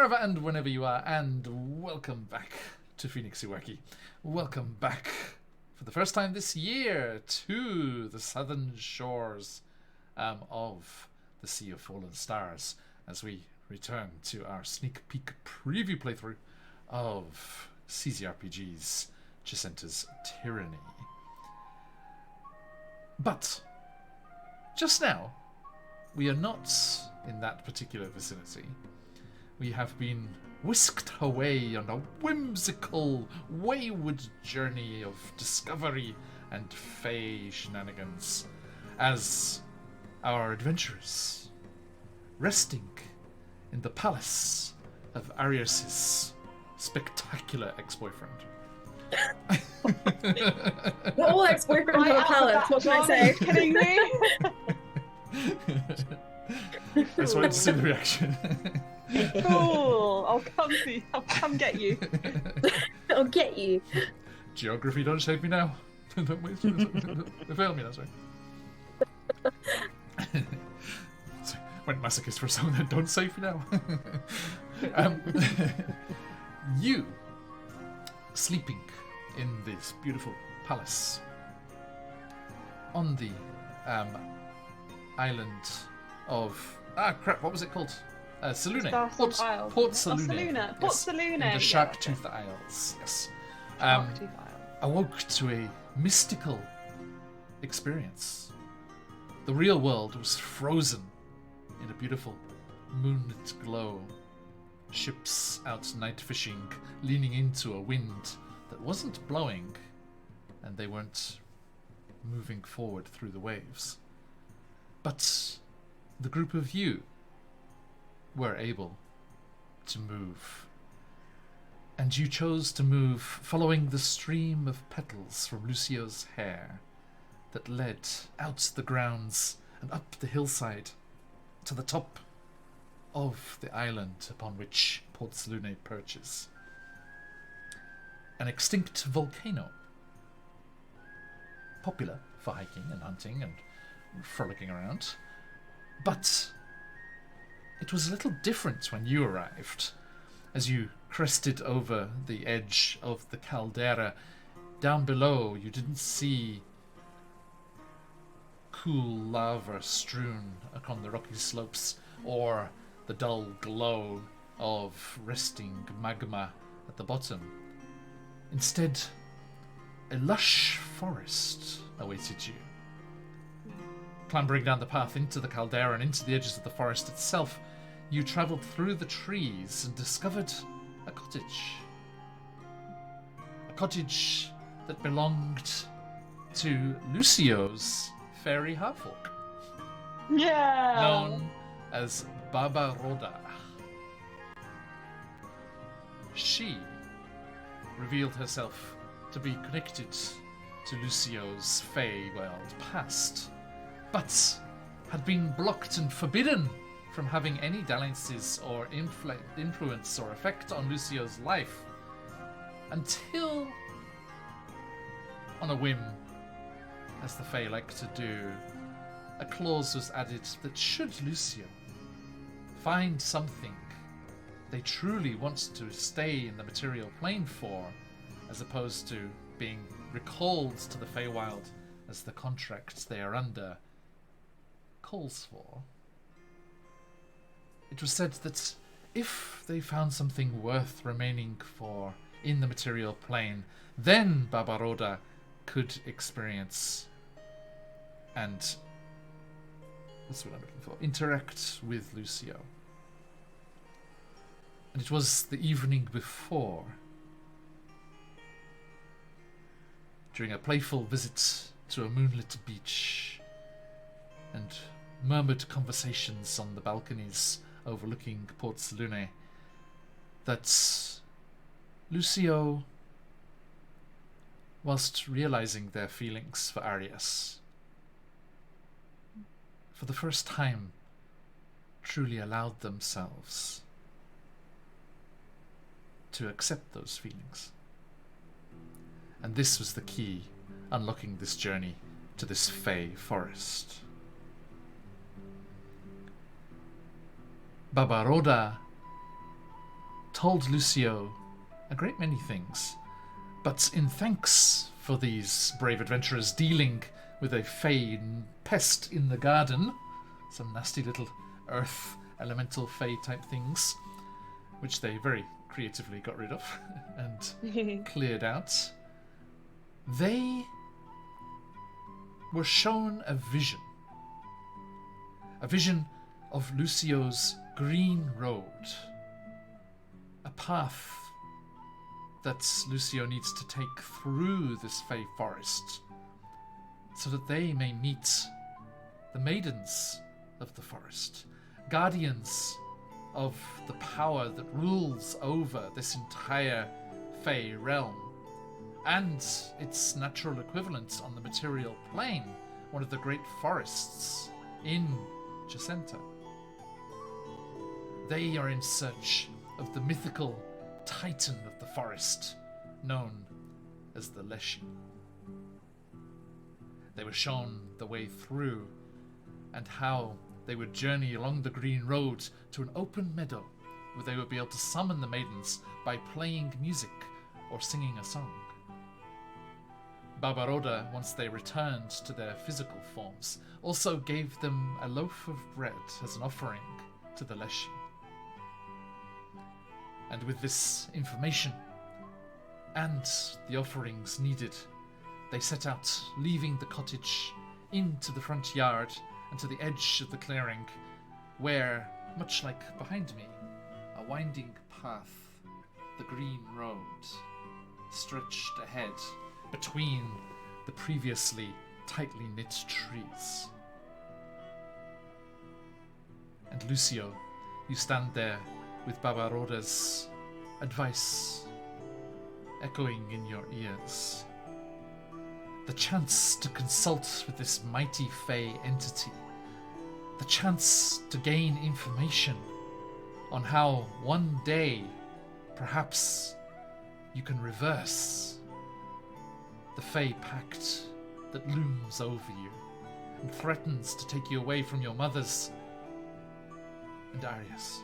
wherever and whenever you are, and welcome back to QuestJunkiesUK. Welcome back for the first time this year to the southern shores of the Sea of Fallen Stars as we return to our sneak peek preview playthrough of CZRPG's Chessenta's Tyranny. But just now, we are not in that particular vicinity. We have been whisked away on a whimsical, wayward journey of discovery and fey shenanigans as our adventurers, resting in the palace of Arius's spectacular ex-boyfriend. Not all ex-boyfriends are palace, what can I say? Are you kidding me? I just wanted to see the reaction. Cool. I'll come get you. I'll get you. Geography, don't shape me now. Don't waste it. Fail me, that's right. Went masochist for a song that don't save me now. You, sleeping in this beautiful palace on the island of... what was it called? Salune. Port Salune. Port Salune. In the Shark-Toothed Isles. Yes. Awoke to a mystical experience. The real world was frozen in a beautiful moonlit glow. Ships out night fishing, leaning into a wind that wasn't blowing, and they weren't moving forward through the waves. But the group of you were able to move. And you chose to move following the stream of petals from Lucio's hair that led out the grounds and up the hillside to the top of the island upon which Port Salune perches. An extinct volcano, popular for hiking and hunting and frolicking around, but it was a little different when you arrived. As you crested over the edge of the caldera, down below you didn't see cool lava strewn upon the rocky slopes or the dull glow of resting magma at the bottom. Instead, a lush forest awaited you. Clambering down the path into the caldera and into the edges of the forest itself, you travelled through the trees and discovered a cottage. A cottage that belonged to Lucio's fairy half-orc. Yeah. Known as Baba Roda. She revealed herself to be connected to Lucio's fey world past, but had been blocked and forbidden from having any dalliances or influence or effect on Lucio's life until, on a whim, as the Fae like to do, a clause was added that should Lucio find something they truly want to stay in the material plane for, as opposed to being recalled to the Feywild as the contract they are under calls for, it was said that if they found something worth remaining for in the material plane, then Barbaroda could experience and that's what I'm looking for. Interact with Lucio. And it was the evening before, during a playful visit to a moonlit beach and murmured conversations on the balconies overlooking Port Salune, that Lucio, whilst realizing their feelings for Arius, for the first time truly allowed themselves to accept those feelings. And this was the key, unlocking this journey to this Fey forest. Barbaroda told Lucio a great many things, but in thanks for these brave adventurers dealing with a fey pest in the garden, some nasty little earth elemental fey type things, which they very creatively got rid of and cleared out, they were shown a vision of Lucio's green road, a path that Lucio needs to take through this fey forest so that they may meet the maidens of the forest, guardians of the power that rules over this entire fey realm, and its natural equivalent on the material plane, one of the great forests in Chessenta. They are in search of the mythical titan of the forest, known as the Leshy. They were shown the way through, and how they would journey along the green road to an open meadow where they would be able to summon the maidens by playing music or singing a song. Barbaroda, once they returned to their physical forms, also gave them a loaf of bread as an offering to the Leshy. And with this information and the offerings needed, they set out, leaving the cottage into the front yard and to the edge of the clearing, where, much like behind me, a winding path, the green road, stretched ahead between the previously tightly knit trees. And Lucio, you stand there with Barbaroda's advice echoing in your ears. The chance to consult with this mighty fey entity. The chance to gain information on how one day, perhaps, you can reverse the fey pact that looms over you and threatens to take you away from your mothers and Arius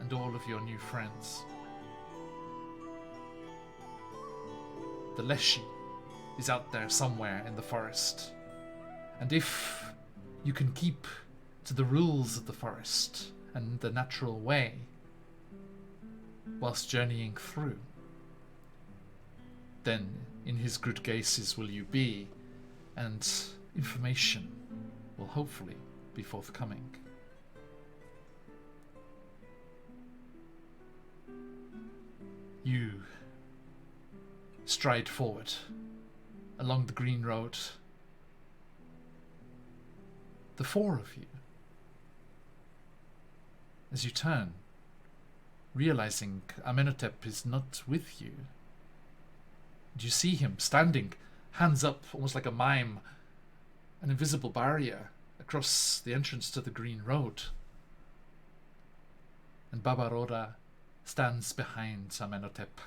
and all of your new friends. The Leshy is out there somewhere in the forest, and if you can keep to the rules of the forest and the natural way whilst journeying through, then in his good graces will you be, and information will hopefully be forthcoming. You stride forward along the green road, the four of you, as you turn, realizing Amenhotep is not with you. And you see him standing, hands up, almost like a mime, an invisible barrier across the entrance to the green road. And Barbaroda stands behind Amenhotep.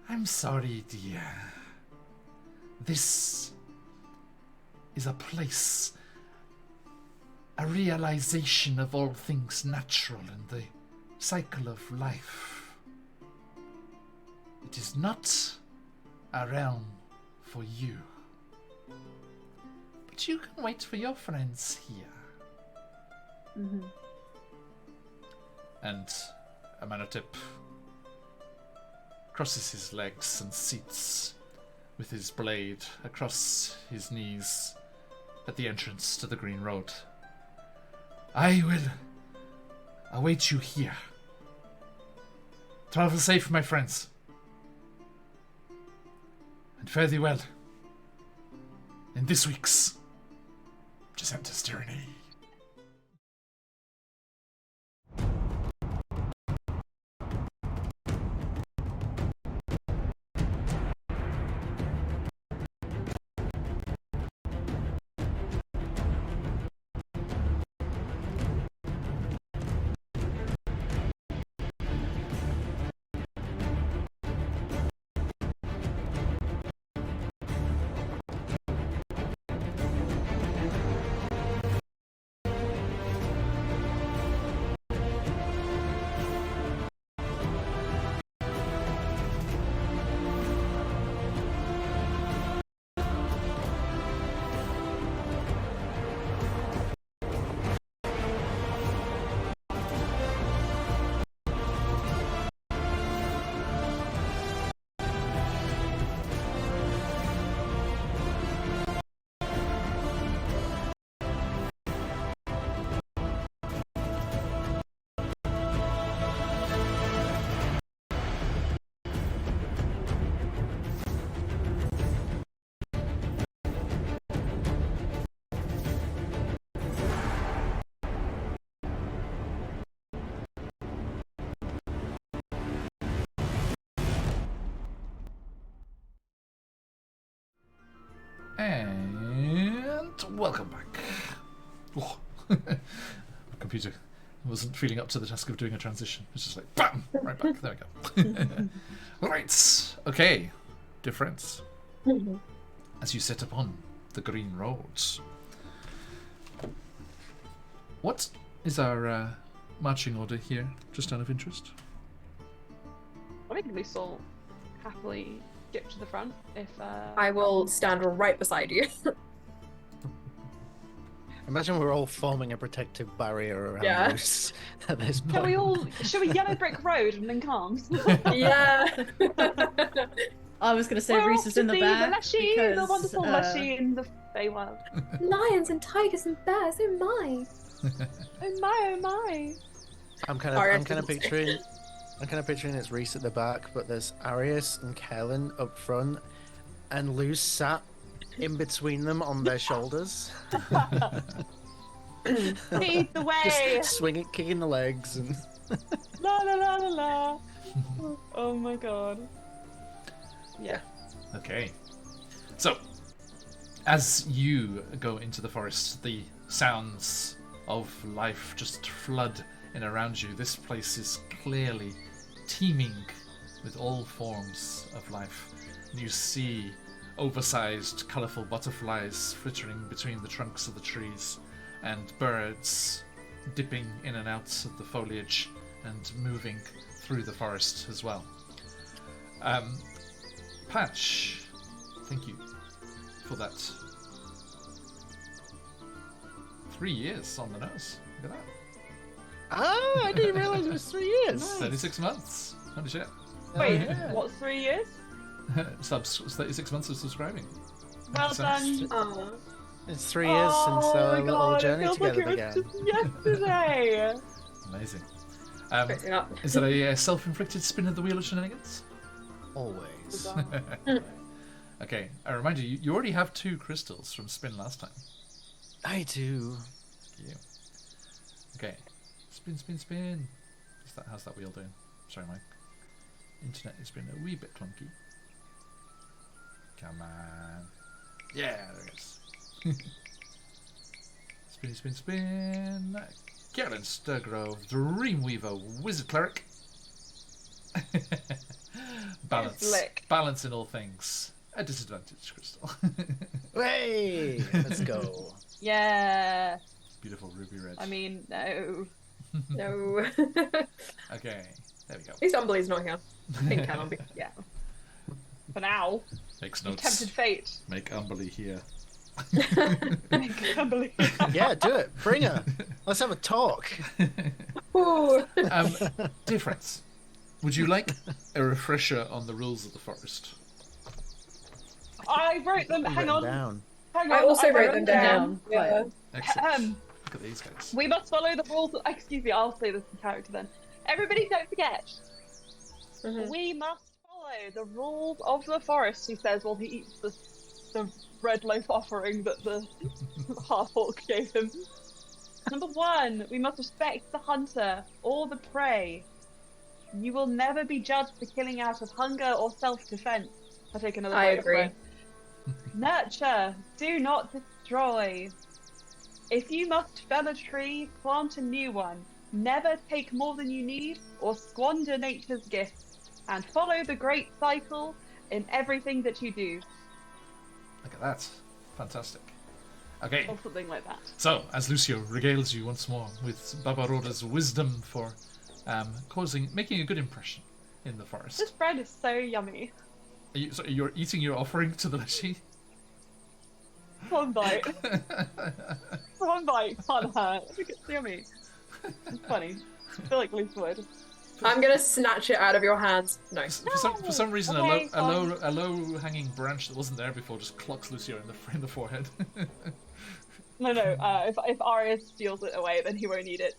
I'm sorry, dear. This is a place, a realization of all things natural and the cycle of life. It is not a realm for you. But you can wait for your friends here. Mm-hmm. And Amenhotep crosses his legs and seats with his blade across his knees at the entrance to the green road. I will await you here. Travel safe, my friends. And fare thee well in this week's Chessenta's Tyranny. And welcome back. Oh. My computer wasn't feeling up to the task of doing a transition. It's just like, bam! Right back. There we go. Right. Okay. Dear friends, as you set upon the green roads, what is our marching order here, just out of interest? I think we will happily skip to the front if. I will stand right beside you. Imagine we're all forming a protective barrier around Yeah. us at this point. Can we all? Should we yellow brick road and then calm? Yeah. I was going to say We're Reese off is to in the see back. the Leshy, the because, wonderful Leshy in the Feywild. Lions and tigers and bears, oh my. Oh my, oh my. I'm kind of picturing it's Reese at the back, but there's Arius and Kellen up front, and Luz sat in between them on their shoulders, Lead the way. just swinging, kicking the legs, and La la la la la. Oh my god. Yeah. Okay. So, as you go into the forest, the sounds of life just flood in around you. This place is clearly teeming with all forms of life. You see oversized, colourful butterflies flittering between the trunks of the trees, and birds dipping in and out of the foliage and moving through the forest as well. Patch, thank you for that. 3 years on the nose. Look at that. I didn't realize it was 3 years. 36 months. Holy shit. Wait, yeah. what's 3 years? 36 months of subscribing. Well So- done. Aw. It's 3 years since Oh our my little God, journey it feels together like it began. was just yesterday. Amazing. Fixing up. Is that a self-inflicted spin of the wheel of shenanigans? Always. Okay, I remind you, you already have 2 crystals from spin last time. I do. Yeah. Okay. Spin, spin, spin. How's that wheel doing? Sorry, my internet has been a wee bit clunky. Come on. Yeah, there it is. Spin, spin, spin. Karen Sturgrove, Dreamweaver, Wizard Cleric. Balance. Lick. Balance in all things. A disadvantage crystal. Hey, let's go. Yeah. Beautiful ruby red. I mean, no. No. Okay, there we go. At least Umbly's not here. I think can be. Yeah. For now. Makes You notes. tempted fate. Make Umberly here. I can't believe it. Yeah, do it. Bring her. Let's have a talk. Ooh. Dear friends, would you like a refresher on the rules of the forest? I wrote them. Hang Written on. down. Hang on. I also wrote them down. down. Yeah. Excellent. Look at these guys. We must follow the rules. Excuse me, I'll say this in character then. Everybody, don't forget. Mhm. We must follow the rules of the forest, he says while he eats the red loaf offering that the half-orc gave him. Number 1, we must respect the hunter or the prey. You will never be judged for killing out of hunger or self-defense. I'll take another I bite of agree. bread. Nurture, do not destroy. If you must fell a tree, plant a new one. Never take more than you need or squander nature's gifts. And follow the great cycle in everything that you do. Look at that. Fantastic. Okay, Or something like that. so as Lucio regales you once more with Barbaroda's wisdom for making a good impression in the forest. This bread is so yummy. You're eating your offering to the Leshy? One bite. One bite can't hurt. I think it's yummy. It's funny. I feel like Luke would. I'm gonna snatch it out of your hands. No. For some reason, Okay, a low hanging branch that wasn't there before just clocks Lucio in the forehead. No. If Arius steals it away, then he won't eat it.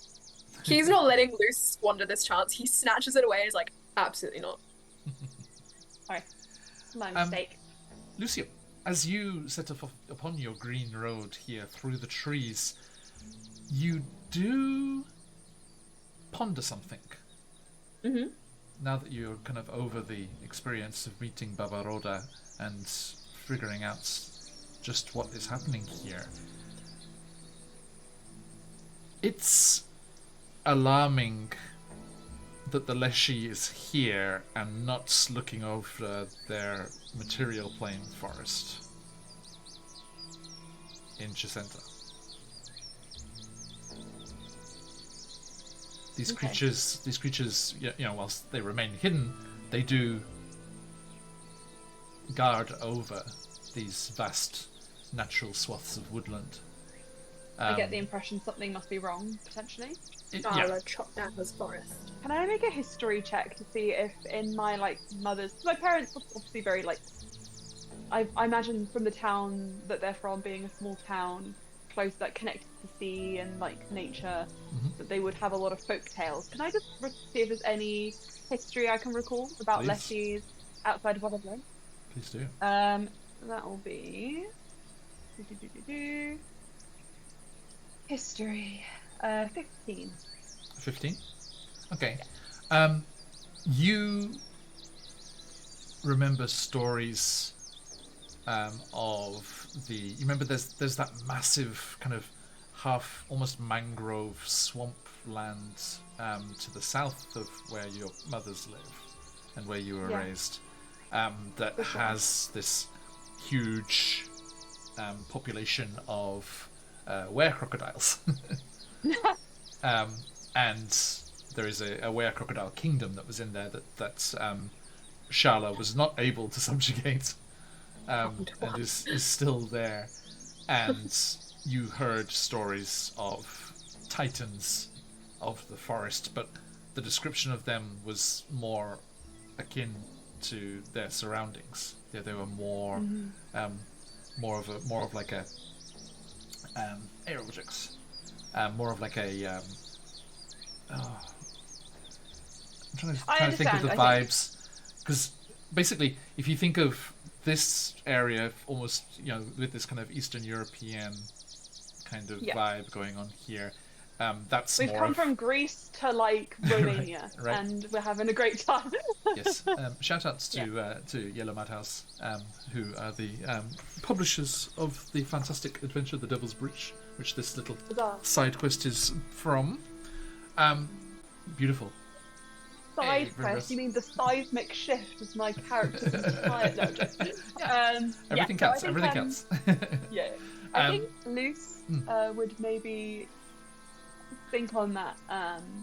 He's not letting loose squander this chance. He snatches it away and is like, absolutely not. Sorry. My mistake. Lucio, as you set off upon your green road here through the trees, you do ponder something. Mm-hmm. Now that you're kind of over the experience of meeting Barbaroda and figuring out just what is happening here. It's alarming that the Leshy is here and not looking over their material plane forest in Chessenta. These creatures, you know, whilst they remain hidden, they do guard over these vast natural swaths of woodland. I get the impression something must be wrong, potentially. I'll chop down this forest. Can I make a history check to see if in my, like, my parents were obviously very, like, I imagine from the town that they're from, being a small town, close, like, connected to sea and, like, nature, that they would have a lot of folk tales. Can I just see if there's any history I can recall about Leshies outside of what I've learned? Please do. That will be... History. 15. 15? Okay. You remember stories of the... You remember there's that massive kind of half almost mangrove swamp land to the south of where your mothers live and where you were raised, that has this huge population of were-crocodiles. And there is a were-crocodile kingdom that was in there that Shala was not able to subjugate, and is still there. And you heard stories of titans of the forest, but the description of them was more akin to their surroundings. They were more more of like a aerobics, more of like a I'm trying to think of the vibes, because basically if you think of this area almost, you know, with this kind of Eastern European kind of vibe going on here, that's we've come from Greece to like Romania, right. And we're having a great time. Yes. Shout outs to Yellow Madhouse, who are the publishers of the fantastic adventure The Devil's Breach, which this little side quest is from. Beautiful. Side quest? You mean the seismic shift as my character inspired? No, just, everything counts. Everything counts. Yeah. I think Luce would maybe think on that.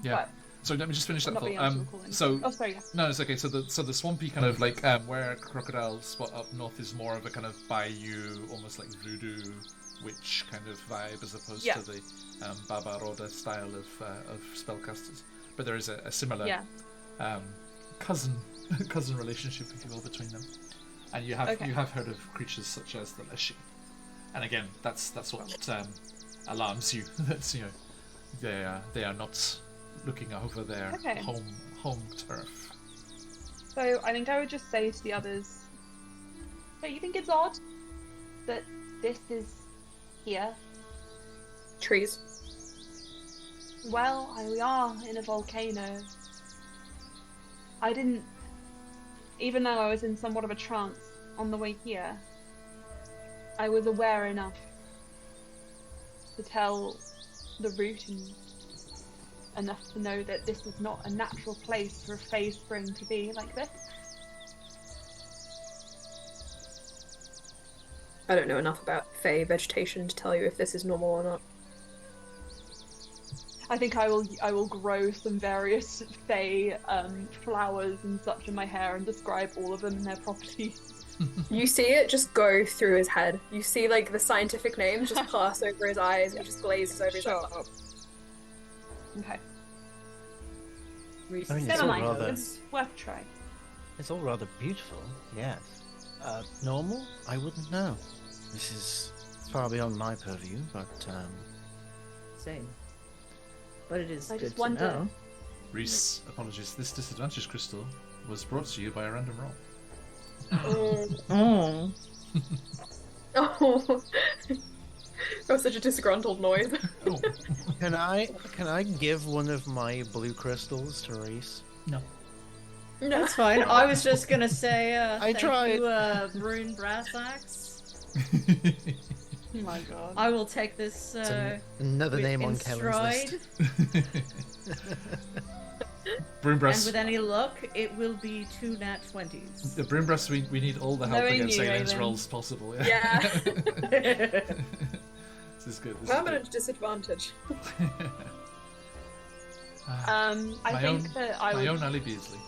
But so let me just finish that thought. Sorry. Yes. No, it's okay. So the swampy kind of like where crocodile spot up north is more of a kind of bayou, almost like voodoo witch kind of vibe, as opposed to the Barbaroda style of spellcasters. But there is a similar cousin relationship, if you will, between them. And you have heard of creatures such as the Leshy. And again, that's what alarms you. That's, you know, they are not looking over their home turf. So I think I would just say to the others, don't you think it's odd that this is here? Trees. Well, we are in a volcano. I didn't, even though I was in somewhat of a trance on the way here, I was aware enough to tell the route and enough to know that this is not a natural place for a phase spring to be like this. I don't know enough about Fey vegetation to tell you if this is normal or not. I think I will grow some various Fey flowers and such in my hair and describe all of them and their properties. You see it just go through his head. You see like the scientific names just pass over his eyes and he just glazes over his eyes. Okay. I mean, it's all rather... It's worth a try. It's all rather beautiful, yes. Normal? I wouldn't know. This is far beyond my purview, but Same. But it is I good just to wonder. know. Reese, apologies. This disadvantage crystal was brought to you by a random roll. Oh. Oh. That was such a disgruntled noise. Oh. Can I give one of my blue crystals to Reese? No. No. That's fine. I was just gonna say, I tried. Rune Brass Axe. Oh my god. I will take this Another name on in Kellen's stride, list. Broom and breast. with any luck, it will be 2 nat 20s. The broom breast. We need all the help Knowing against you, aliens Aiden. rolls possible. Yeah. This is good. This Permanent disadvantage. is good. I My think own- that I My would. own Ali Beasley.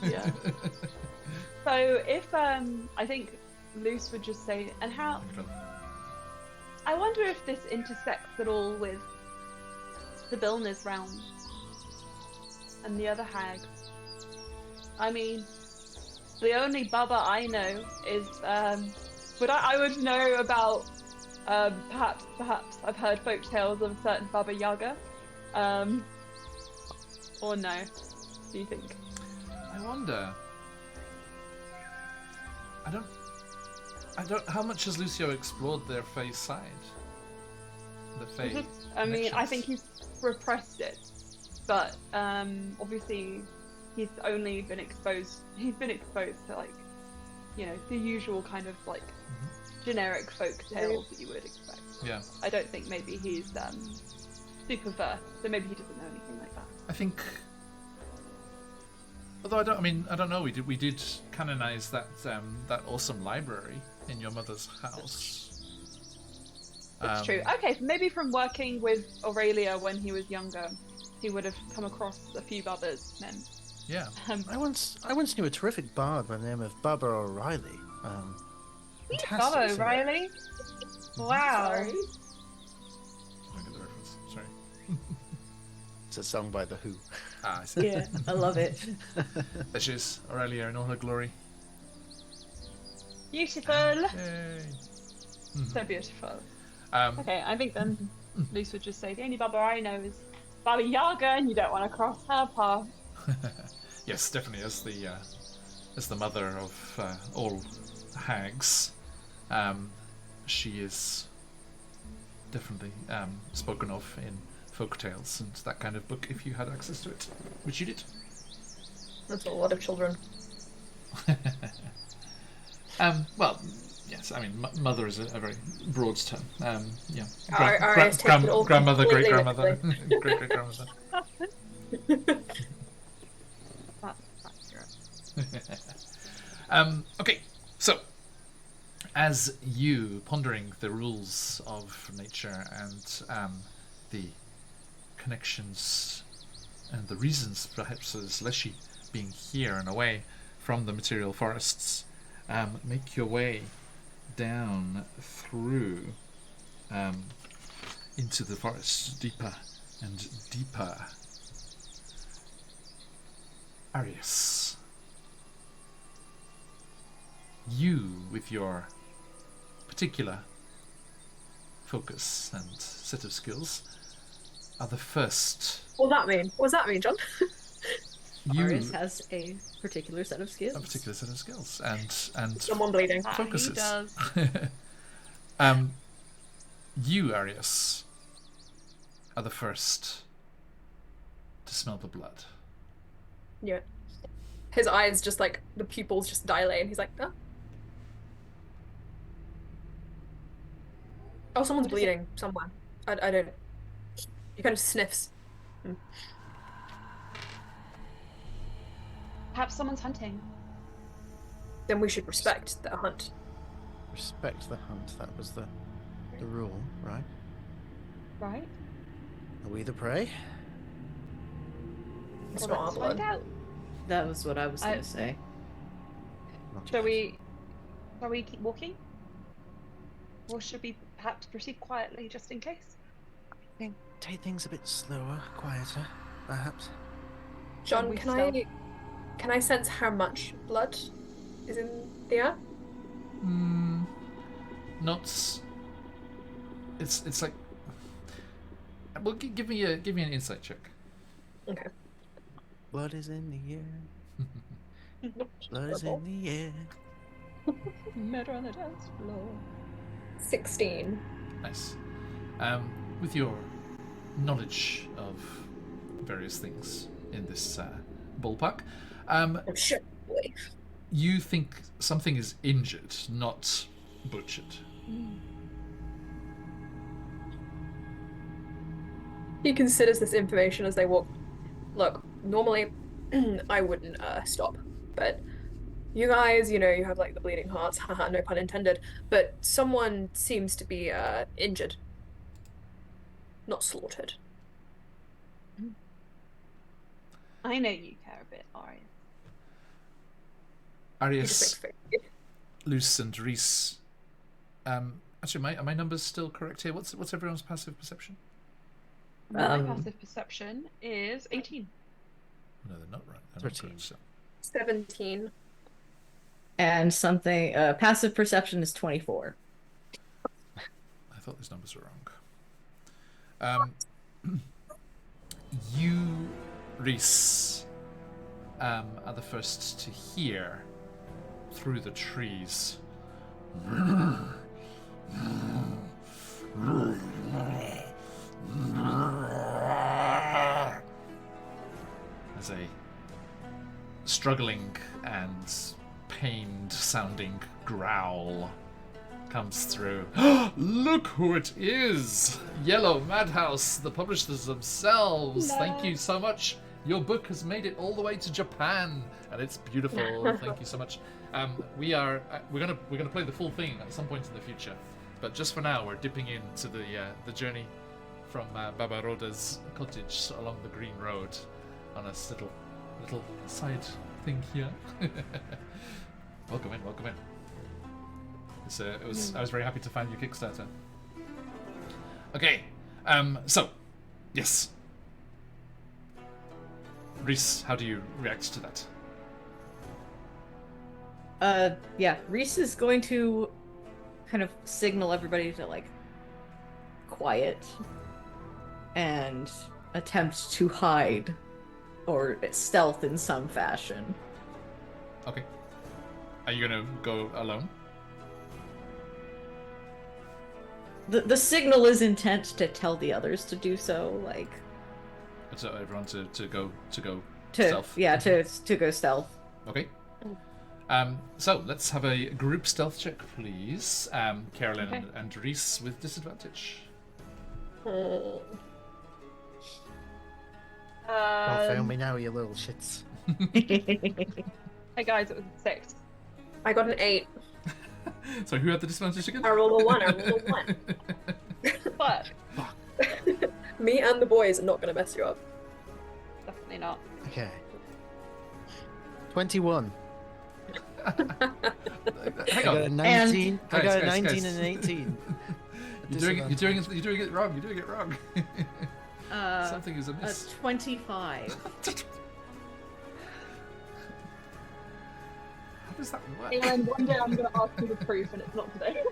Yeah. So if I think Luce would just say, and how? I wonder if this intersects at all with the Billner's realm and the other hags. I mean, the only Baba I know is, but I would know about, perhaps I've heard folk tales of a certain Baba Yaga, or no? Do you think? I wonder. I don't. How much has Lucio explored their Fae side? The Fae. I mean, I connections? think he's repressed it, but obviously he's only been exposed. He's been exposed to like, you know, the usual kind of like generic folk tales that you would expect. Yeah. I don't think maybe he's super versed, so maybe he doesn't know anything like that. I think. Although I don't know. We did canonize that awesome library in your mother's house. That's true. Okay, so maybe from working with Aurelia when he was younger, he would have come across a few bubbers then. Yeah. I once knew a terrific bard by the name of Bubba O'Reilly. Fantastic Bubba singer. O'Reilly? Wow. Sorry. I get the reference. Sorry. It's a song by The Who. I see. Yeah, I love it. There she is, Aurelia in all her glory. Beautiful. Yay. So beautiful. Um, Okay, I think then Luce would just say, the only Baba I know is Baba Yaga, and you don't want to cross her path. yes, definitely as the mother of all hags, she is definitely spoken of in folk tales and that kind of book if you had access to it, which you did. That's a lot of children. Well, yes, I mean, mother is a very broad term. Yeah, Arias takes it all grandmother, great completely grandmother, great great grandmother. That's Okay, so as you pondering the rules of nature and the connections and the reasons, perhaps, as Leshy being here and away from the material forests, make your way down through into the forest, deeper and deeper. Arius, you, with your particular focus and set of skills, are the first. What does that mean? What does that mean, John? You Arius has a particular set of skills. a particular set of skills and Someone bleeding. focuses. He does. You, Arius, are the first to smell the blood. Yeah. His eyes just like, the pupils just dilate and he's like, oh. Oh, someone's What is it? bleeding somewhere. I don't. He kind of sniffs. Perhaps someone's hunting. Then we should respect the hunt. Respect the hunt. That was the rule, right? Right? Are we the prey? It's Well, not our let's find blood. out. That was what I was going to say. Not Shall yet. we keep walking? Or should we perhaps proceed quietly just in case? Take things a bit slower, quieter, perhaps. John, we can I sense how much blood is in the air? Not. It's like. Well, give me an insight check. Okay. Blood is in the air. Blood is in the air. Met her on the dance floor. 16. Nice. With your knowledge of various things in this ballpark, Oh shit, boy. you think something is injured, not butchered. He considers this information as they walk. Look, normally I wouldn't stop, but you guys, you have like the bleeding hearts, haha, no pun intended, but someone seems to be injured. Not slaughtered. I know you care a bit, Ari. Arius, Luce, and Reese. Actually, are my numbers still correct here? What's everyone's passive perception? My passive perception is 18. No, they're not right. They're not 13. correct, so. 17. And something passive perception is 24. I thought these numbers were wrong. You, Reese, are the first to hear through the trees. As a struggling and pained sounding growl comes through. Look who it is! Yellow Madhouse, the publishers themselves. No. Thank you so much. Your book has made it all the way to Japan, and it's beautiful. Thank you so much. We're gonna play the full thing at some point in the future, but just for now, we're dipping into the journey from Baba Roda's cottage along the Green Road on a little side thing here. Welcome in. I was very happy to find your Kickstarter. Okay, so yes, Reese, how do you react to that? Yeah, Reese is going to kind of signal everybody to like quiet and attempt to hide or stealth in some fashion. Okay. Are you gonna go alone? The signal is intent to tell the others to do so, like So everyone to go to stealth. yeah to go stealth. Okay. So let's have a group stealth check, please. Carolyn Okay. and Reese with disadvantage. Don't fail me now, you little shits. Hey guys, it was a 6. I got an 8. So who had the disadvantage again? I rolled a 1. I rolled a 1. But Me and the boys are not going to mess you up. definitely not. Okay. 21. Hang I got a on. 19. I got a Guys, 19 guys. and an 18. You're doing it wrong. You're doing it wrong. Something is A amiss. 25. How does that work? And one day I'm going to ask you the proof, and it's not today.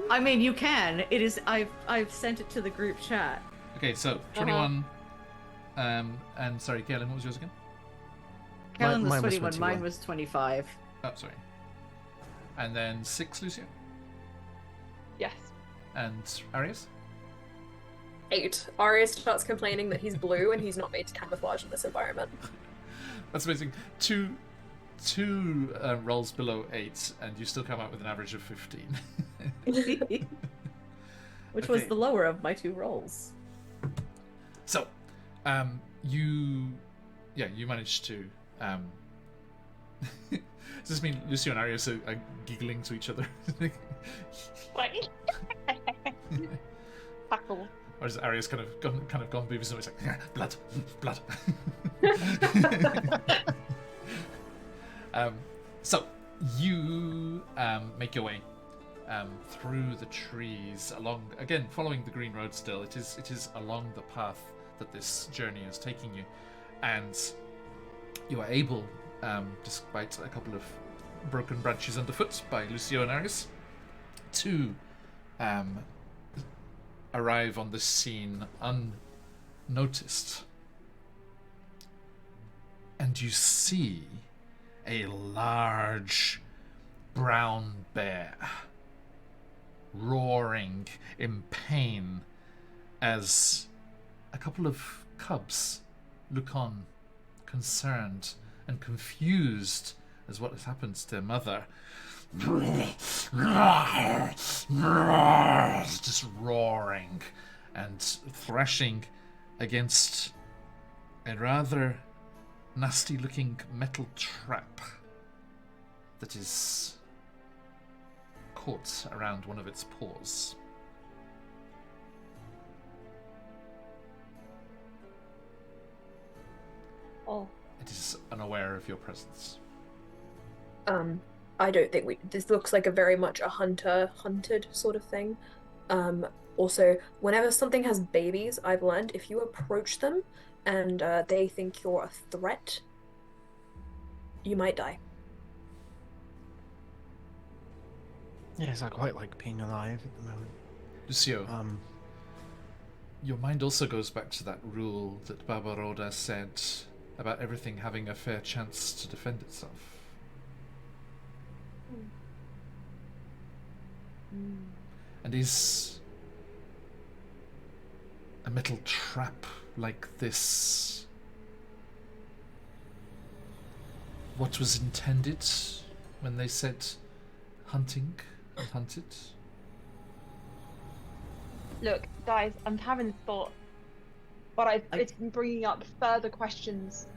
I mean, you can. It is. I've sent it to the group chat. Okay, so 21. And sorry, Kaelin, what was yours again? Helen was mine was 21. Mine 21. was 25. Oh, sorry. And then 6, Lucia. Yes. And Arius. 8. Arius starts complaining that he's blue and he's not made to camouflage in this environment. That's amazing. Two rolls below 8, and you still come out with an average of 15. Which was Okay. the lower of my 2 rolls. So, you managed to. Does this mean Lucio and Arius are giggling to each other? Wait. Tackle. Or is Arius kind of gone Beavis and it's like blood. So you make your way through the trees along, again following the green road. Still, it is along the path that this journey is taking you, and you are able, despite a couple of broken branches underfoot by Lucio and Arius, to arrive on the scene unnoticed. And you see a large brown bear roaring in pain as a couple of cubs look on, concerned and confused as what has happened to their mother. just roaring and thrashing against a rather nasty-looking metal trap that is caught around one of its paws. Oh. It is unaware of your presence. I don't think this looks like a very much a hunted sort of thing. Also, whenever something has babies, I've learned if you approach them and they think you're a threat, you might die. Yes, I quite like being alive at the moment. Lucio, your mind also goes back to that rule that Barbaroda said about everything having a fair chance to defend itself. And is a metal trap like this what was intended when they said hunting and hunted? Look, guys, I'm having this thought, but it's been bringing up further questions.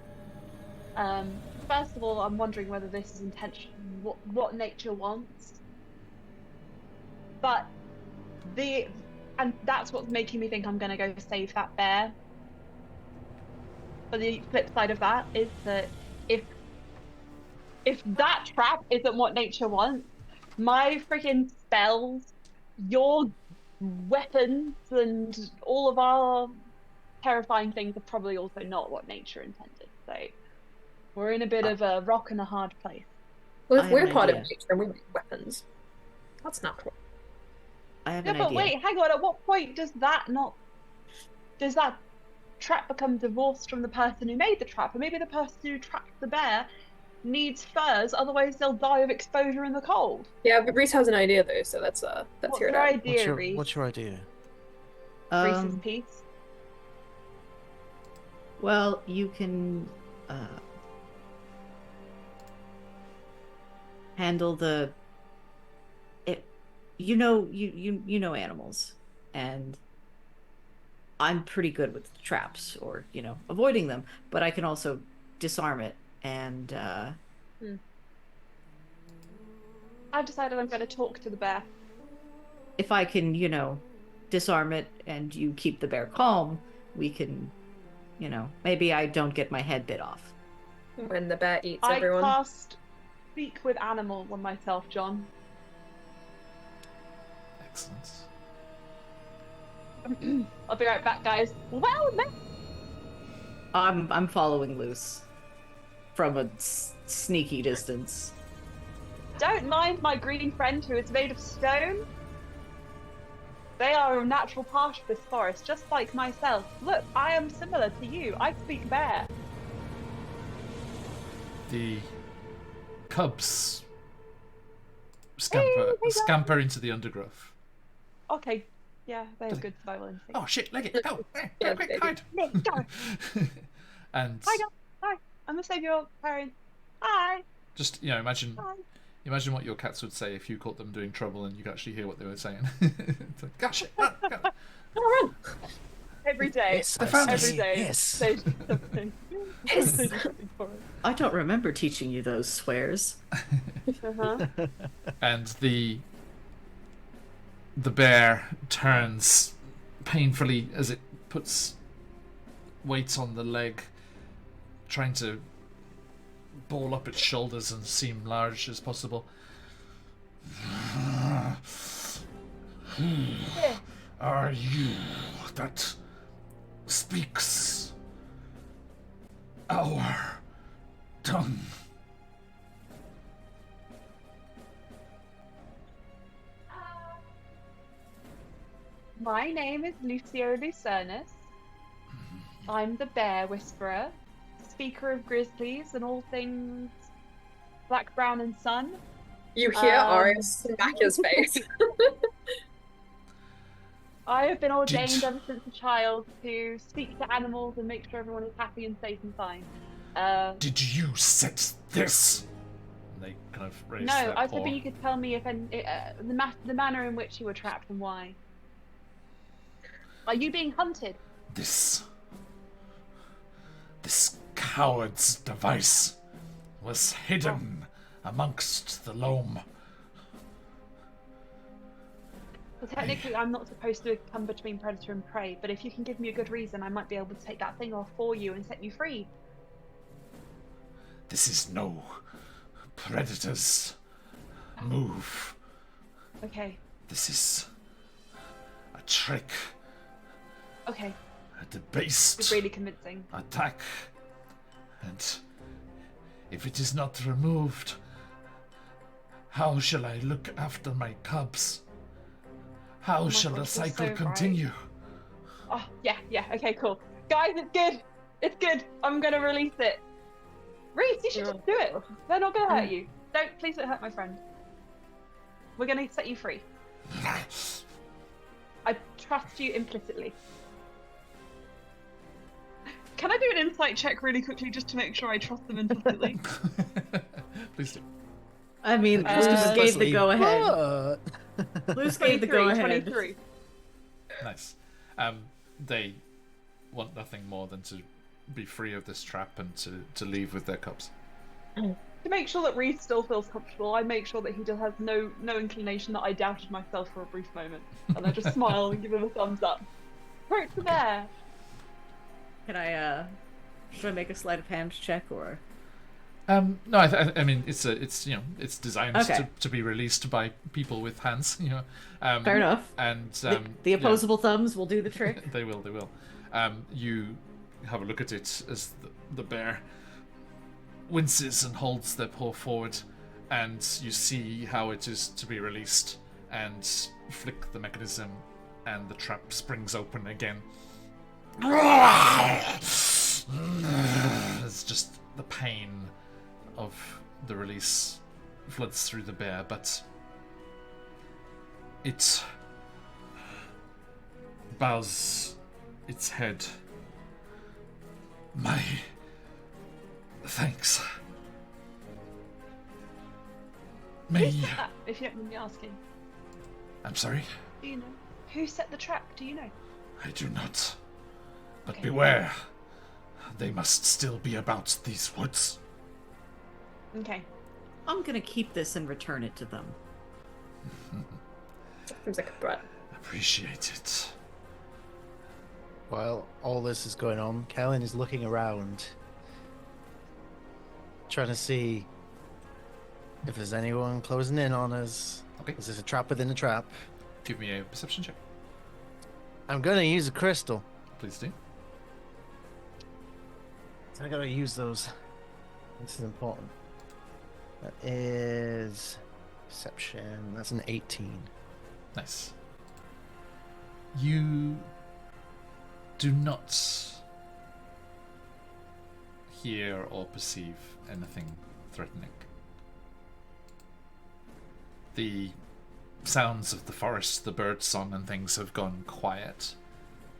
First of all, I'm wondering whether this is intentional, what nature wants. But and that's what's making me think I'm gonna go save that bear. But the flip side of that is that if that trap isn't what nature wants, my freaking spells, your weapons, and all of our terrifying things are probably also not what nature intended. So we're in a bit of a rock and a hard place. Well, I if have we're an part of idea. nature and we make weapons, that's natural. I have Yeah, an but idea. wait, hang on. At what point does that trap become divorced from the person who made the trap? Or maybe the person who trapped the bear needs furs, otherwise they'll die of exposure in the cold. Yeah, but Reese has an idea though, so let's What's hear it your out. idea, Reese? What's your idea? Reese's piece. Well, you can handle the. You know animals, and I'm pretty good with traps or avoiding them. But I can also disarm it, and I've decided I'm going to talk to the bear. if I can disarm it and you keep the bear calm, we can maybe I don't get my head bit off. When the bear eats I everyone. cast Speak with Animal on myself, John. Excellent. I'll be right back, guys. Well, then. I'm following Luce from a sneaky distance. Don't mind my green friend who is made of stone. They are a natural part of this forest, just like myself. Look, I am similar to you. I speak bear. The cubs scamper into the undergrowth. Okay, yeah, they have good survival instinct. Oh shit, leg it, go! Hey, Yeah, go, quick, they hide! Let's go. And Hi, guys. Hi. I'm the savior parent. Hi. just, imagine Hi. imagine what your cats would say if you caught them doing trouble and you could actually hear what they were saying. It's like, gosh, shit, run, go. Oh, run! Every day. Yes, I found Every us. day. Yes. They do something. Yes. They do something for it. I don't remember teaching you those swears. Uh-huh. And the bear turns painfully as it puts weight on the leg, trying to ball up its shoulders and seem large as possible. Who are you that speaks our tongue? My name is Lucio Lucernus. I'm the Bear Whisperer, speaker of grizzlies and all things black, brown, and sun. You hear Arya smack his face. I have been ordained Did- ever since a child to speak to animals and make sure everyone is happy and safe and fine. Did you set this And they kind of raise No, their I was paw. hoping you could tell me if the manner in which you were trapped and why. Are you being hunted? This coward's device was hidden amongst the loam. Well, technically, I'm not supposed to come between predator and prey, but if you can give me a good reason, I might be able to take that thing off for you and set you free. This is no predator's move. Okay. This is a trick, Okay. a debased It's really convincing. attack. And if it is not removed, how shall I look after my cubs? How shall the gosh, you're cycle so right. continue? Oh, yeah, okay, cool. Guys, it's good. It's good. I'm gonna release it. Reese, you should just do it. They're not gonna hurt you. Please don't hurt my friend. We're gonna set you free. I trust you implicitly. Can I do an insight check really quickly just to make sure I trust them implicitly? Please do. I mean, Luce gave the go ahead. Luce gave the go ahead. 23. Nice. They want nothing more than to be free of this trap and to leave with their cubs. To make sure that Reese still feels comfortable, I make sure that he just has no inclination that I doubted myself for a brief moment. And I just smile and give him a thumbs up. Approach the bear. Can I, should I make a sleight of hand check or? No, I mean it's designed Okay. to be released by people with hands, Fair enough. And The opposable thumbs will do the trick. They will. You have a look at it as the bear winces and holds their paw forward, and you see how it is to be released, and flick the mechanism, and the trap springs open again. It's just the pain of the release floods through the bear, but it bows its head. My thanks. May. If you don't mind me asking. I'm sorry? Do you know? Who set the trap? Do you know? I do not. But Okay. beware. They must still be about these woods. Okay. I'm gonna keep this and return it to them. Seems like a threat. Appreciate it. While all this is going on, Kellen is looking around, trying to see if there's anyone closing in on us. Okay. Is this a trap within a trap? Give me a perception check. I'm gonna use a crystal. Please do. So I gotta use those. This is important. That is perception. That's an 18. Nice. You do not hear or perceive anything threatening. The sounds of the forest, the bird song and things have gone quiet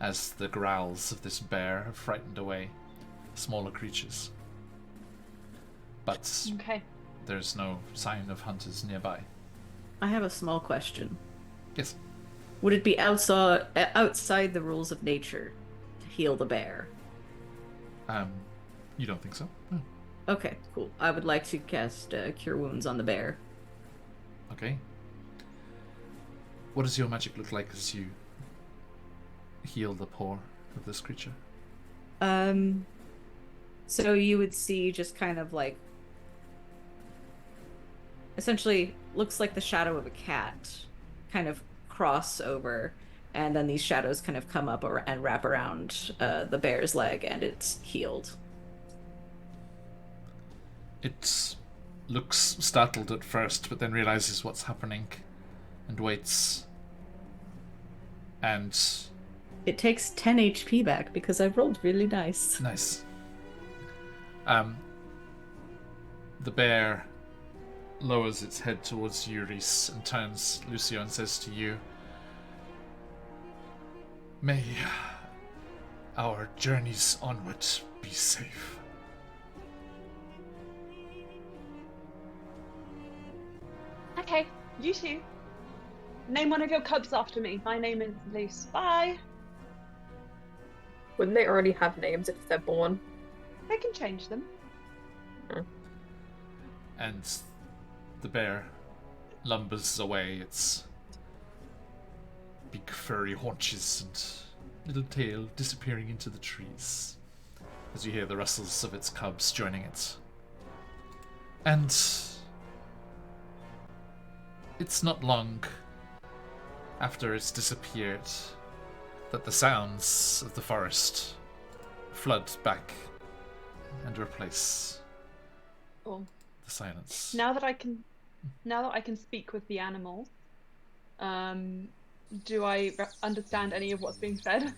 as the growls of this bear have frightened away smaller creatures. But Okay. there's no sign of hunters nearby. I have a small question. Yes. Would it be outside the rules of nature to heal the bear? You don't think so? No. Okay, cool. I would like to cast Cure Wounds on the bear. Okay. What does your magic look like as you heal the paw of this creature? So you would see just kind of like, essentially looks like the shadow of a cat kind of cross over, and then these shadows kind of come up and wrap around the bear's leg, and it's healed. It looks startled at first, but then realizes what's happening and waits. And It takes 10 HP back because I rolled really nice. nice. The bear lowers its head towards you, Reese, and turns Lucio and says to you, "May our journeys onward be safe." You two. Name one of your cubs after me. My name is Luce. Bye. Wouldn't they already have names if they're born? They can change them. And the bear lumbers away, its big furry haunches and little tail disappearing into the trees as you hear the rustles of its cubs joining it. And it's not long after it's disappeared that the sounds of the forest flood back and replace Oh. the silence. Now that I can speak with the animals, do I understand any of what's being said?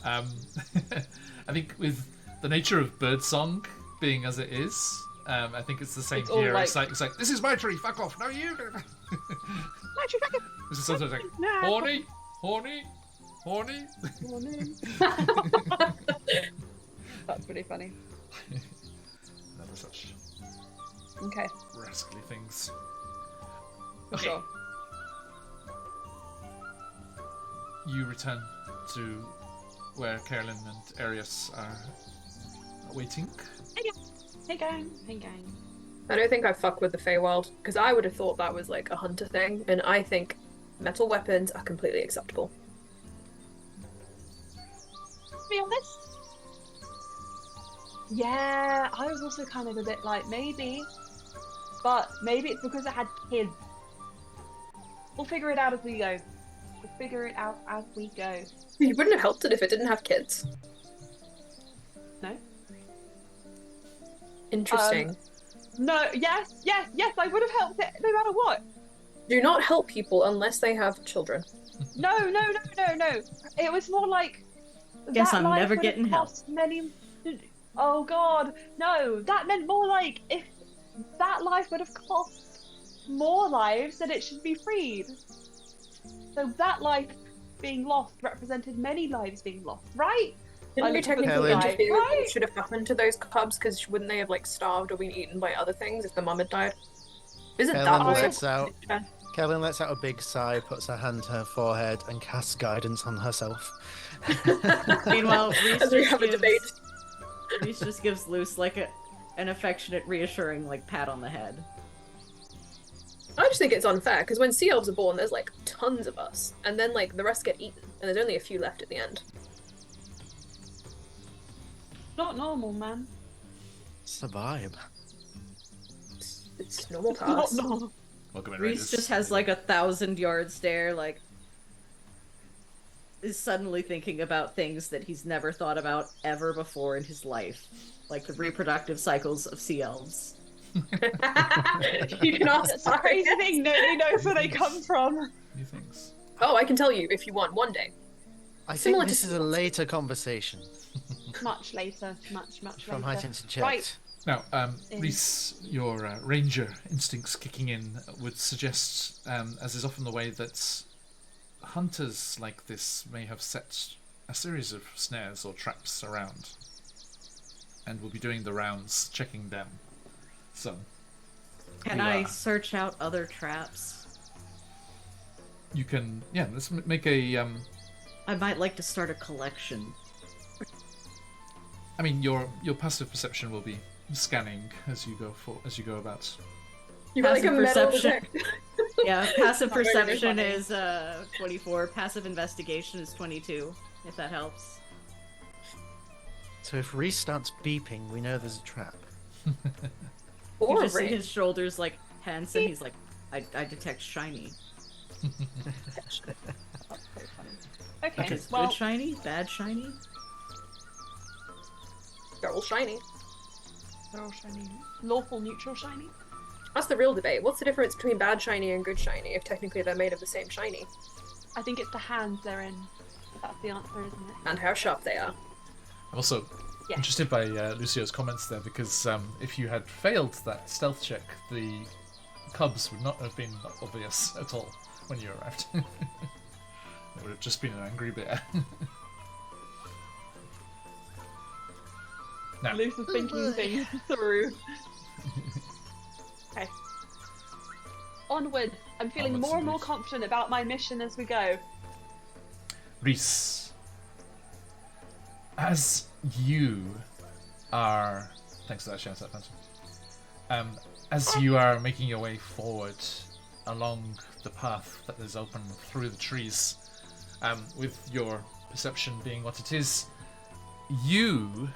I think with the nature of birdsong being as it is, I think it's the same It's all here. like- It's like, this is my tree, fuck off, no you! This is sometimes like, No. horny, horny, horny. That's pretty funny. And other such Okay, rascally things. for Okay. sure. You return to where Carolyn and Arius are waiting. Hey gang, hey gang. I don't think I fuck with the Feywild, because I would have thought that was like a hunter thing, and I think metal weapons are completely acceptable. To be honest, yeah, I was also kind of a bit like maybe, but maybe it's because it had kids. We'll figure it out as we go. We'll figure it out as we go. You wouldn't have helped it if it didn't have kids. No? Interesting. No, yes, I would have helped it no matter what. Do not help people unless they have children. No. It was more like. Guess that I'm life never would have getting help. cost Many. Oh god, no. That meant more like if that life would have cost more lives, then it should be freed. So that life being lost represented many lives being lost, right? Didn't we technically Helen. interfere with Right. what should have happened to those cubs? Because wouldn't they have like starved or been eaten by other things if the mum had died? Isn't that Helen also lets out. Kellen lets out a big sigh, puts her hand to her forehead, and casts guidance on herself. Meanwhile, Reese As we just have a debate. gives Luce like an affectionate, reassuring like pat on the head. I just think it's unfair because when sea elves are born, there's like tons of us, and then like the rest get eaten, and there's only a few left at the end. Not normal, man. It's the vibe. It's normal to Not us. normal. Welcome in, Reese Raiders. just has like 1,000-yard stare, like is suddenly thinking about things that he's never thought about ever before in his life, like the reproductive cycles of sea elves. You can ask That's a crazy thing. Nobody knows where they come from. New things. Oh, I can tell you if you want one day. I Similar think to this is a later conversation Much later. Much from later. Heightened to Checked. Right. Now, Reese, your ranger instincts kicking in would suggest, as is often the way, that hunters like this may have set a series of snares or traps around, and will be doing the rounds, checking them. So, Can you, I search out other traps? you can, yeah. Let's make a. I might like to start a collection. I mean, your passive perception will be scanning as you go about. You got like a Passive metal perception. detector. Yeah, passive Not really perception funny. is 24. Passive investigation is 22, if that helps. So if Reese starts beeping, we know there's a trap. You Or a just see ring. his shoulders like tense, and he's like, I detect shiny. Okay. Is Well, good shiny? Bad shiny? They're all shiny. they're all shiny. Lawful neutral shiny. That's the real debate. What's the difference between bad shiny and good shiny if technically they're made of the same shiny? I think it's the hands they're in. That's the answer, isn't it? And how sharp they are. I'm also Yeah. interested by Lucio's comments there, because if you had failed that stealth check, the cubs would not have been obvious at all when you arrived. It would have just been an angry bear. Now, Luce is thinking things through. Okay. Onward. I'm feeling Onwards more and more indeed. confident about my mission as we go. Reese, as you are, thanks for that shout out, Phantom. As you are making your way forward along the path that is open through the trees, with your perception being what it is, you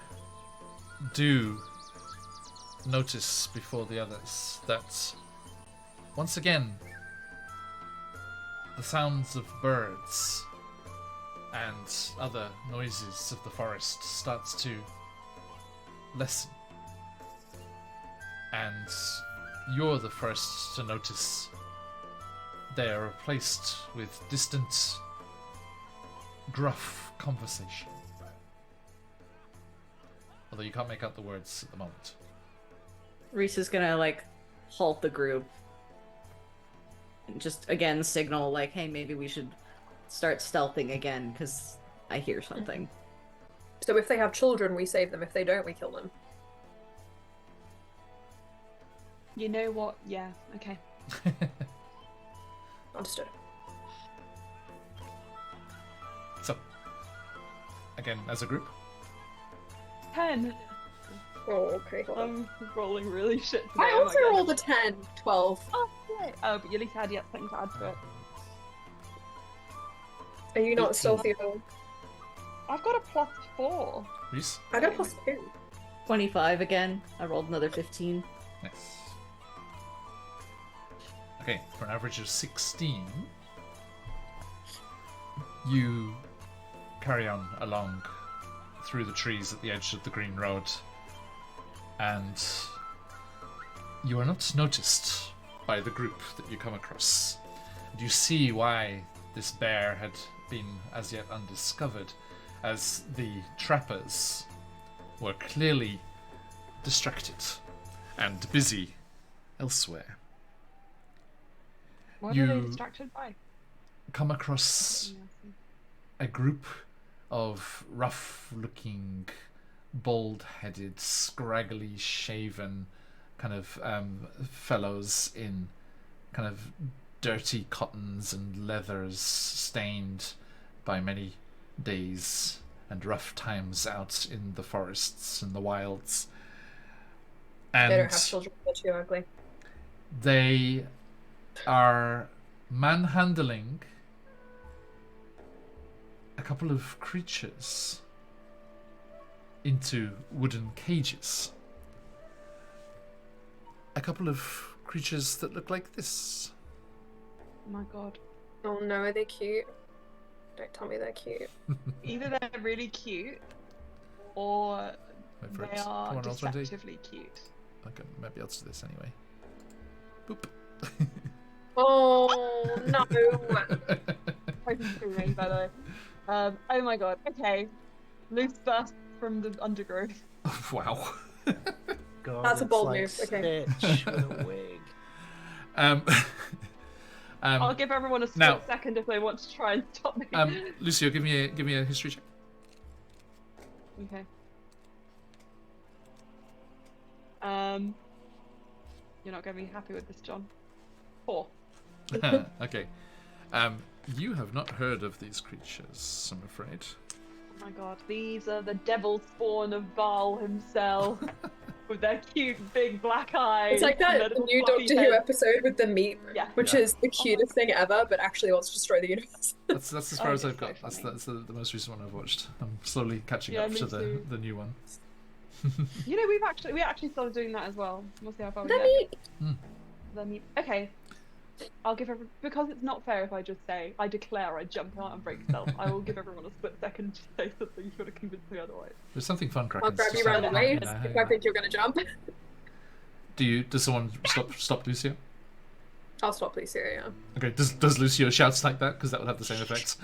do notice before the others that once again the sounds of birds and other noises of the forest starts to lessen, and you're the first to notice they are replaced with distant, gruff conversation. Although you can't make out the words at the moment. Reese is gonna like halt the group and just again signal like, hey, maybe we should start stealthing again because I hear something. So if they have children, we save them. If they don't, we kill them. You know what? Yeah, okay. Understood. So, again, as a group, 10. Oh, okay. Hold on. I'm rolling really shit today. I oh my also God. rolled a 10, 12. Oh, yeah. Oh, but you at least had something to add to it. Are you not 18. stealthy at all? I've got a +4. Reese, I got a +2. 25 again. I rolled another 15. nice. Okay, for an average of 16, you carry on along through the trees at the edge of the green road, and you are not noticed by the group that you come across. And you see why this bear had been as yet undiscovered, as the trappers were clearly distracted and busy elsewhere. What are they You- distracted by? Come across a group of rough-looking, bald-headed, scraggly shaven kind of fellows in kind of dirty cottons and leathers stained by many days and rough times out in the forests and the wilds. And They don't have children, they're too ugly. they are manhandling a couple of creatures into wooden cages. A couple of creatures that look like this. Oh my God. Oh no, are they cute? Don't tell me they're cute. Either they're really cute, or Wait for they it. Come are on, roll 20. deceptively cute. Okay, maybe I'll do this anyway. Boop. Oh no! Poking through me, by the way. Oh my God. Okay. Loose burst from the undergrowth. Wow. God, That's a it's bold like move, okay. Stitch with a wig. I'll give everyone a split now- second if they want to try and stop me. Lucio, give me a history check. Okay. You're not going to be happy with this, John. 4. Okay. You have not heard of these creatures, I'm afraid. Oh my God, these are the devil spawn of Baal himself, with their cute big black eyes. It's like and that their little new fluffy Doctor Who heads. episode with the meat, Yeah. which Yeah. is the cutest thing ever, but actually wants to destroy the universe. That's as far Oh, as I've it's so got. That's funny. the most recent one I've watched. I'm slowly catching Yeah, up me to too. the new one. You know, we actually started doing that as well. We'll see how far we The get. meat. The meat. Okay. I'll give everyone, because it's not fair if I just say, I declare I jump out and break stealth. I will give everyone a split second to say something. You've got to convince me otherwise. There's something fun cracking. I'll grab you round the waist if I think you're gonna jump. Does someone stop Lucio? I'll stop Lucio, yeah. Okay, does Lucio shouts like that? Because that would have the same effect.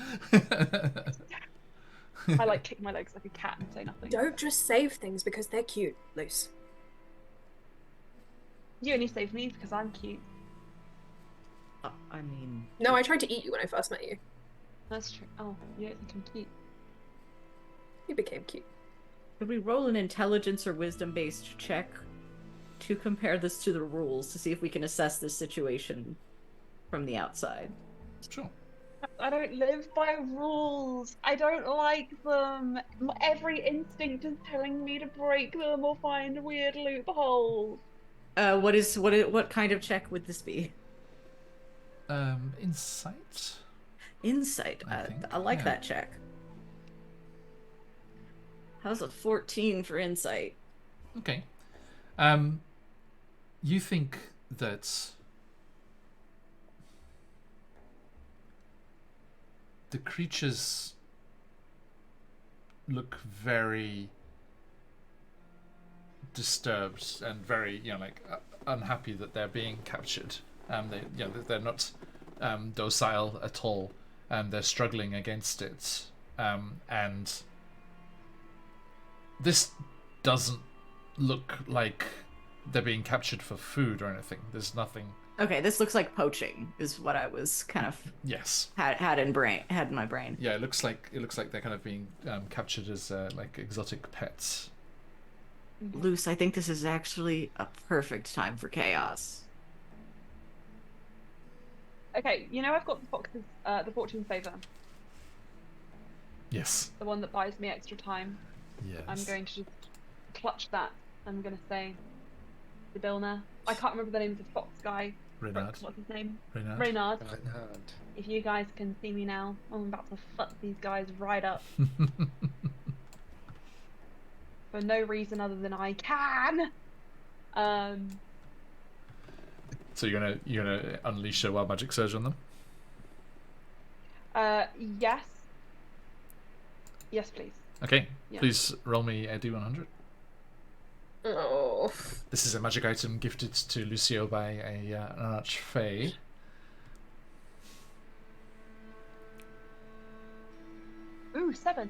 I like kick my legs like a cat and say nothing. Don't just save things because they're cute, Luce. You only save me because I'm cute. I mean, No, I tried to eat you when I first met you. That's true. Oh, you don't think I'm cute. You became cute. could we roll an intelligence or wisdom-based check to compare this to the rules to see if we can assess this situation from the outside. Sure. I don't live by rules. I don't like them. Every instinct is telling me to break them or find weird loopholes. What kind of check would this be? Insight? Insight. I think, I like yeah. that check. How's a 14 for insight? Okay. You think that the creatures look very disturbed and very, unhappy that they're being captured. They're not docile at all. They're struggling against it, and this doesn't look like they're being captured for food or anything. There's nothing. Okay, this looks like poaching, is what I was kind of had in my brain. Yeah, it looks like they're kind of being captured as like exotic pets. Luce, I think this is actually a perfect time for chaos. Okay, I've got the fox's, the fortune favor, Yes. the one that buys me extra time. Yes. I'm going to just clutch that. I'm going to say, the Bilner. I can't remember the name of the fox guy. Reynard. What's his name? Reynard. Reynard. If you guys can see me now, I'm about to fuck these guys right up. For no reason other than I can. So you're gonna unleash a wild magic surge on them? Yes. Yes, please. Okay. Yeah. Please roll me a D100. Oh. This is a magic item gifted to Lucio by an archfey. Ooh, 7.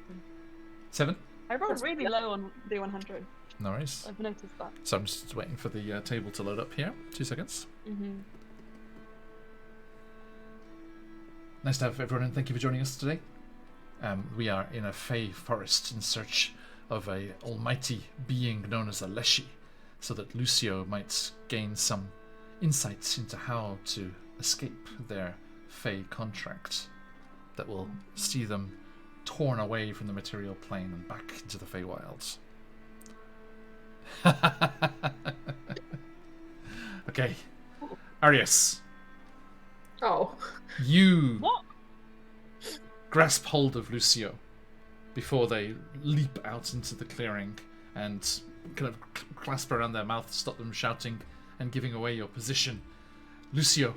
7? I rolled really low on D100. No worries. I've noticed that. So I'm just waiting for the table to load up here. 2 seconds. Mm-hmm. Nice to have everyone, and thank you for joining us today. We are in a fey forest in search of a almighty being known as a Leshy, so that Lucio might gain some insights into how to escape their fey contract that will see them torn away from the material plane and back into the Feywilds. Okay, Arius. Oh. You What? grasp hold of Lucio before they leap out into the clearing and kind of clasp around their mouth, stop them shouting and giving away your position. Lucio,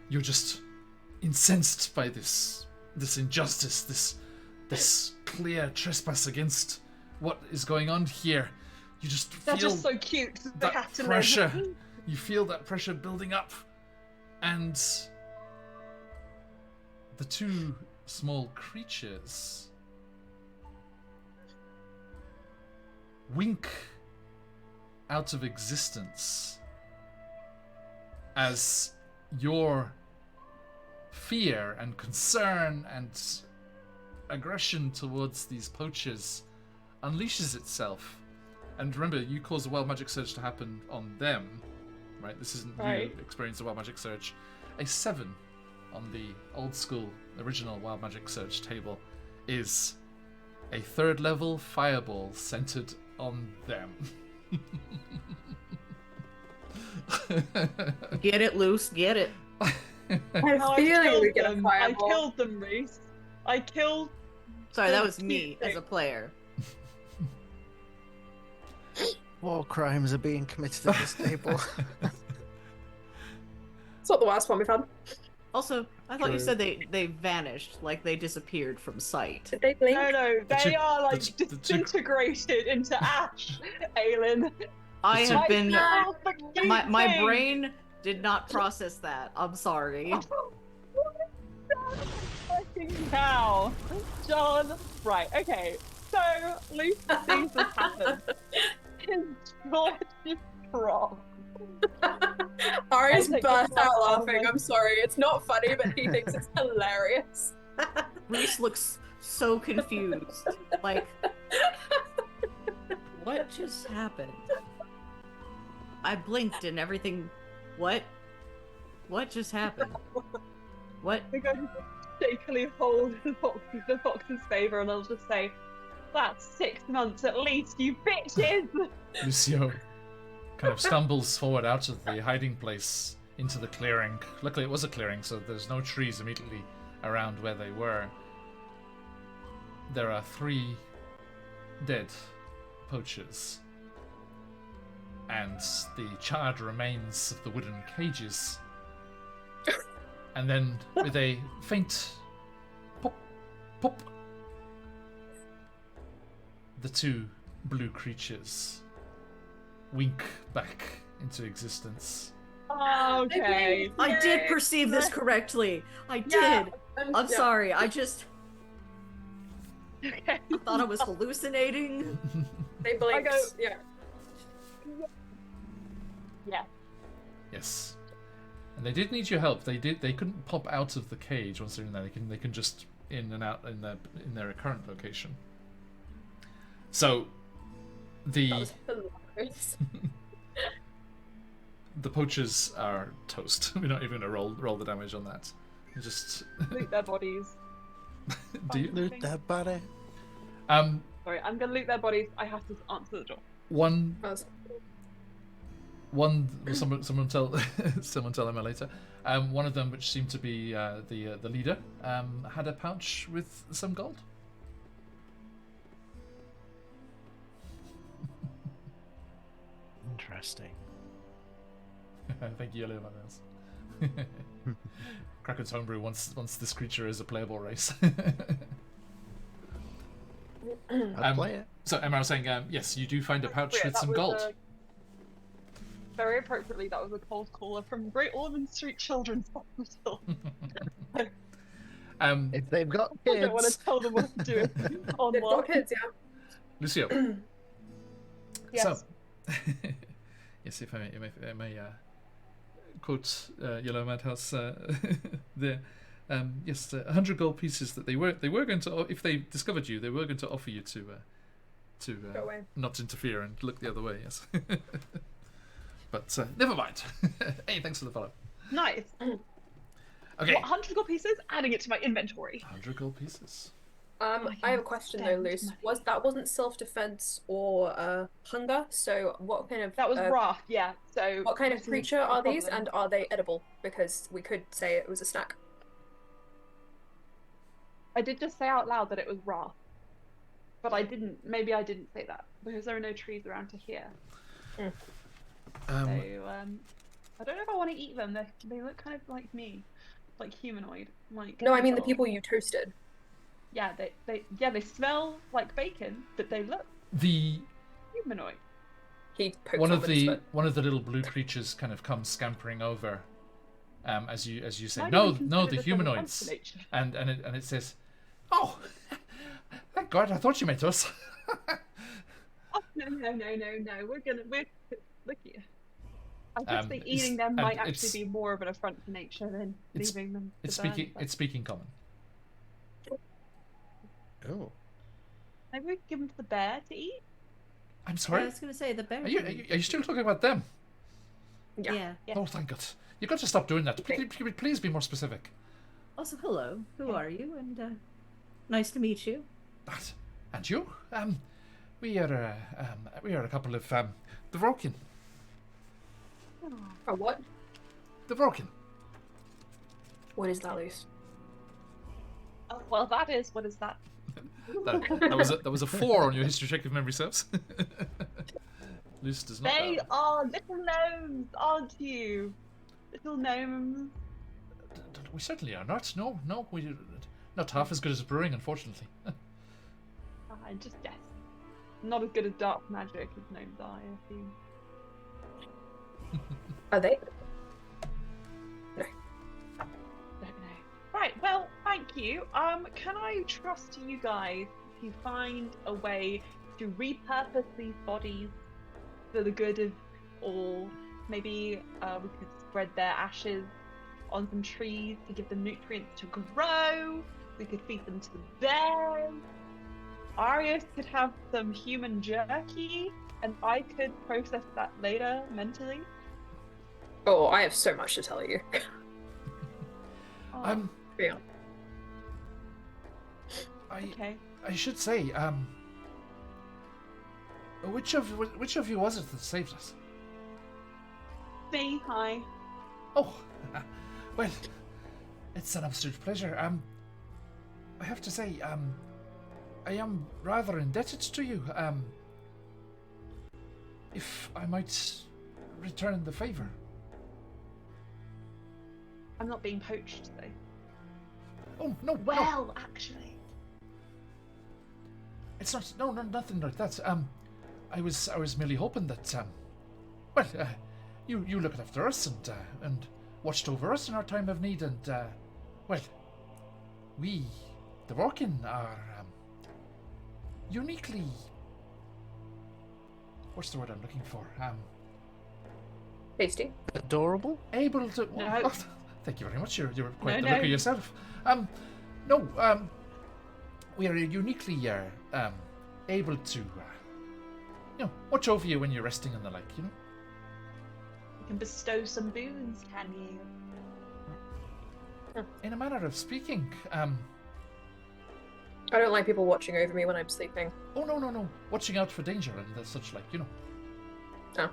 you're just incensed by this injustice, this clear trespass against what is going on here. You just feel They're just so cute. They that have to pressure. live. You feel that pressure building up, and the 2 small creatures wink out of existence as your fear and concern and aggression towards these poachers unleashes itself. And remember, you caused a wild magic surge to happen on them, right? This isn't Right. you experienced a wild magic surge. A 7 on the old school original wild magic surge table is a 3rd level fireball centered on them. Get it, Luce, get it. I No, have a I feeling killed we get a them. fireball. I killed them, Reese. I killed. Sorry, that the was me cute as a player. War crimes are being committed at this table. It's not the worst one we've had. Also, I thought you True. said they vanished, like they disappeared from sight. Did they blink? No, The they two- are like the two- disintegrated into ash, Aelin. I So- have been. I fucking My think. brain did not process that. I'm sorry. Fucking cow. John. Right, okay. So, Lucy sees this happen. His jaw just dropped. Ari's I take burst the out fuck out of laughing. my- I'm sorry. It's not funny, but he thinks it's hilarious. Reese looks so confused. Like, what just happened? I blinked and everything. What? What just happened? What? I'm going to shakily hold the fox's favour, and I'll just say, "That's 6 months at least, you bitches!" Lucio kind of stumbles forward out of the hiding place into the clearing. Luckily, it was a clearing, so there's no trees immediately around where they were. There are 3 dead poachers, and the charred remains of the wooden cages. And then, with a faint pop, pop, the 2 blue creatures wink back into existence. Okay. I did perceive this correctly. I did. I'm sorry. I just Okay. I thought I was hallucinating. They blinked. Yeah. Yeah. Yes. And they did need your help. They couldn't pop out of the cage once they're in there. They can just in and out in their current location. So That was hilarious. the poachers are toast. We're not even gonna roll the damage on that. You just Loot their bodies. do you? Loot that body. Sorry, I'm gonna loot their bodies. I have to answer the door. One. That was- Someone tell Emma later. One of them, which seemed to be the leader, had a pouch with some gold. Interesting. Thank you, Yellow Mouse. Kraken's homebrew once this creature is a playable race. I'll play it. So Emma was saying, yes, you do find a pouch with some gold. Very appropriately, that was a cold caller from Great Ormond Street Children's Hospital. If they've got I don't want kids. to tell them what to do. On They've got what? kids, yeah. Lucio. Yes. So, yes, if I may quote Yellow Madhouse there. Yes, 100 gold pieces that they were going to, if they discovered you, they were going to offer you to Go away. not interfere and look the other way. Yes, but never mind. Hey, thanks for the follow. Nice. Okay, 100 gold pieces, adding it to my inventory. 100 gold pieces. I have a question though, Luce. Wasn't self-defense or hunger? So what kind of That was wrath, yeah. So what kind of this is creature a are these, problem. and are they edible? Because we could say it was a snack. I did just say out loud that it was wrath. But I didn't, maybe I didn't say that, because there are no trees around to here. So, I don't know if I want to eat them. They look kind of like me. Like humanoid. Like No, I mean the people. people you toasted. Yeah, they smell like bacon, but they look The humanoid. He pokes one on of with his the foot. one of the little blue creatures kind of comes scampering over, as you say, Might no, even no, consider the this as a humanoids, constellation. and it says, oh, thank God, I thought you meant us. Oh, no. We're look here. I just think it's- eating them and might it's- actually be more of an affront to nature than It's- leaving them. To It's burn, speaking. but It's speaking common. Oh. maybe we give them to the bear to eat. I'm I sorry. was gonna say the bear. Are you still talking about them? Yeah. Yeah. Yeah. Oh, thank God. You've got to stop doing that. Please be more specific. Also, hello. Who are you? And nice to meet you. That. And you? We are a couple of the Vrokin. Oh, what? The Vrokin. What is that, Luce? Oh, well, that is. What is that? That was a 4 on your history check if memory serves. Luce does not. They are little gnomes, aren't you? Little gnomes. We certainly are not. No, we're not half as good as brewing, unfortunately. I just guess. Not as good as dark magic as gnomes are, I assume. Are they? Don't know. Right, well, thank you. Can I trust you guys to find a way to repurpose these bodies for the good of all? Maybe we could spread their ashes on some trees to give them nutrients to grow. We could feed them to the bears. Arius could have some human jerky, and I could process that later mentally. Oh, I have so much to tell you. Yeah. Okay. I should say, which of you was it that saved us? Me, hi. Oh, well, it's an absolute pleasure. I have to say, I am rather indebted to you. If I might return the favor. I'm not being poached, though. Oh no! Well, actually. It's not. No, nothing like that. I was merely hoping that. Well, you looked after us and watched over us in our time of need, and well, we, the Vorkin, are uniquely. What's the word I'm looking for? Tasty. Adorable? Able to. No. Oh, thank you very much. You're quite No, the looker yourself. We are uniquely able to, watch over you when you're resting and the like. You can bestow some boons, can you? In a manner of speaking, I don't like people watching over me when I'm sleeping. Oh, no. Watching out for danger and such like, Oh.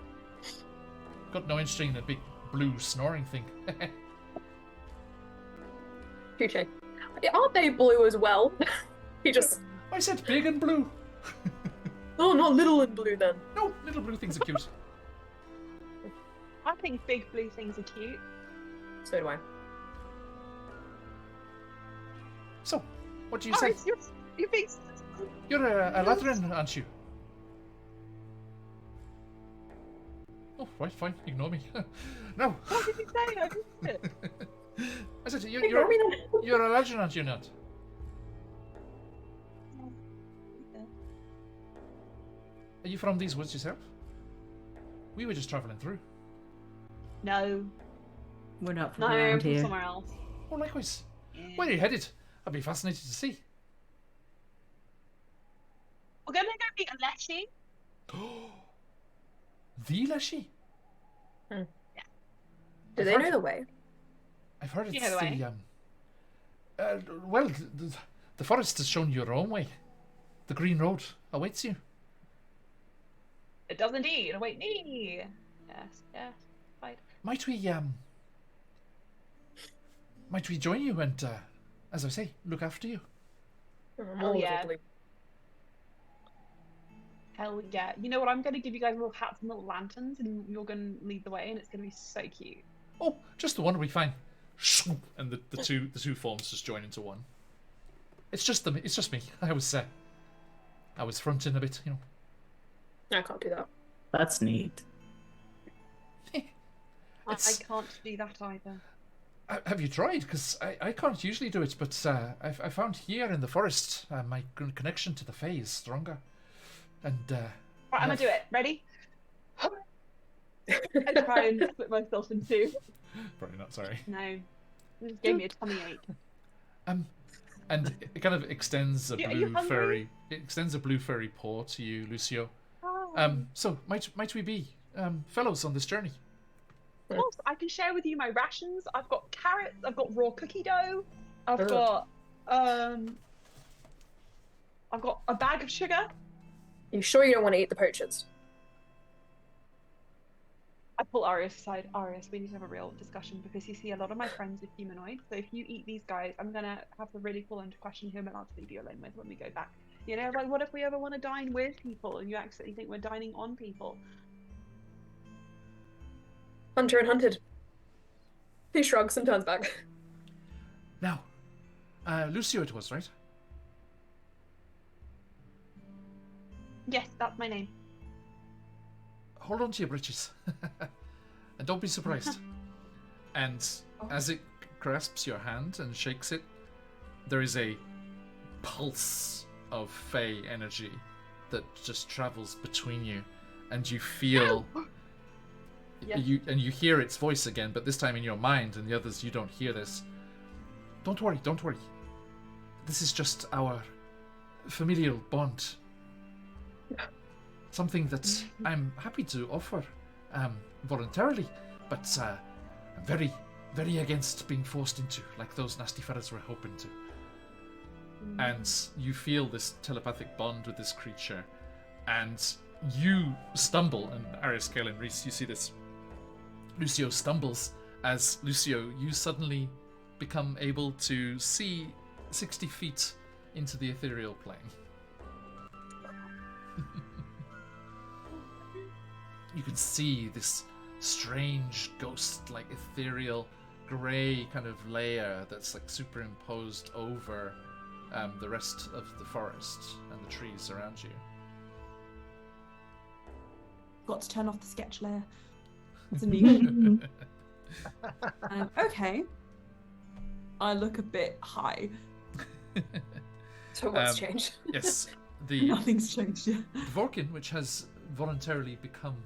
Got no interest in a big blue snoring thing. Touche. Aren't they blue as well? He just... I said big and blue. Oh, not little and blue then. No, little blue things are cute. I think big blue things are cute. So do I. So, what do you say? You're being... You're a Lateran, aren't you? Oh, right, fine. Ignore me. No. What did you say? I missed it. I said Ignore me then. you're a Lateran, aren't you not? Are you from these woods yourself? We were just travelling through. No. We're not from No, I'm around from here. somewhere else. Oh, likewise. Yeah. Where are you headed? I'd be fascinated to see. We're gonna go meet a Leshy. The Leshy? Do I've they heard- know the way? I've heard it's You know the way. well, the forest has shown you your own way. The green road awaits you. It does indeed. Await me. Yes. Right. Might we join you and, as I say, look after you? Oh, yeah. Hell yeah. You know what? I'm going to give you guys little hats and little lanterns, and you're going to lead the way, and it's going to be so cute. Oh, just the one will be fine. And the two forms just join into one. It's just me. I was fronting a bit, I can't do that. That's neat. I can't do that either. Have you tried? Because I can't usually do it, but I found here in the forest my connection to the Fae is stronger. And Right, I'm going to do it. Ready? I try and split myself in two. Probably not. Sorry. No. It just gave me a tummy ache. And it kind of extends a Yeah, are you hungry? blue furry paw to you, Lucio. Oh. So might we be fellows on this journey? Of course, I can share with you my rations. I've got carrots. I've got raw cookie dough. I've got a bag of sugar. You sure you don't want to eat the poachers? I pull Arius aside. Arius, we need to have a real discussion because you see a lot of my friends are humanoid. So if you eat these guys, I'm gonna have to really pull into question who I'm allowed to leave you alone with when we go back. You know, like what if we ever want to dine with people and you actually think we're dining on people? Hunter and hunted. He shrugs and turns back. Now, Lucio it was, right? Yes, that's my name. Hold on to your britches. And don't be surprised. And as it grasps your hand and shakes it, there is a pulse of Fey energy that just travels between you, and you feel Yes. you hear its voice again, but this time in your mind, and the others you don't hear this. Don't worry. This is just our familial bond. Something that I'm happy to offer voluntarily, but I'm very, very against being forced into, like those nasty fellas were hoping to. And you feel this telepathic bond with this creature, and you stumble, and Arius, Kale, and Reese, you see this. Lucio stumbles as Lucio, you suddenly become able to see 60 feet into the ethereal plane. You can see this strange ghost-like ethereal grey kind of layer that's like superimposed over the rest of the forest and the trees around you. Got to turn off the sketch layer. It's a new. Okay. I look a bit high. So what's changed? Yes, the Nothing's changed yet. Dvorkin, which has voluntarily become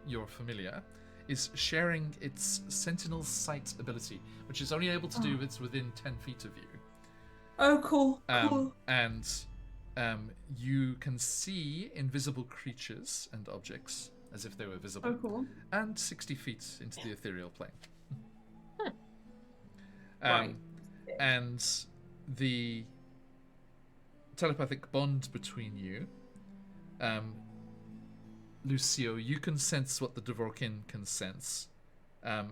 your familiar, is sharing its Sentinel Sight ability, which is only able to do if it's within 10 feet of you. Oh, cool. Cool. And you can see invisible creatures and objects as if they were visible. Oh, cool. And 60 feet into the ethereal plane. Right. And the telepathic bond between you, Lucio, you can sense what the Dvorkin can sense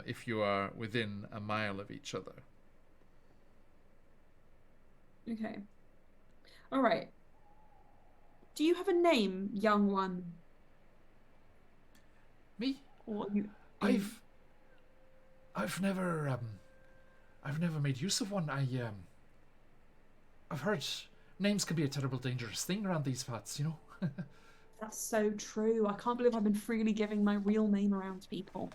if you are within a mile of each other. Okay. All right. Do you have a name, young one? Me? Or you? I've never made use of one. I've heard names can be a terrible, dangerous thing around these parts, you know. That's so true. I can't believe I've been freely giving my real name around to people.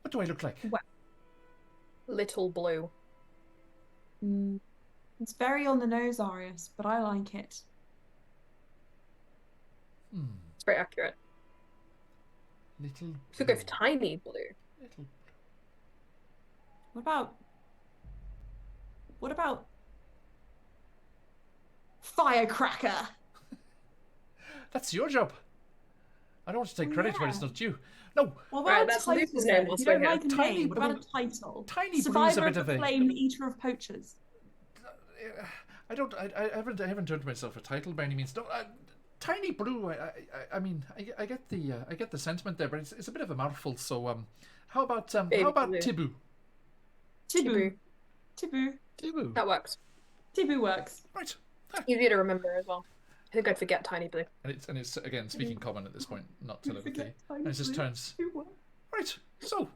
What do I look like? Well, Little Blue. It's very on the nose, Arius, but I like it. It's very accurate. Little. Could go for Tiny Blue. Little. What about Firecracker? That's your job. I don't want to take credit where it's not due. No. Well, what Right, about that's title? Luke's name. You don't like a Tiny name. What about Blue- a title? Tiny Blue's a Survivor bit of of the a. Flame, Eater of Poachers. I haven't turned myself a title by any means. No, Tiny Blue. I mean, I get the sentiment there, but it's a bit of a mouthful. So how about Baby Blue. Tibu? Tibu. Tibu. That works. Tibu works. Right. Easier to remember as well. I think I'd forget Tiny Blue. And it's again speaking common at this point, not telepathy. Forget Tiny And it just Blue. turns. Tibu works. Right. So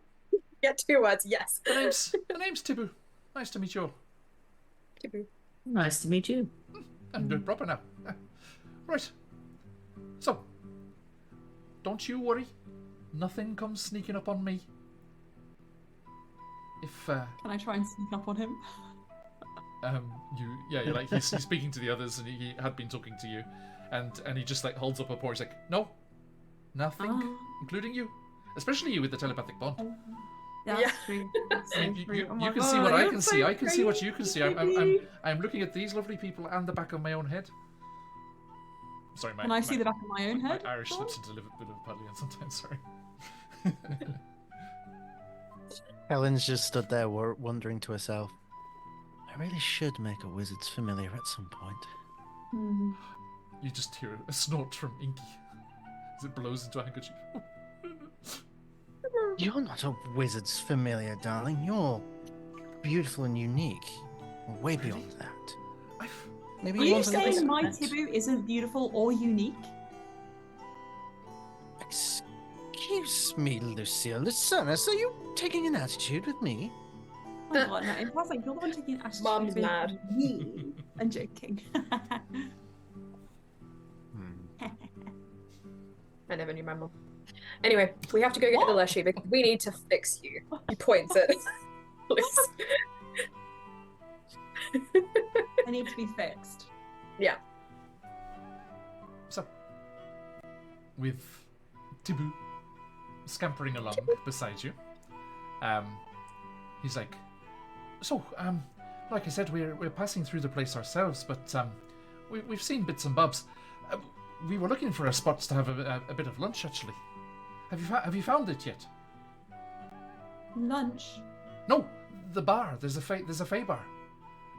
Get 2 words, yes. the name's Tibu. Nice to meet you all. Tibu. Nice to meet you. I'm doing proper now. Right. So, don't you worry. Nothing comes sneaking up on me. If Can I try and sneak up on him? you're like he's speaking to the others, and he had been talking to you, and he just like holds up a paw. He's like, no, nothing, including you, especially you with the telepathic bond. That's Yeah. true. That's so I mean, true. you Oh my can see God, what I you're can so see. I can see what you can see. crazy. I'm looking at these lovely people and the back of my own head. Sorry, Can I see the back of my own head? My Irish Oh. slips into a bit of a Padlian sometimes. Sorry. Helen's just stood there wondering to herself, I really should make a wizard's familiar at some point. Hmm. You just hear a snort from Inky as it blows into a handkerchief. You're not a wizard's familiar, darling. You're beautiful and unique. Way beyond that. Maybe Are you you want a little saying my different. Tibu isn't beautiful or unique? Excuse me, Lucia. Lucanus, are you taking an attitude with me? Oh my God, no, it sounds like you're the one taking an attitude Mum's with mad. me. I'm joking. I never knew my mum. Anyway, we have to go get the Leshy because we need to fix you. He points at Liz. I need to be fixed. Yeah. So, with Tibu scampering along beside you, he's like, so, like I said, we're passing through the place ourselves, but we've seen bits and bobs. We were looking for a spot to have a bit of lunch, actually. Have you found it yet? Lunch. No, the bar. There's a Fey bar.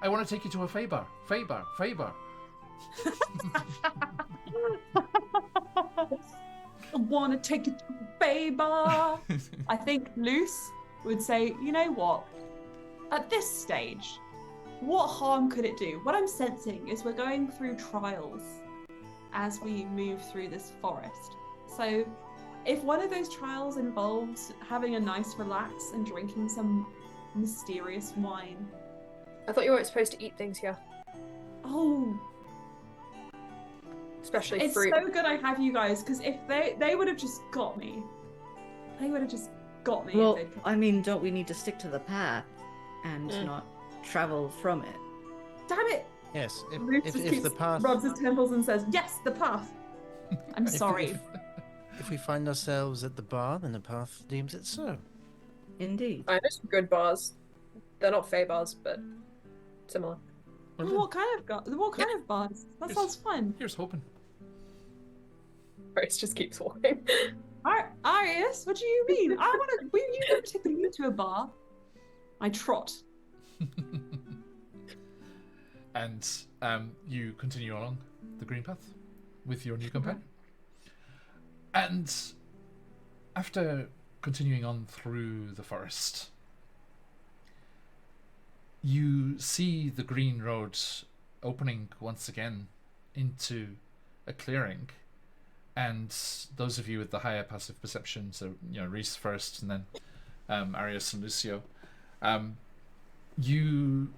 I want to take you to a Fey bar. Fey bar. Fey bar. I want to take it to a Fey bar. I think Luce would say, you know what? At this stage, what harm could it do? What I'm sensing is we're going through trials as we move through this forest. So if one of those trials involves having a nice relax and drinking some mysterious wine. I thought you weren't supposed to eat things here, Oh, especially it's fruit. so good I have you guys, because if they would have just got me. They would have just got me. Well, if they'd- I mean, don't we need to stick to the path and not travel from it? Damn it! Yes, Luke if just the keeps path, rubs his temples and says, yes, the path. I'm sorry. if we find ourselves at the bar, then the path deems it so. Indeed. I know some good bars. They're not Fey bars, but similar. Well, What kind of bars? That Yes. sounds fun. here's hoping. Grace just keeps walking. Arius, what do you mean? I want to. You never take me to a bar. I trot. And you continue along the green path with your new companion. And after continuing on through the forest, you see the green road opening once again into a clearing. And those of you with the higher passive perception, so Reese first, and then Arius and Lucio, you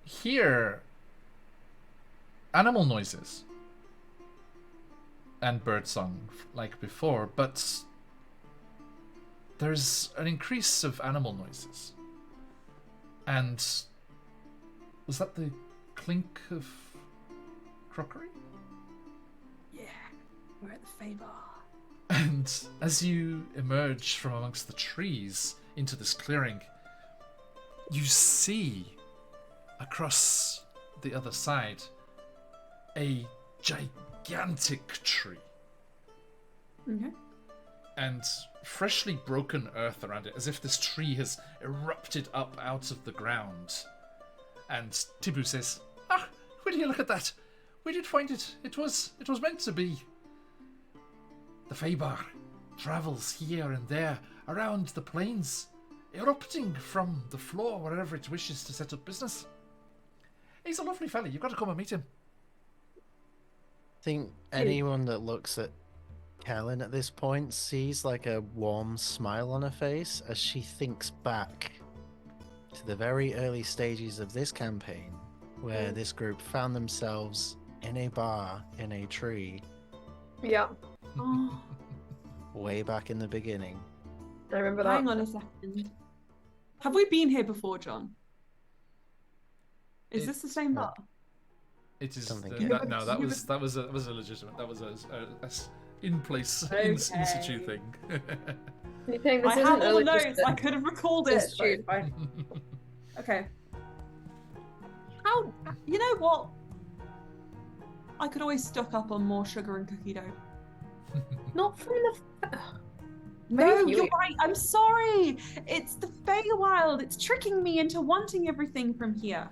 hear animal noises and birdsong like before, but there's an increase of animal noises. And was that the clink of crockery? Yeah, we're at the Fey bar. And as you emerge from amongst the trees into this clearing, you see across the other side a gigantic tree Okay. and freshly broken earth around it, as if this tree has erupted up out of the ground. And Tibu says, "Ah, will you look at that? We did find it. It was meant to be. The Feybar travels here and there around the plains, erupting from the floor wherever it wishes to set up business. He's a lovely fella. You've got to come and meet him." I think anyone that looks at Kellen at this point sees like a warm smile on her face as she thinks back to the very early stages of this campaign, where this group found themselves in a bar in a tree Yeah, Oh, way back in the beginning. I remember that. hang on a second. Have we been here before, John? Is this the same bar? It is. Don't think That it- was a legitimate. That was a in place Okay. in situ thing. You think this I isn't have all the a notes. legitimate I could have recalled it. institute? but- Okay. How? You know what? I could always stock up on more sugar and cookie dough. Not from the. No, Maybe you're right. I'm sorry. It's the Feywild. It's tricking me into wanting everything from here.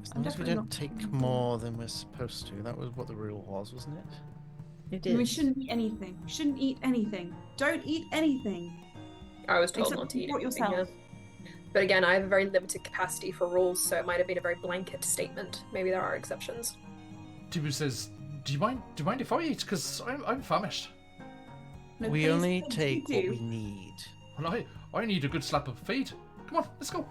As I'm long as we definitely don't not take doing that. more than we're supposed to. That was what the rule was, wasn't it? It is. We shouldn't eat anything. We shouldn't eat anything. Don't eat anything. I was told Except not to eat support anything, yourself. yeah. But again, I have a very limited capacity for rules, so it might have been a very blanket statement. Maybe there are exceptions. Tibu says, "Do you mind if I eat? Because I'm famished. No, We please, only please take what do. we need. Well, I need a good slap of feed. Come on, let's go."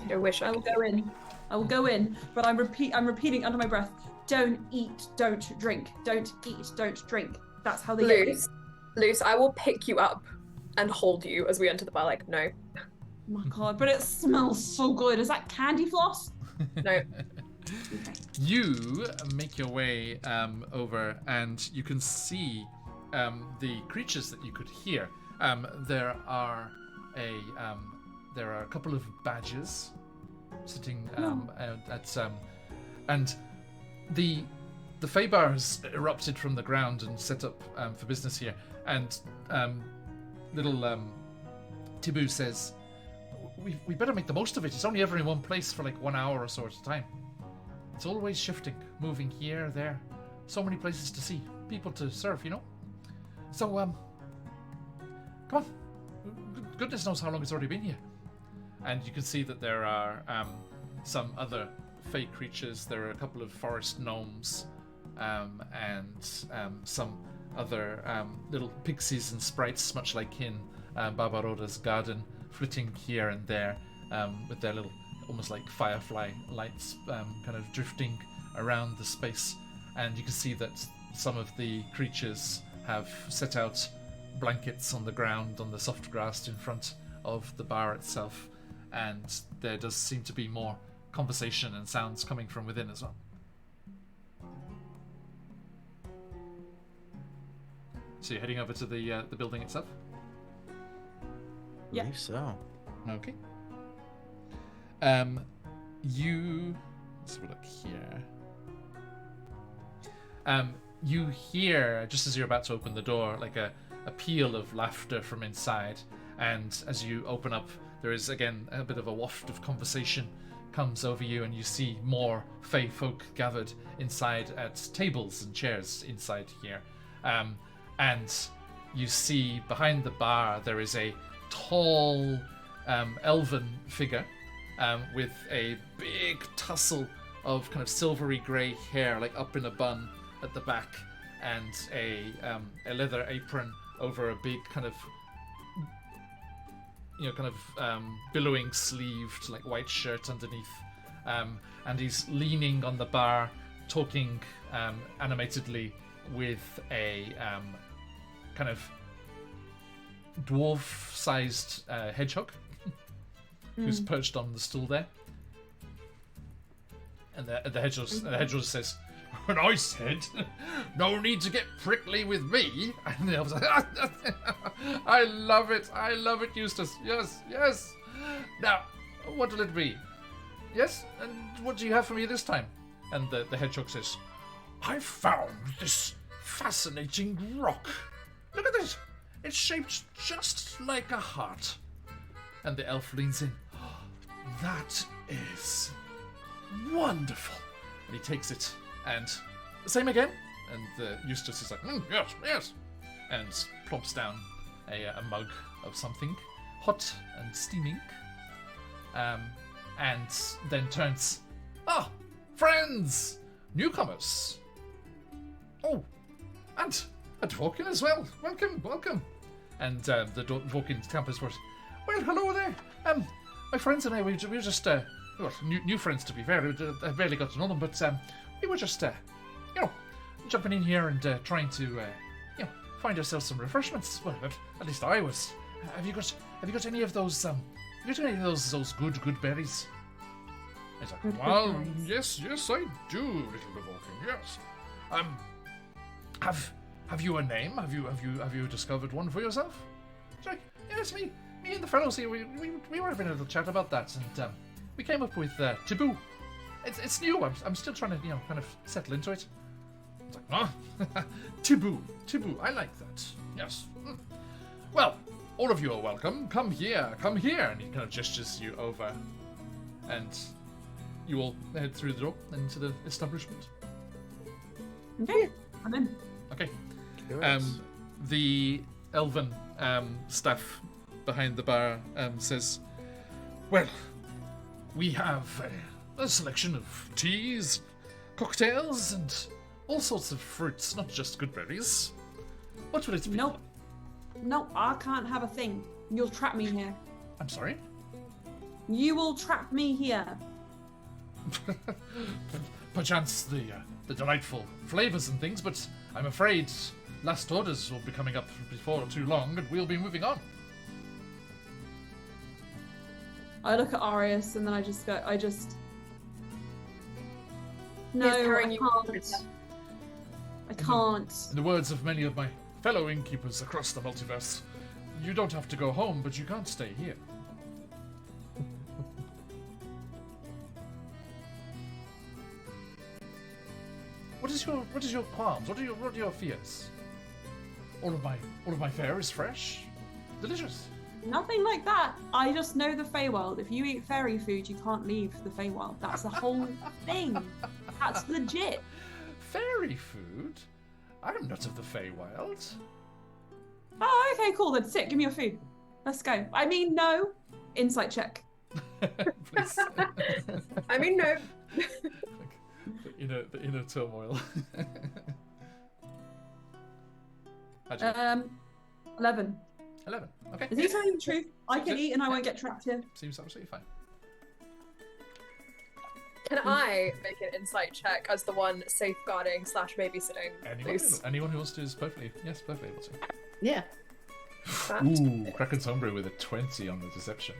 I wish I I will could. go in. I will go in, but I'm repeating under my breath. Don't eat, don't drink. Don't eat, don't drink. That's how they get you. Luce, I will pick you up and hold you as we enter the bar. Like, no, Oh my god, but it smells so good. Is that candy floss? no. Okay. You make your way over, and you can see the creatures that you could hear. There are a couple of badgers sitting and the Feybar has erupted from the ground and set up for business here, and little Tibu says, we better make the most of it. It's only ever in one place for like 1 hour or so at a time. It's always shifting, moving here, there. So many places to see, people to serve, you know? So, come on. Goodness knows how long it's already been here. And you can see that there are some other fake creatures. There are a couple of forest gnomes and some other little pixies and sprites, much like in Barbaroda's garden, flitting here and there with their little, almost like firefly lights kind of drifting around the space. And you can see that some of the creatures have set out blankets on the ground, on the soft grass in front of the bar itself. And there does seem to be more conversation and sounds coming from within as well. So you're heading over to the building itself? I believe so. Okay. You... Let's have a look here. You hear, just as you're about to open the door, like a peal of laughter from inside. And as you open up, there is again a bit of a waft of conversation comes over you, and you see more Fey folk gathered inside at tables and chairs inside here. And you see behind the bar there is a tall elven figure with a big tussle of kind of silvery grey hair, like up in a bun at the back, and a leather apron over a big kind of billowing sleeved like white shirt underneath, and he's leaning on the bar talking animatedly with a kind of dwarf-sized hedgehog who's perched on the stool there. And the hedgehog says, "And I said, no need to get prickly with me." And the elf's like, I love it, Eustace. Yes. Now, what will it be? Yes? And what do you have for me this time? And the hedgehog says, "I found this fascinating rock. Look at this. It's shaped just like a heart." And the elf leans in. "That is wonderful." And he takes it, and the same again. And Eustace is like, yes. And plumps down a mug of something hot and steaming. And then turns, friends! Newcomers! Oh, and a Dvorkin as well. Welcome. And the Dvorkin campus was, "Well, hello there. My friends and I, we were just, new friends to be fair. I barely got to know them, but we were just, jumping in here and trying to, find ourselves some refreshments. Well, at least I was. Have you got any of those, those good berries?" He's like, "Well, yes, I do, little Dvorkin, yes. Have you a name? Have you discovered one for yourself?" He's like, "Yes, me and the fellows here, we were having a little chat about that, and we came up with Taboo. It's new. I'm still trying to kind of settle into it." It's like, Taboo. I like that. Yes. Well, all of you are welcome. Come here. And he kind of gestures you over, and you all head through the door into the establishment. Okay, I'm in. Okay. The elven staff behind the bar says, "Well, we have a selection of teas, cocktails, and all sorts of fruits, not just good berries. What would it be?" Nope, I can't have a thing. You'll trap me here. I'm sorry? You will trap me here. Perchance the delightful flavors and things, but I'm afraid last orders will be coming up before too long, and we'll be moving on. I look at Arius and then I just go, no, I can't. In the words of many of my fellow innkeepers across the multiverse, you don't have to go home, but you can't stay here. What is your qualms? What are your fears? All of my fare is fresh, delicious. Nothing like that. I just know the Feywild. If you eat fairy food, you can't leave the Feywild. That's the whole thing. That's legit. Fairy food? I'm not of the Feywild. Oh, okay, cool. Then sick. Give me your food. Let's go. I mean, no. Insight check. Please. I mean, no. The inner turmoil. How'd you do? 11. 11. Okay. Is he telling the truth? I can eat and I won't get trapped here. Seems absolutely fine. Can I make an insight check as the one safeguarding / babysitting Luce? Anyone who wants to is perfectly able to. Yeah. Ooh, Kraken's Homebrew with a 20 on the deception.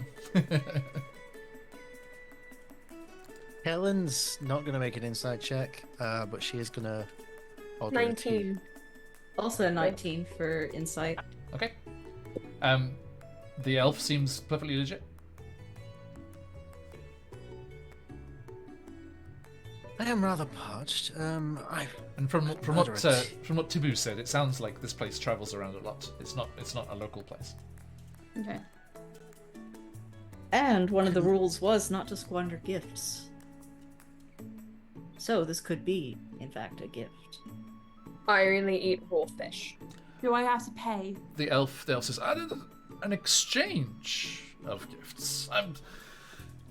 Helen's not going to make an insight check, but she is going to order a tea. 19. Also 19 for insight. Okay. The elf seems perfectly legit. I am rather parched. And from what Tibu said, it sounds like this place travels around a lot. It's not a local place. Okay. And one of the rules was not to squander gifts. So this could be, in fact, a gift. I only eat raw fish. Do I have to pay? The elf says, an exchange of gifts.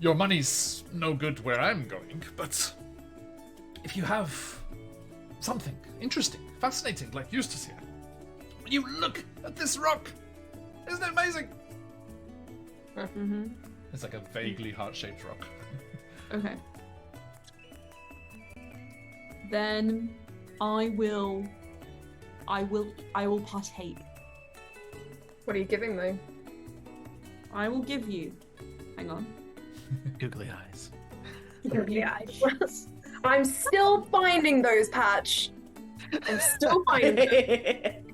Your money's no good where I'm going, but if you have something interesting, fascinating, like Eustace here, you look at this rock. Isn't it amazing? Mm-hmm. It's like a vaguely heart-shaped rock. Okay. Then I will partake. What are you giving me? I will give you. Hang on. Googly eyes. Yeah. I'm still finding those, Patch. I'm still finding them.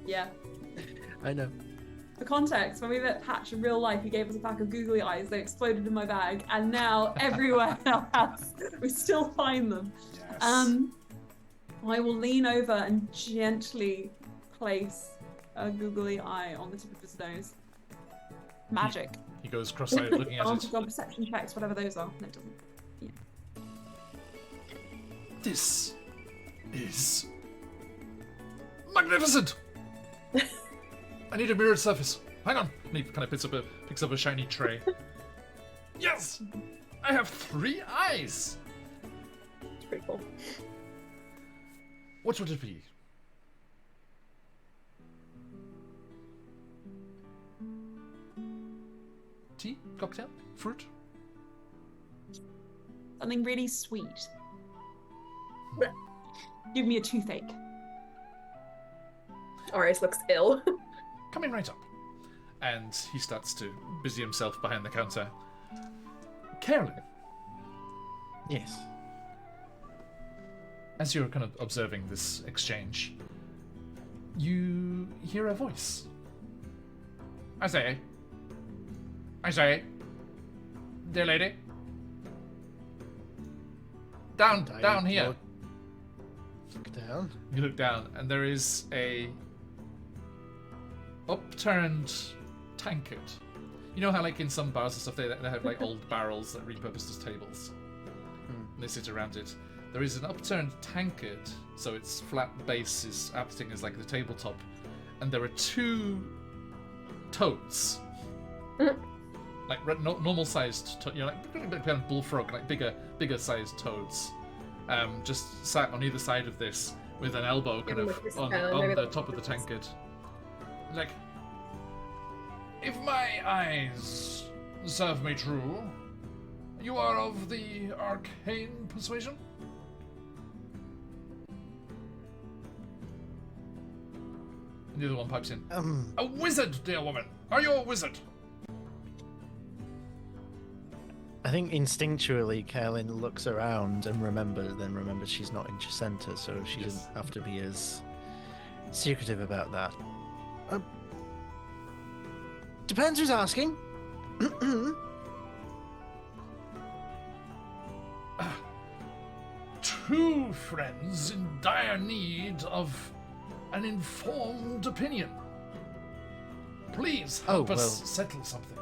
Yeah. I know. For context, when we met Patch in real life, he gave us a pack of googly eyes. They exploded in my bag, and now everywhere in our house, we still find them. Yes. I will lean over and gently place a googly eye on the tip of his nose. Magic. He goes cross-eyed looking at it. On perception checks, whatever those are. No, it doesn't. Yeah. This is magnificent. I need a mirrored surface. Hang on. And he kind of picks up a shiny tray. Yes, I have 3 eyes. It's pretty cool. What would it be? Tea? Cocktail? Fruit? Something really sweet. Give me a toothache. Oris looks ill. Coming right up. And he starts to busy himself behind the counter. Carolyn, Yes. as you're kind of observing this exchange, you hear a voice. I say, dear lady, down here. Look down. You look down, and there is a upturned tankard. You know how, like, in some bars and stuff, they have, like, old barrels that are repurposed as tables? And they sit around it. There is an upturned tankard, so its flat base is acting as, like, the tabletop. And there are 2 toads. Like, normal-sized, like, kind of bullfrog, like, bigger-sized toads. Just sat on either side of this with an elbow kind of on the top of the tankard. Like, if my eyes serve me true, you are of the arcane persuasion? And the other one pipes in. A wizard, dear woman! Are you a wizard? I think instinctually, Carolyn looks around and remembers she's not in Chessenta, so she doesn't have to be as secretive about that. Depends who's asking. Two friends in dire need of an informed opinion. Please help Oh, us well. settle something.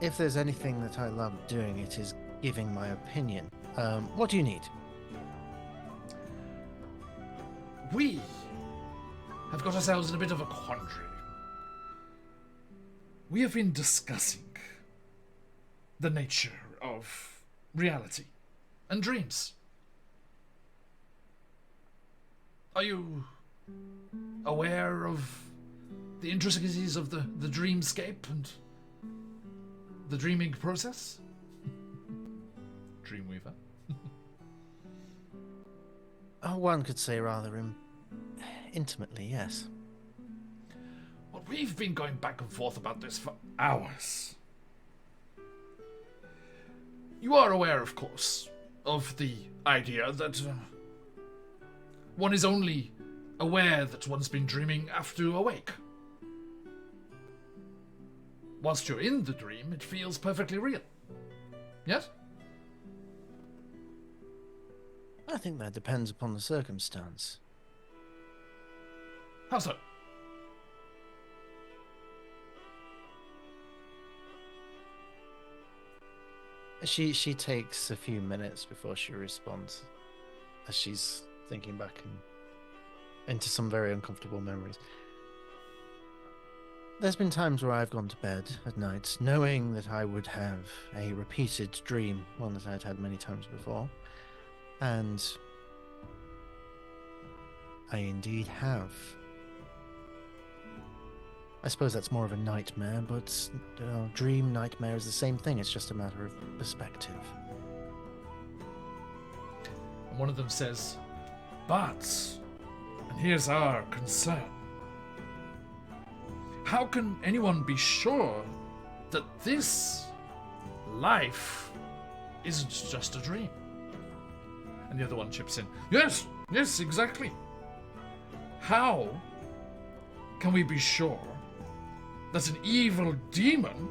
If there's anything that I love doing, it is giving my opinion. What do you need? We have got ourselves in a bit of a quandary. We have been discussing the nature of reality and dreams. Are you aware of the intricacies of the dreamscape and the dreaming process? Dreamweaver. Oh, one could say rather intimately, yes. Well, we've been going back and forth about this for hours. You are aware, of course, of the idea that one is only aware that one's been dreaming after awake. Whilst you're in the dream, it feels perfectly real. Yes? I think that depends upon the circumstance. How so? She takes a few minutes before she responds, as she's thinking back into some very uncomfortable memories. There's been times where I've gone to bed at night knowing that I would have a repeated dream, one that I'd had many times before, and I indeed have. I suppose that's more of a nightmare, but dream, nightmare is the same thing. It's just a matter of perspective. And one of them says, but, and here's our concern. How can anyone be sure that this life isn't just a dream? And the other one chips in, yes, exactly. How can we be sure that an evil demon,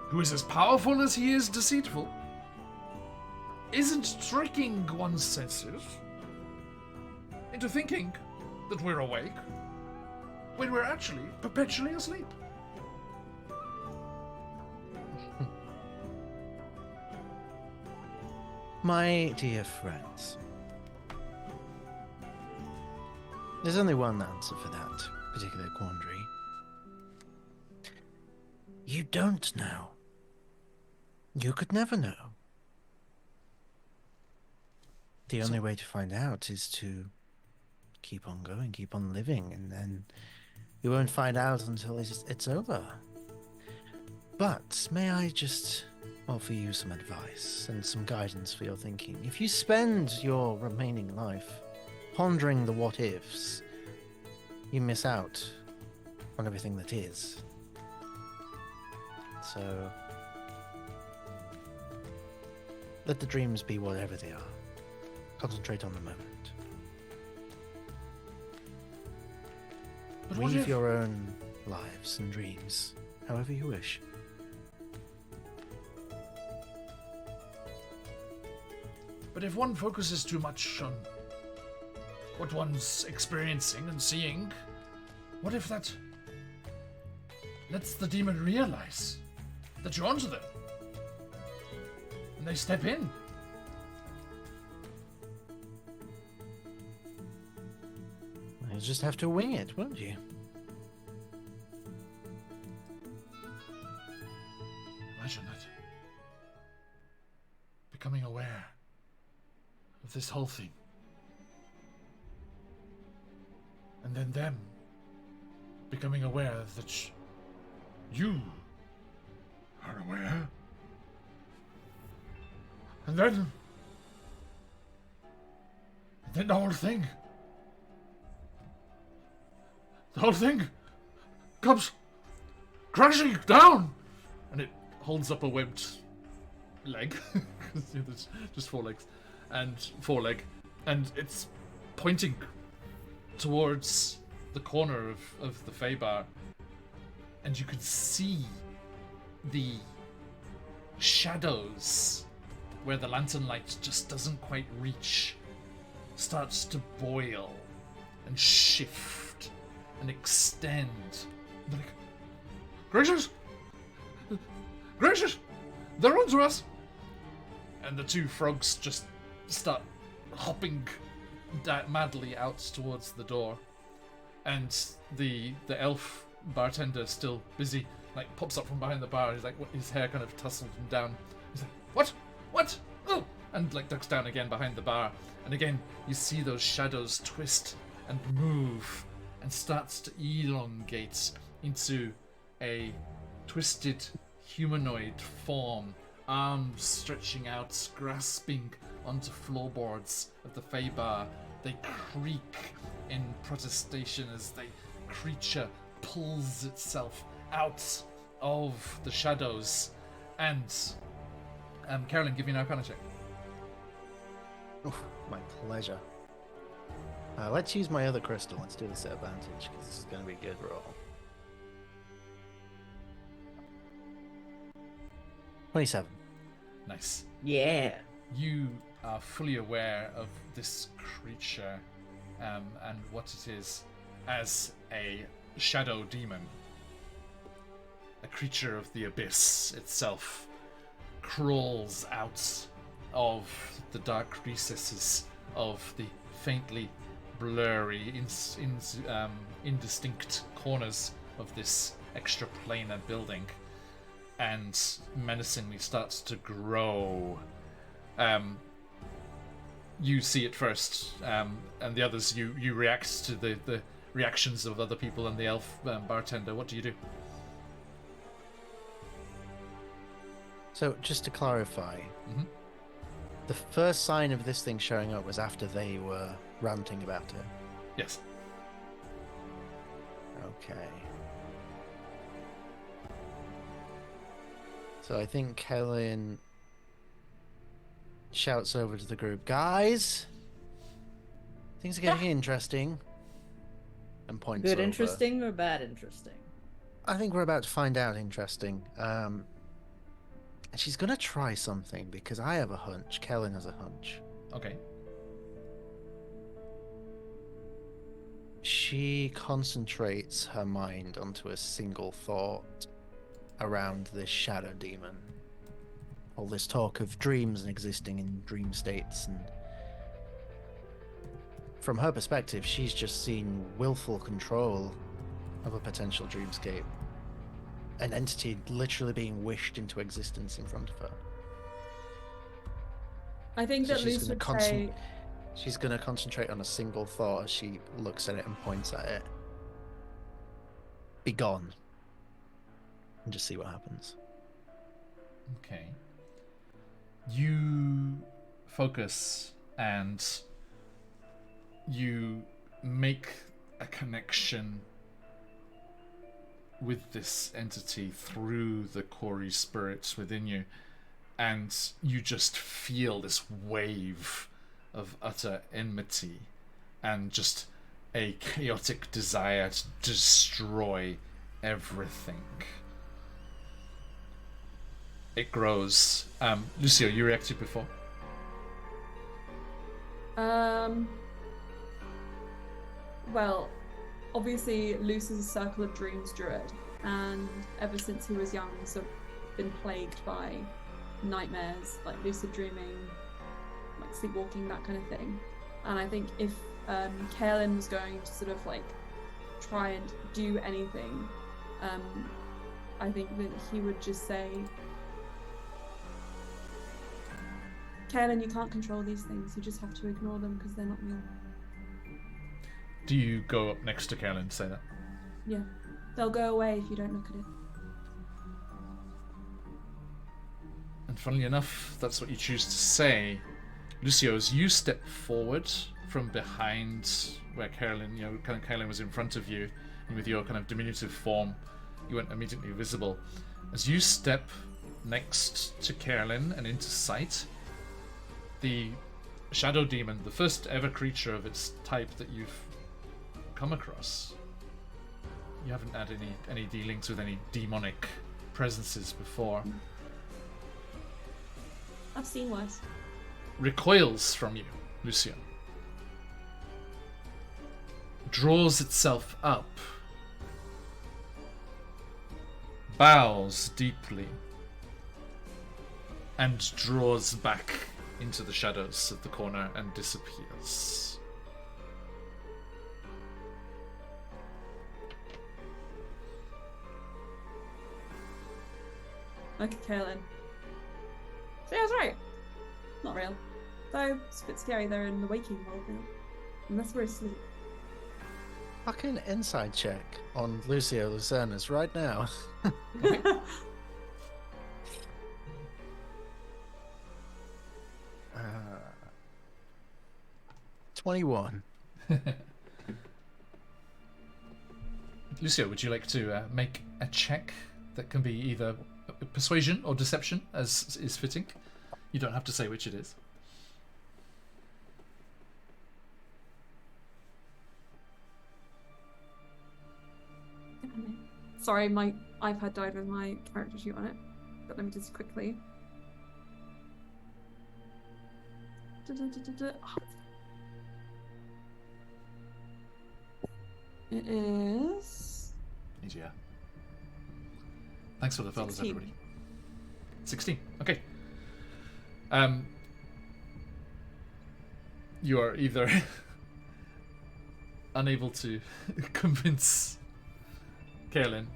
who is as powerful as he is deceitful, isn't tricking one's senses into thinking that we're awake when we're actually perpetually asleep? My dear friends, there's only one answer for that particular quandary. You don't know. You could never know. The only way to find out is to keep on going, keep on living, and then you won't find out until it's over. But may I just offer you some advice and some guidance for your thinking? If you spend your remaining life pondering the what-ifs, you miss out on everything that is. So, let the dreams be whatever they are. Concentrate on the moment. But what Weave if- your own lives and dreams however you wish. But if one focuses too much on what one's experiencing and seeing, what if that lets the demon realize that you're onto them? And they step in. You'll just have to wing it, won't you? Imagine that. Becoming aware of this whole thing. And then them becoming aware that you are aware. And then the whole thing. The whole thing comes crashing down. And it holds up a webbed leg. There's just four legs. And foreleg. And it's pointing towards the corner of the Fey bar. And you could see the shadows where the lantern light just doesn't quite reach starts to boil and shift and extend They're like, gracious! Gracious! They're onto us! And the two frogs just start hopping madly out towards the door. And the elf bartender, still busy, like pops up from behind the bar. He's like, his hair kind of tousled him down. He's like, what? Oh! And like ducks down again behind the bar. And again, you see those shadows twist and move and starts to elongate into a twisted humanoid form, arms stretching out, grasping onto floorboards of the Fey bar. They creak in protestation as the creature pulls itself out of the shadows. And Carolyn, give me an Arcana check. Oof, my pleasure. Let's use my other crystal. Let's do this at advantage, because this is going to be a good roll. 27. Nice. Yeah. You are fully aware of this creature and what it is as a shadow demon. A creature of the abyss itself crawls out of the dark recesses of the faintly blurry, indistinct corners of this extraplanar building and menacingly starts to grow. You see it first, and the others, you react to the reactions of other people and the elf bartender. What do you do? So, just to clarify, the first sign of this thing showing up was after they were ranting about it? Yes. Okay. So I think Helen shouts over to the group, guys, things are getting interesting, and points Good over. interesting or bad interesting? I think we're about to find out interesting. And she's gonna try something because I have a hunch. Kellen has a hunch. Okay. She concentrates her mind onto a single thought around this shadow demon. All this talk of dreams and existing in dream states, and from her perspective, she's just seen willful control of a potential dreamscape. An entity literally being wished into existence in front of her. I think So that she's Luce gonna would say, She's going to concentrate on a single thought as she looks at it and points at it. Be gone. And just see what happens. Okay. You focus and you make a connection with this entity through the Kori spirits within you, and you just feel this wave of utter enmity and just a chaotic desire to destroy everything. It grows. Lucio, you reacted before? well, obviously Luce is a Circle of Dreams druid, and ever since he was young, sort of been plagued by nightmares, like lucid dreaming, like sleepwalking, that kind of thing. And I think if Kaelin was going to sort of like try and do anything, I think that he would just say, Kaelin, you can't control these things, you just have to ignore them because they're not real. Do you go up next to Kaelin and say that? Yeah, they'll go away if you don't look at it. And funnily enough, that's what you choose to say. Lucio, as you step forward from behind where Kaelin, kind of Kaelin was in front of you, and with your kind of diminutive form, you weren't immediately visible. As you step next to Kaelin and into sight, the shadow demon, the first ever creature of its type that you've come across, you haven't had any dealings with any demonic presences before, I've seen worse. recoils from you, Lucio. Draws itself up bows deeply and draws back into the shadows of the corner and disappears. Okay, Kaelin. So yeah, I was right. Not real. Though, it's a bit scary they're in the waking world now. Unless we're asleep. Fucking inside check on Lucio Lucerna's right now. 21. Lucio, would you like to make a check that can be either persuasion or deception, as is fitting? You don't have to say which it is. Sorry, my iPad died with my character sheet on it. But let me just quickly. It is Easier. Thanks for the fellas, 16. everybody. 16. Okay. You are either unable to convince Kaelin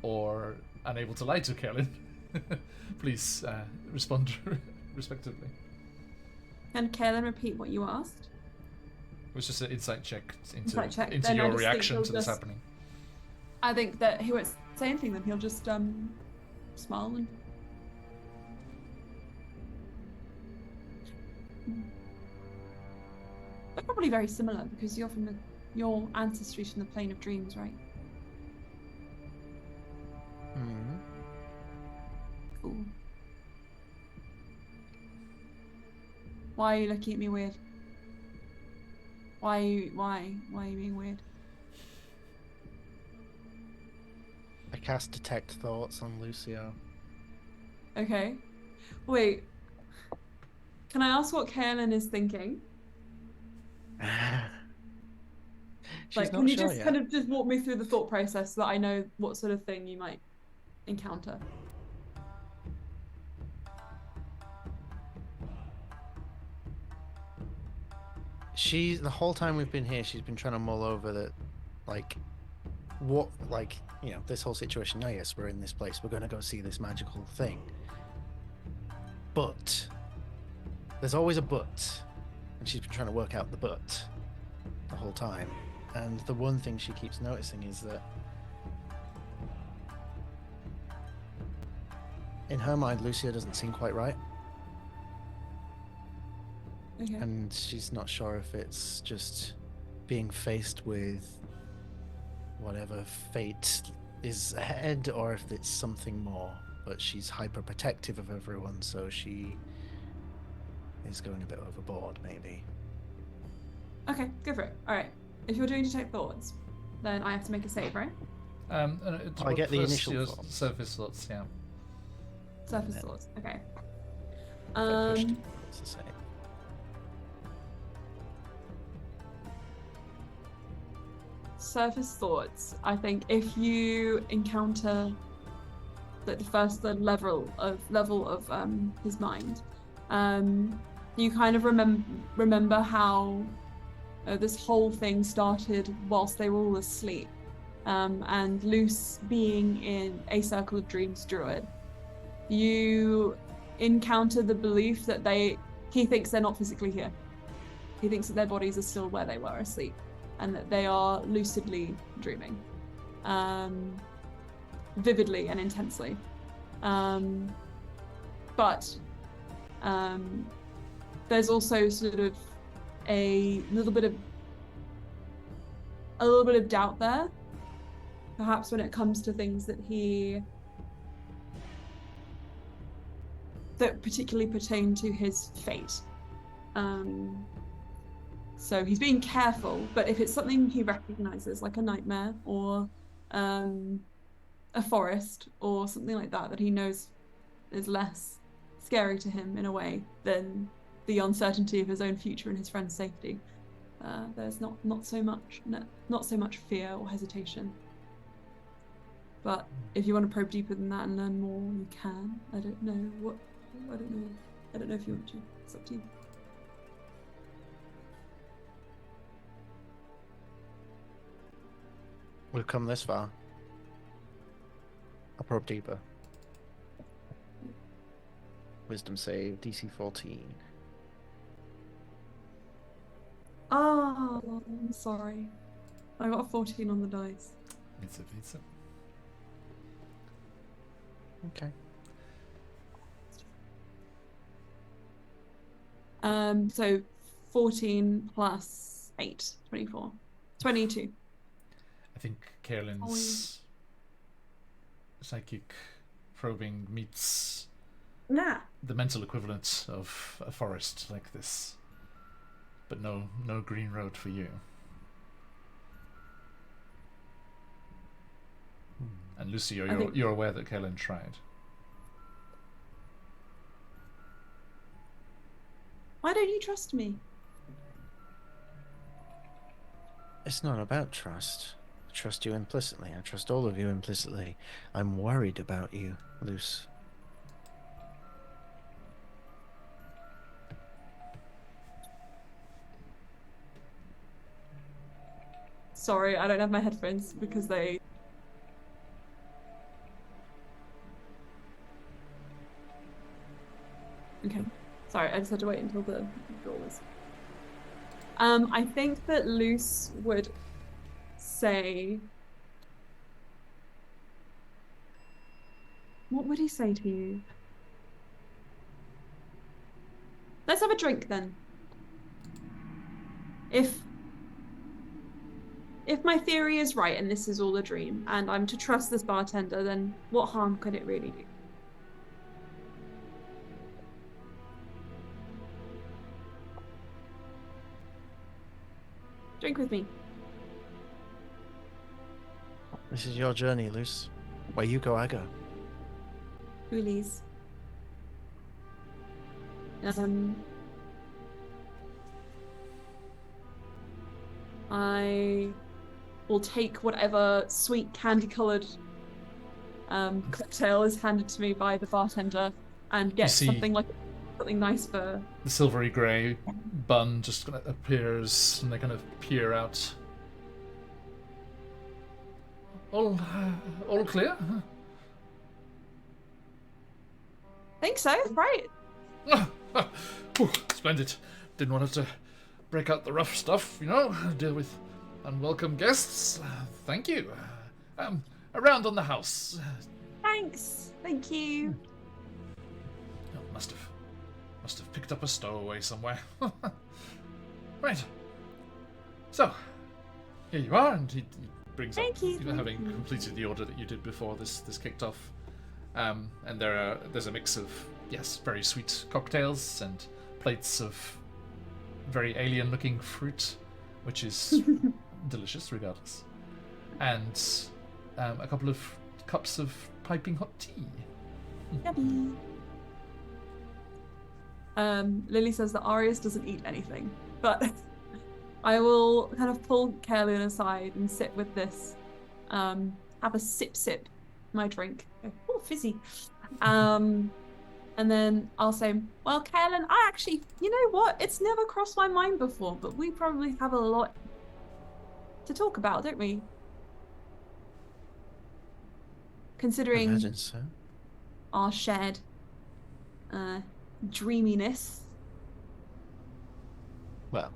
or unable to lie to Kaelin. Please respond respectively. Can Kaelin repeat what you asked? It was just an insight check into, Insight check. into Then I your just think reaction he'll to this just- happening. I think that he won't say anything then. He'll just smile and. They're probably very similar because you're from your ancestry's from the plane of dreams, right? Hmm. Cool. Why are you looking at me weird? Why are you being weird? I cast Detect Thoughts on Lucio. Okay. Wait. Can I ask what Kaelin is thinking? She's Like, not can you sure just yet. kind of just walk me through the thought process so that I know what sort of thing you might encounter? The whole time we've been here, she's been trying to mull over that, like, what, like, you know, this whole situation. Now, yes, we're in this place. We're going to go see this magical thing. But there's always a but, and she's been trying to work out the but the whole time. And the one thing she keeps noticing is that in her mind, Lucio doesn't seem quite right. Okay. And she's not sure if it's just being faced with whatever fate is ahead or if it's something more. But she's hyper protective of everyone, so she is going a bit overboard, maybe. Okay, go for it. Alright. If you're doing detect thoughts, then I have to make a save, right? I get the first initial your thoughts. surface thoughts, yeah. Surface Yeah. thoughts. Okay. If I pushed it, it's the same. Surface thoughts. I think if you encounter like the level of his mind, you kind of remember how this whole thing started whilst they were all asleep, and Luce being in a Circle of Dreams druid, you encounter the belief that he thinks they're not physically here. He thinks that their bodies are still where they were asleep, and that they are lucidly dreaming, vividly and intensely. But there's also sort of a little bit of doubt there, perhaps when it comes to things that particularly pertain to his fate. So he's being careful, but if it's something he recognizes, like a nightmare or a forest or something like that he knows is less scary to him in a way than the uncertainty of his own future and his friend's safety, there's not so much fear or hesitation. But if you want to probe deeper than that and learn more, you can. I don't know what. I don't know. I don't know if you want to. It's up to you. We've come this far. I'll probe deeper. Wisdom save, DC 14. Oh, I'm sorry. I got a 14 on the dice. It's a pizza. Okay. So 14 plus 8, 24. 22. I think Carolyn's psychic probing meets Nah. the mental equivalent of a forest like this. But no green road for you. And Lucy, you're aware that Carolyn tried. Why don't you trust me? It's not about trust. I trust you implicitly. I trust all of you implicitly. I'm worried about you, Luce. Sorry, I don't have my headphones because they... Okay. Sorry, I just had to wait until the door was... I think that Luce would say... What would he say to you? Let's have a drink then. If my theory is right and this is all a dream and I'm to trust this bartender, then what harm could it really do? Drink with me. This is your journey, Luce. Where you go, I go. Coolies. I will take whatever sweet candy-coloured cocktail is handed to me by the bartender and get something nice for... The silvery grey bun just kind of appears and they kind of peer out. All clear? Think so, right? Splendid. Didn't want to break out the rough stuff, deal with unwelcome guests. Thank you. Around on the house. Thanks. Thank you. Oh, must have picked up a stowaway somewhere. Right. So, here you are, and he brings up, having completed the order that you did before this kicked off. And there's a mix of, yes, very sweet cocktails and plates of very alien-looking fruit, which is delicious regardless. And a couple of cups of piping hot tea. Yummy. Lily says that Arius doesn't eat anything, but I will kind of pull Carolyn aside and sit with this. Have a sip my drink. Oh, fizzy. And then I'll say, well, Carolyn, I actually, you know what? It's never crossed my mind before, but we probably have a lot to talk about, don't we? Considering I imagine so. our shared dreaminess. Well,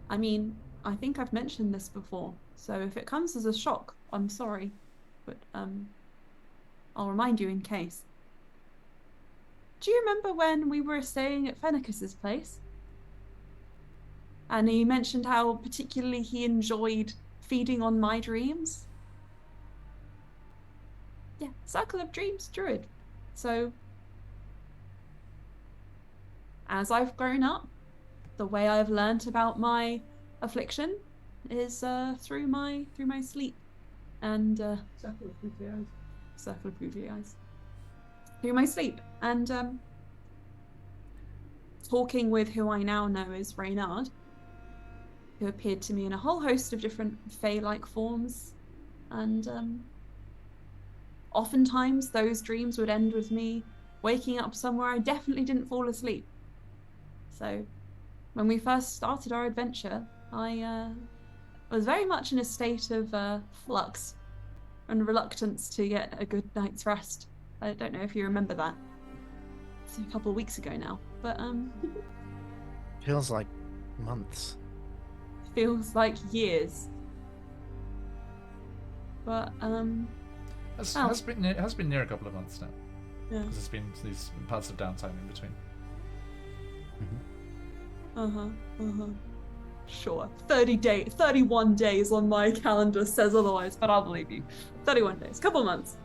I mean, I think I've mentioned this before, so if it comes as a shock, I'm sorry, but I'll remind you in case. Do you remember when we were staying at Fennicus's place? And he mentioned how particularly he enjoyed feeding on my dreams? Yeah, Circle of Dreams Druid. So, as I've grown up, the way I've learnt about my affliction is through my sleep. And Circle of Googly Eyes. Through my sleep. And talking with who I now know is Reynard. who appeared to me in a whole host of different Fae-like forms. And oftentimes those dreams would end with me waking up somewhere I definitely didn't fall asleep. So when we first started our adventure, I was very much in a state of flux and reluctance to get a good night's rest. I don't know if you remember that. It's a couple of weeks ago now, but Feels like months. feels like years. But Has been near a couple of months now. yeah. Because there's been these parts of downtime in between. Sure. 31 days on my calendar says otherwise, but I'll believe you. 31 days, couple months.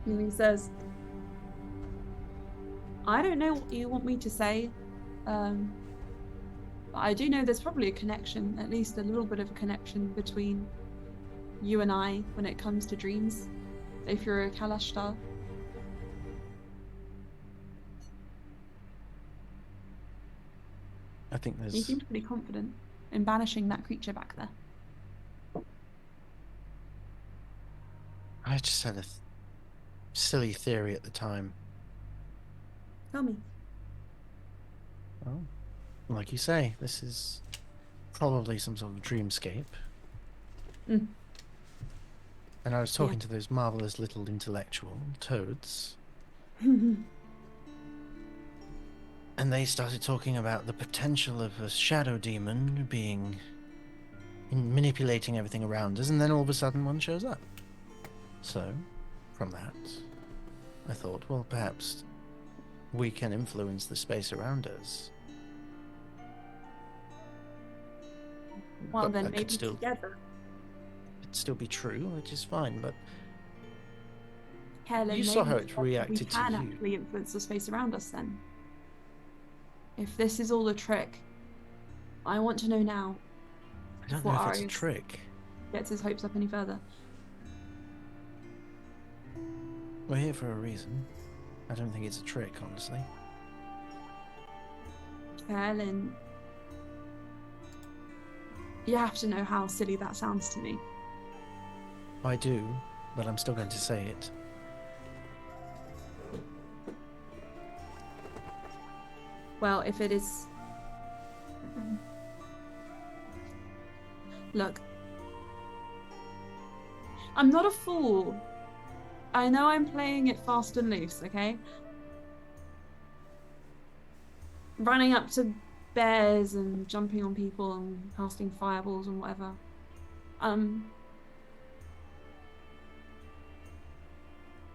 And he says, I don't know what you want me to say, but I do know there's probably a connection, at least a little bit of a connection between you and I when it comes to dreams, if you're a Kalashtar. I think He there's. seemed pretty confident in banishing that creature back there. I just had a silly theory at the time. Tell me. Well, like you say, this is probably some sort of dreamscape. Mm. And I was talking to those marvelous little intellectual toads, and they started talking about the potential of a shadow demon manipulating everything around us, and then all of a sudden one shows up. So, from that, I thought, well, perhaps we can influence the space around us. Well, But then that could maybe still- together. It'd still be true, which is fine, but Helen, you saw how maybe it together reacted we to can you. actually influence the space around us then. If this is all a trick, I want to know now. I don't before know if it's a Arius trick. gets his hopes up any further. We're here for a reason. I don't think it's a trick, honestly. Helen, you have to know how silly that sounds to me. I do, but I'm still going to say it. Well, if it is... Look. I'm not a fool. I know I'm playing it fast and loose, okay? Running up to bears and jumping on people and casting fireballs and whatever.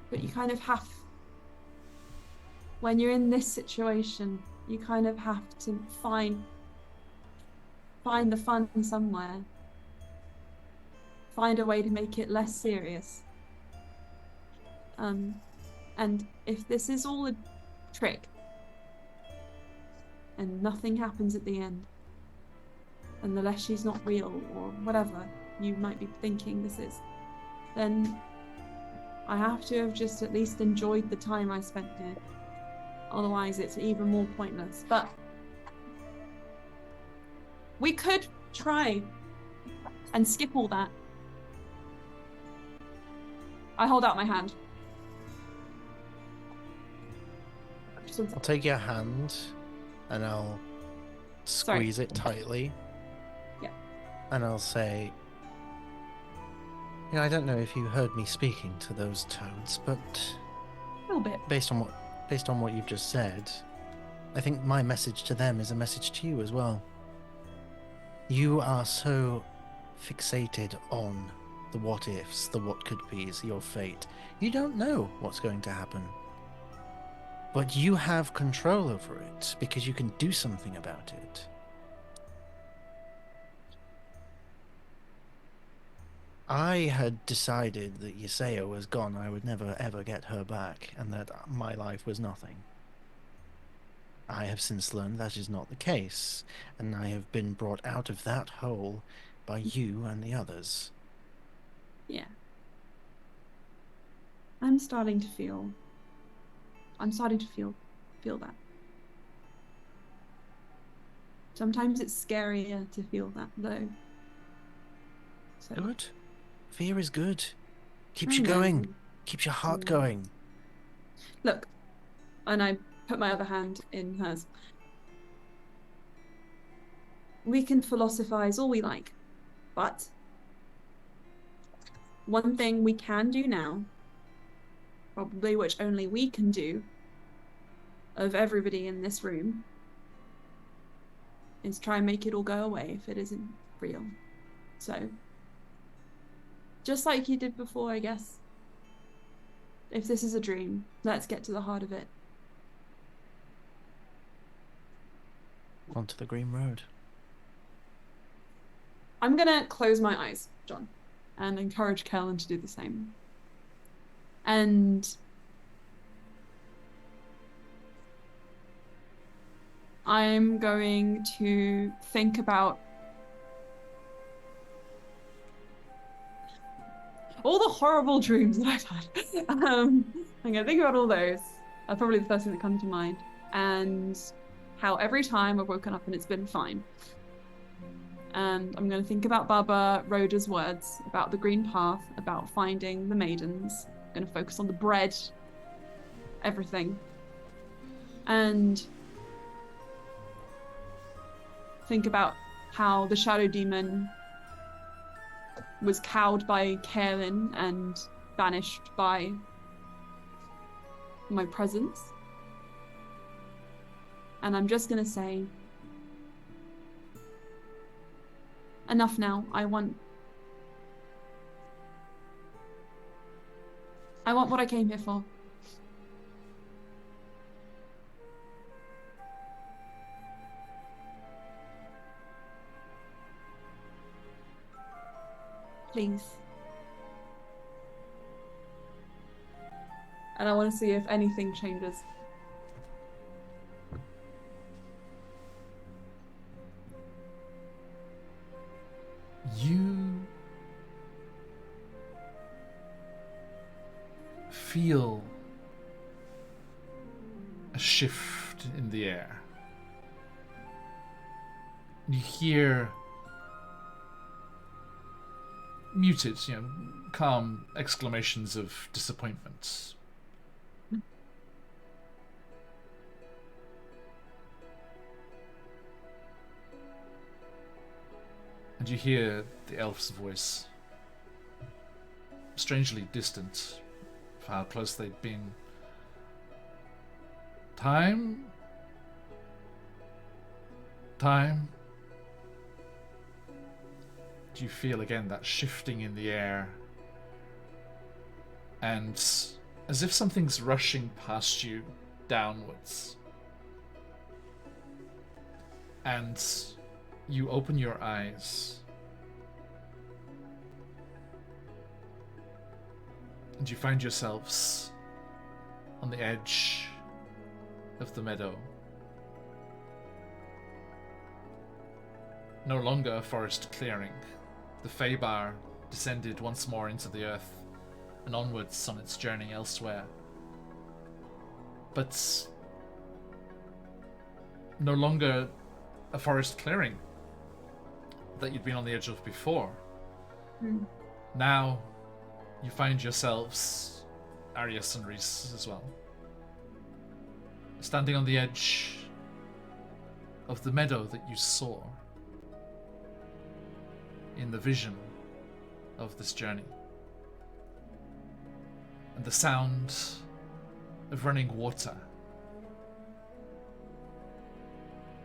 But you kind of have... When you're in this situation, you kind of have to find the fun somewhere. Find a way to make it less serious. And if this is all a trick and nothing happens at the end, and the Leshy's not real or whatever you might be thinking this is, then I have to have just at least enjoyed the time I spent here. Otherwise it's even more pointless. But we could try and skip all that. I hold out my hand. I'll take your hand and I'll squeeze it tightly. Yeah. And I'll say, I don't know if you heard me speaking to those toads, but A little bit. based on what you've just said, I think my message to them is a message to you as well. You are so fixated on the what ifs, the what could be's, your fate. You don't know what's going to happen. But you have control over it because you can do something about it. I had decided that Yesaya was gone, I would never ever get her back, and that my life was nothing. I have since learned that is not the case, and I have been brought out of that hole by you and the others. Yeah. I'm starting to feel that. Sometimes it's scarier to feel that, though. So, Good. Fear is good. Keeps I you know. going. Keeps your heart going. Look, and I put my other hand in hers. We can philosophize all we like, but one thing we can do now, probably which only we can do, of everybody in this room, is try and make it all go away if it isn't real. So, just like you did before, I guess. If this is a dream, let's get to the heart of it. Onto the green road. I'm gonna close my eyes, John, and encourage Kellen to do the same. And I'm going to think about all the horrible dreams that I've had. I'm gonna think about all those. That's probably the first thing that comes to mind. And how every time I've woken up and it's been fine. And I'm going to think about Baba Rhoda's words about the green path, about finding the maidens. I'm going to focus on the bread, everything. And think about how the shadow demon was cowed by Kaelin and banished by my presence. And I'm just going to say, enough now. I want what I came here for. Please. And I want to see if anything changes. You feel a shift in the air. You hear muted, calm exclamations of disappointment. And you hear the elf's voice, strangely distant for how close they'd been. Time? Do you feel again that shifting in the air? And as if something's rushing past you downwards. And you open your eyes and you find yourselves on the edge of the meadow. No longer a forest clearing. The Faebar descended once more into the earth and onwards on its journey elsewhere. But no longer a forest clearing that you'd been on the edge of before. Now you find yourselves, Arius and Reese as well, standing on the edge of the meadow that you saw in the vision of this journey. And the sound of running water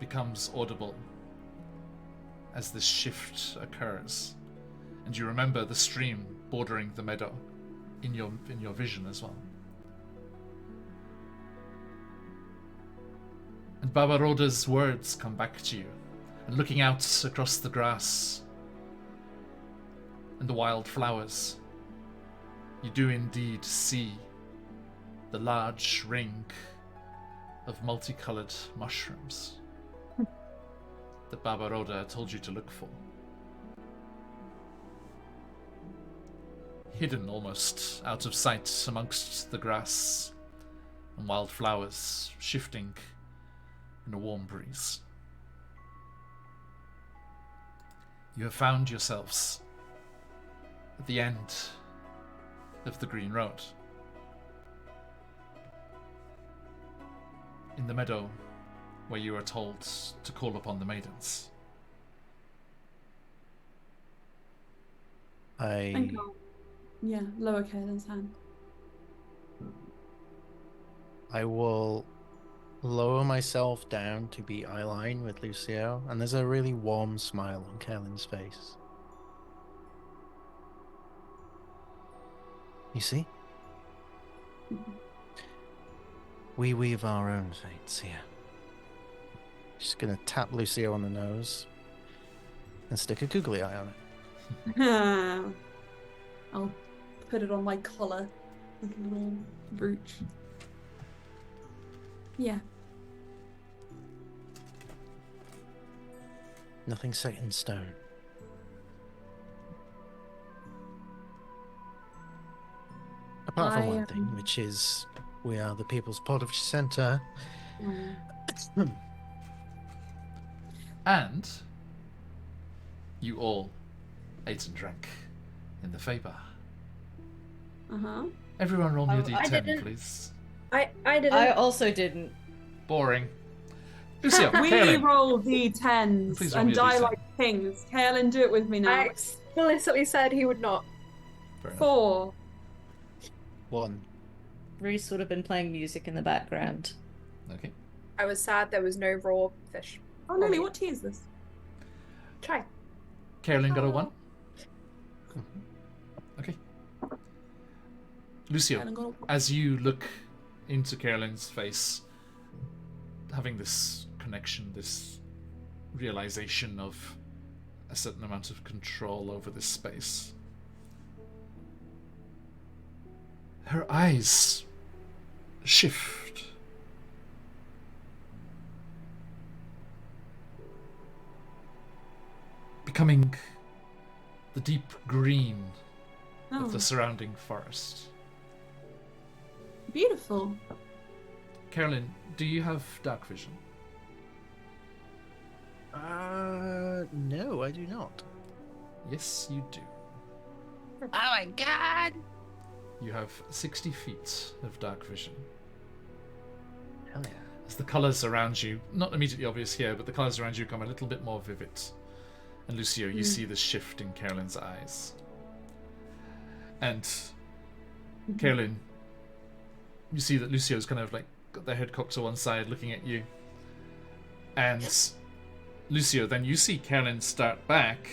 becomes audible as this shift occurs, and you remember the stream bordering the meadow in your vision as well. And Baba Rhoda's words come back to you, and looking out across the grass and the wild flowers, you do indeed see the large ring of multicolored mushrooms that Baba Rhoda told you to look for. Hidden almost out of sight amongst the grass and wild flowers shifting in a warm breeze. You have found yourselves at the end of the Green Road. In the meadow where you are told to call upon the maidens. Thank God. Yeah, lower Kaelin's hand. I will lower myself down to be eye line with Lucio, and there's a really warm smile on Kaelin's face. You see? We weave our own fates here. Just gonna tap Lucio on the nose and stick a googly eye on it. I'll put it on my collar, like a little brooch. Yeah. Nothing set in stone. Apart from one thing, which is we are the People's Pod of Chessenta. And you all ate and drank in the Fae Bar. Uh-huh. Everyone roll me a I d10, didn't. please. I didn't. I also didn't. Boring. Lucio, We Kaelin. roll d10s Please roll and me a die D10. like kings. Kaelin, do it with me now. I explicitly said he would not. Fair enough. 4. 1. Reese would have been playing music in the background. Okay. I was sad there was no raw fish. Oh, Lily, what tea is this? Try. Kaelin got a 1. Okay. Lucio, Kaelin got a- as you look into Kaelin's face, having this connection, this realization of a certain amount of control over this space, her eyes shift. Becoming the deep green Oh, of the surrounding forest. beautiful. Carolyn, do you have dark vision? No, I do not. Yes, you do. Oh my god! You have 60 feet of dark vision. Hell yeah. As the colours around you, not immediately obvious here, but the colours around you become a little bit more vivid. And Lucio, you see the shift in Carolyn's eyes. And Carolyn, you see that Lucio's kind of like got their head cocked to one side looking at you. And Lucio, then you see Carolyn start back.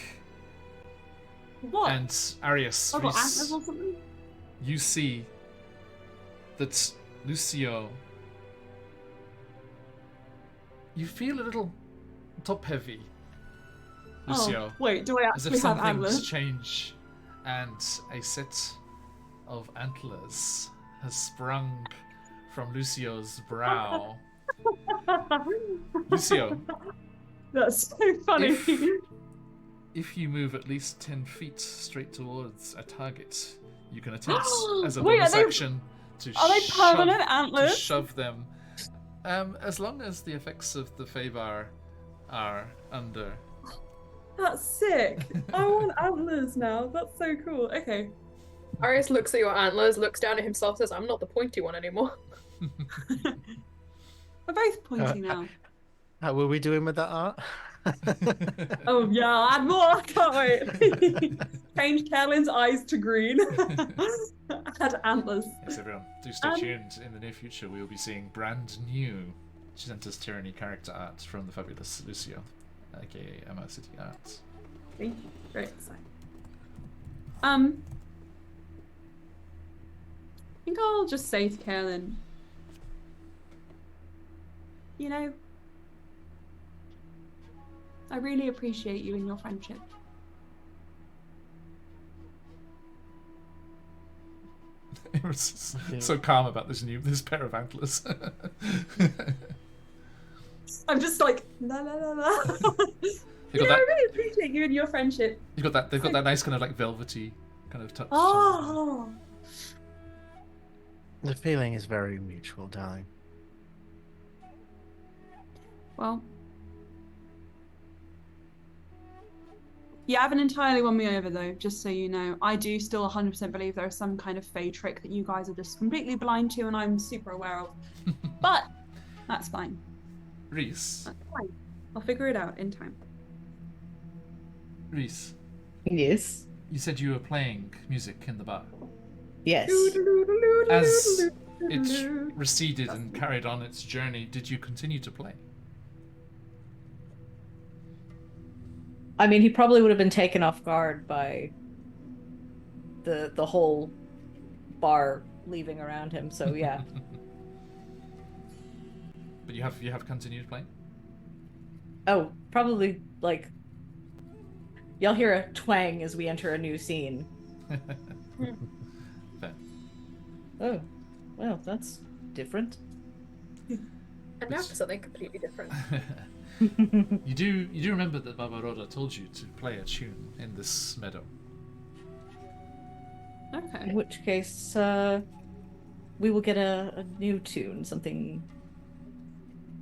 What? And Arius, I got Reese, antlers or something? you see that Lucio, you feel a little top heavy, Lucio, Oh, wait, do I as if actually have something's antlers? changed and a set of antlers has sprung from Lucio's brow. Lucio, That's so funny. if you move at least 10 feet straight towards a target, you can attempt as a Wait, bonus are they- action to Are they permanent to antlers? shove them. As long as the effects of the Faebar are under. That's sick. I want antlers now. That's so cool. Okay. Arius looks at your antlers, looks down at himself, says, "I'm not the pointy one anymore." We're both pointy now. How were we doing with that art? Oh yeah, I'll add more. I can't wait. Change Carolyn's eyes to green. Add antlers. Yes, everyone, do stay tuned. In the near future, we will be seeing brand new Chessenta's Tyranny character art from the fabulous Lucio, aka Emma City Arts. Thank you. Very exciting. I think I'll just say to Carolyn, you know, I really appreciate you and your friendship. It was so calm about this pair of antlers. I'm just like, la la la la. They You got know, I that. really appreciate you and your friendship. You got that. They've got that nice kind of like velvety kind of touch. Oh, The feeling is very mutual, darling. well, You haven't entirely won me over, though, just so you know. I do still 100% believe there is some kind of fey trick that you guys are just completely blind to and I'm super aware of. But that's fine. Reese. That's fine. I'll figure it out in time. Reese, Yes. you said you were playing music in the bar. Yes. As it receded and carried on its journey, did you continue to play? I mean, he probably would have been taken off guard by the whole bar leaving around him. So yeah. But you have continued playing? Oh, probably like you'll hear a twang as we enter a new scene. Fair. Oh, well, that's different. And now for something completely different. You do remember that Barbaroda told you to play a tune in this meadow. Okay. In which case, we will get a new tune, something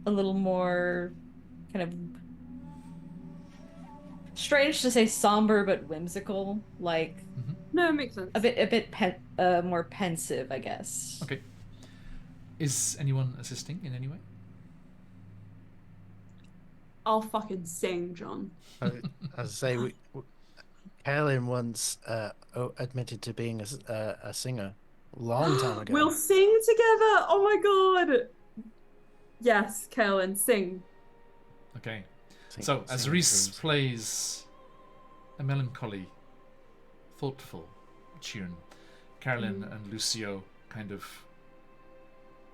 a little more kind of strange to say somber but whimsical, like No, it makes sense. a bit more pensive, I guess. Okay. Is anyone assisting in any way? I'll fucking sing, John. I say, Kaelin once admitted to being a singer a long time ago. We'll sing together. Oh my god. Yes, Kaelin, sing. Okay. So, as Reese plays a melancholy, thoughtful tune, Carolyn and Lucio kind of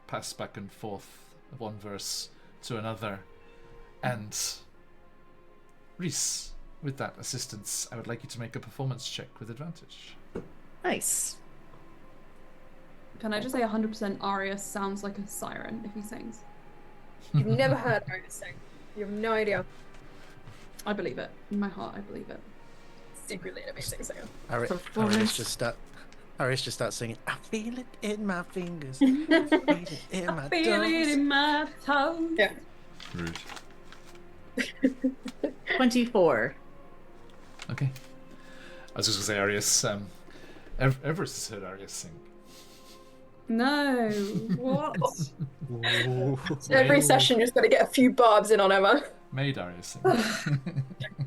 pass back and forth one verse to another. And Reese, with that assistance, I would like you to make a performance check with advantage. Nice. Can I just say 100% Arius sounds like a siren if he sings? You've never heard Arius sing. You have no idea. I believe it. In my heart, I believe it. Secretly an amazing singer. Arius just starts singing. I feel it in my fingers. I feel it in my Feel it toes. in my toes. Yeah. Rude. 24. Okay. I was just going to say Arius. Everest has heard Arius sing. No. What? So every session, you're just got to get a few barbs in on Emma. Made Arius sing.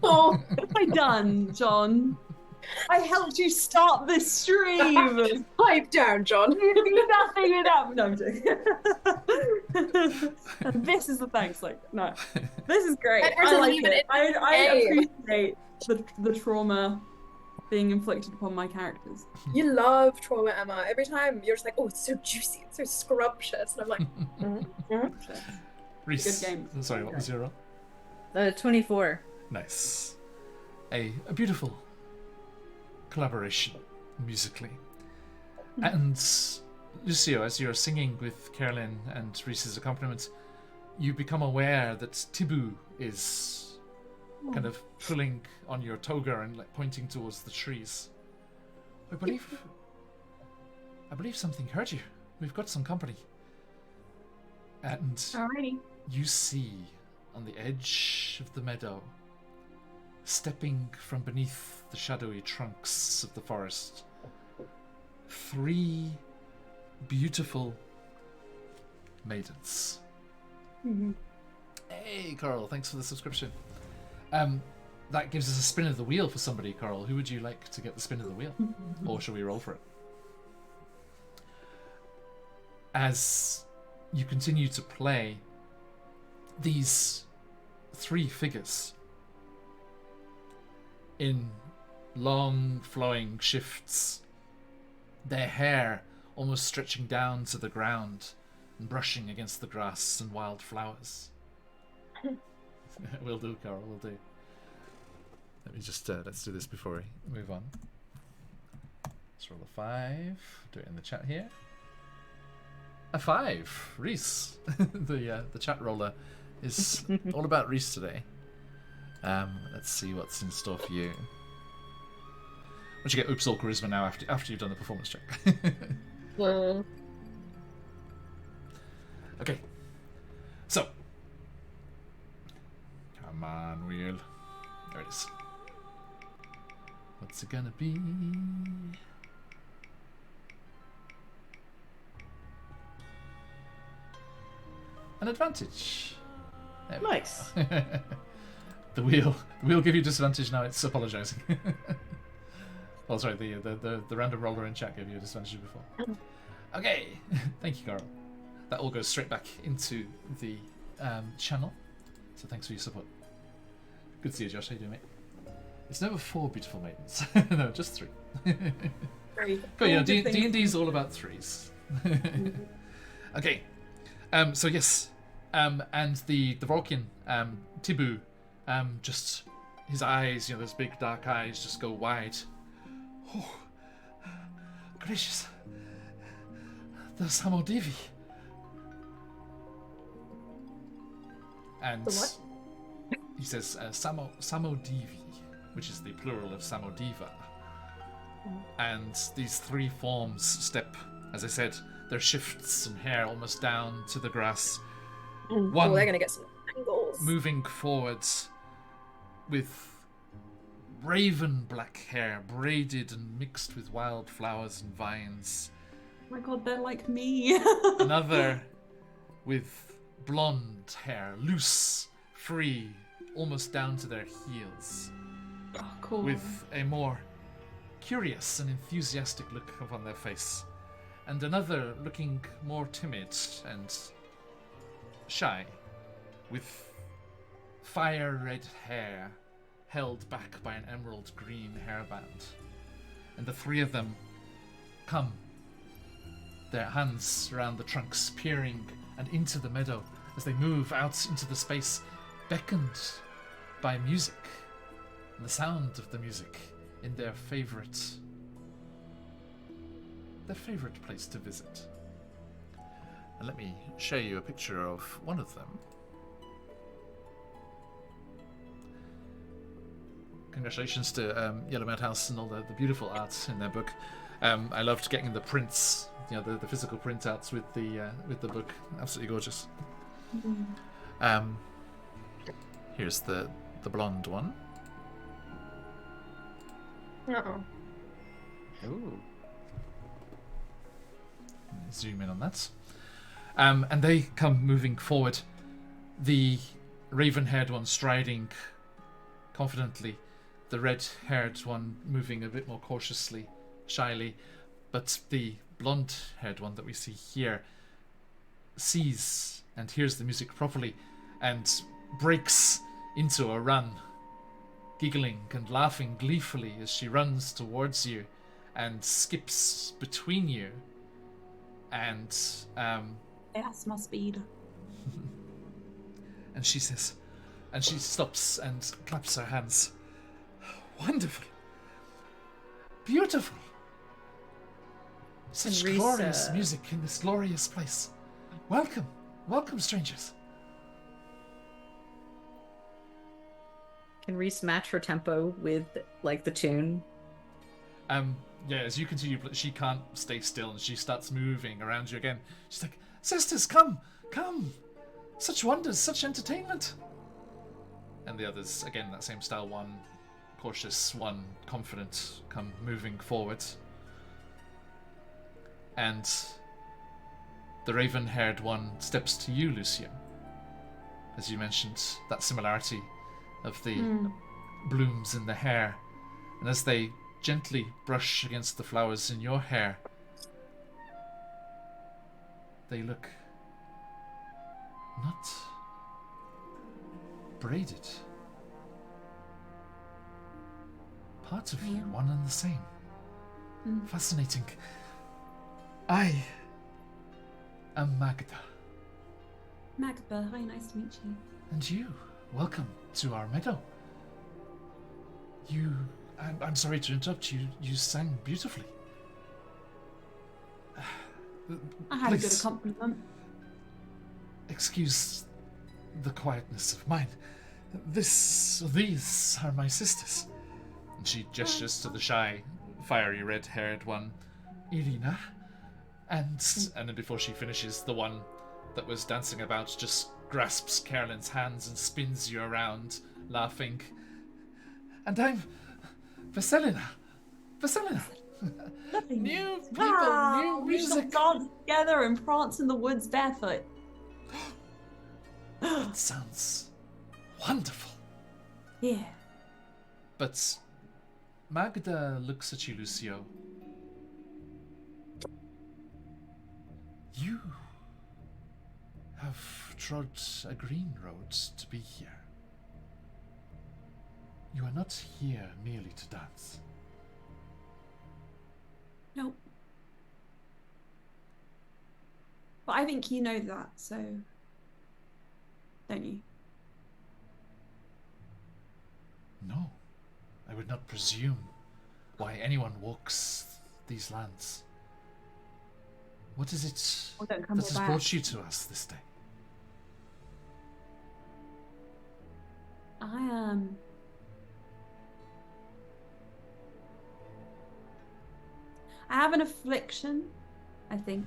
Oh, what have I done, John? I helped you start this stream. Pipe down, John. You do nothing without. No, I'm joking. This is the thanks. Like, no, this is great. That I wasn't like even it. I in- appreciate the trauma being inflicted upon my characters. You love trauma, Emma. Every time you're just like, oh, it's so juicy, it's so scrumptious. And I'm like, Reese. Good game. Sorry, what was your roll? 24. Nice. A beautiful collaboration musically. And Lucio, as you're singing with Carolyn and Reese's accompaniment, you become aware that Tibu is kind of pulling on your toga and like pointing towards the trees. I believe something hurt you. We've got some company. And Alrighty. you see on the edge of the meadow, stepping from beneath the shadowy trunks of the forest, 3 beautiful maidens. Hey, Carl, thanks for the subscription. That gives us a spin of the wheel for somebody, Carl. Who would you like to get the spin of the wheel? Or shall we roll for it? As you continue to play, these 3 figures in long flowing shifts, their hair almost stretching down to the ground and brushing against the grass and wild flowers. Will do, Carl, will do. Let me just, let's do this before we move on. Let's roll a 5. Do it in the chat here. A 5. Reese. The chat roller is all about Reese today. Let's see what's in store for you. Once you get Oops All Charisma now after you've done the performance check. Okay. So. Come on, wheel. There it is. What's it gonna be? An advantage. There we go. Nice. The wheel give you disadvantage now. It's apologizing. Well, sorry, the random roller in chat gave you a disadvantage before. Okay, thank you, Carl. That all goes straight back into the channel. So thanks for your support. Good to see you, Josh. How you doing, mate? It's never 4 beautiful maidens. No, just 3. But yeah, D&D is all about 3s. Okay. So yes, and the Vulcan, Tibu, just his eyes, those big dark eyes, just go wide. Oh, gracious, the Samodivi. And The what? he says Samodivi, which is the plural of Samodiva. And these 3 forms step, as I said, their shifts and hair almost down to the grass. One Oh, they're gonna get some angles. moving forwards with raven black hair, braided and mixed with wild flowers and vines. Oh my god, they're like me. Another with blonde hair, loose, free, almost down to their heels, Oh, cool. with a more curious and enthusiastic look upon their face. And another looking more timid and shy, with fire red hair held back by an emerald green hairband. And the 3 of them come, their hands around the trunks, peering and into the meadow as they move out into the space, beckoned by music and the sound of the music in their favorite place to visit. And let me show you a picture of one of them. Congratulations to Yellow Madhouse and all the beautiful art in their book. I loved getting the prints, the physical printouts with the book. Absolutely gorgeous. Here's the blonde one. Uh-oh. Ooh. Zoom in on that. And they come moving forward. The raven-haired one striding confidently, the red-haired one moving a bit more cautiously, shyly, but the blonde-haired one that we see here sees and hears the music properly and breaks into a run, giggling and laughing gleefully as she runs towards you and skips between you. And That's my speed. and she says, and she stops and claps her hands. Wonderful, beautiful, such And Reese, glorious music in this glorious place. Welcome, welcome, strangers. Can Reese match her tempo with like the tune? Yeah, as you continue, she can't stay still, and she starts moving around you again. She's like, "Sisters, come, come! Such wonders, such entertainment!" And the others, again, that same style, one cautious, one confident, come moving forward. And the raven-haired one steps to you, Lucia. As you mentioned, that similarity of the blooms in the hair. And as they gently brush against the flowers in your hair, they look not braided. Part of you, one and the same. Fascinating. I am Magda. Magda, very nice to meet you. And you, welcome to our meadow. I'm sorry to interrupt you. You sang beautifully. I had a good Please. accompaniment. Excuse the quietness of mine. These are my sisters. And she gestures to the shy, fiery red-haired one, Irina. And then before she finishes, the one that was dancing about just grasps Carolyn's hands and spins you around, laughing. And I'm Vaselina! Vaselina! Lovely. New people, Wow, new we shall music. dance together and prance in the woods barefoot. That sounds wonderful. Yeah. But Magda looks at you, Lucio. You have trod a green road to be here. You are not here merely to dance. Nope. But I think you know that, so don't you? No, I would not presume why anyone walks these lands. What is it Or don't come that has back. brought you to us this day? I have an affliction, I think.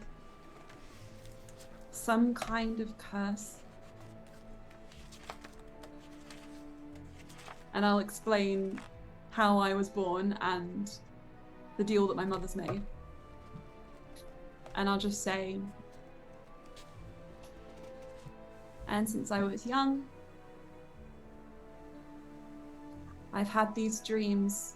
Some kind of curse. And I'll explain how I was born and the deal that my mother's made. And I'll just say, and since I was young, I've had these dreams.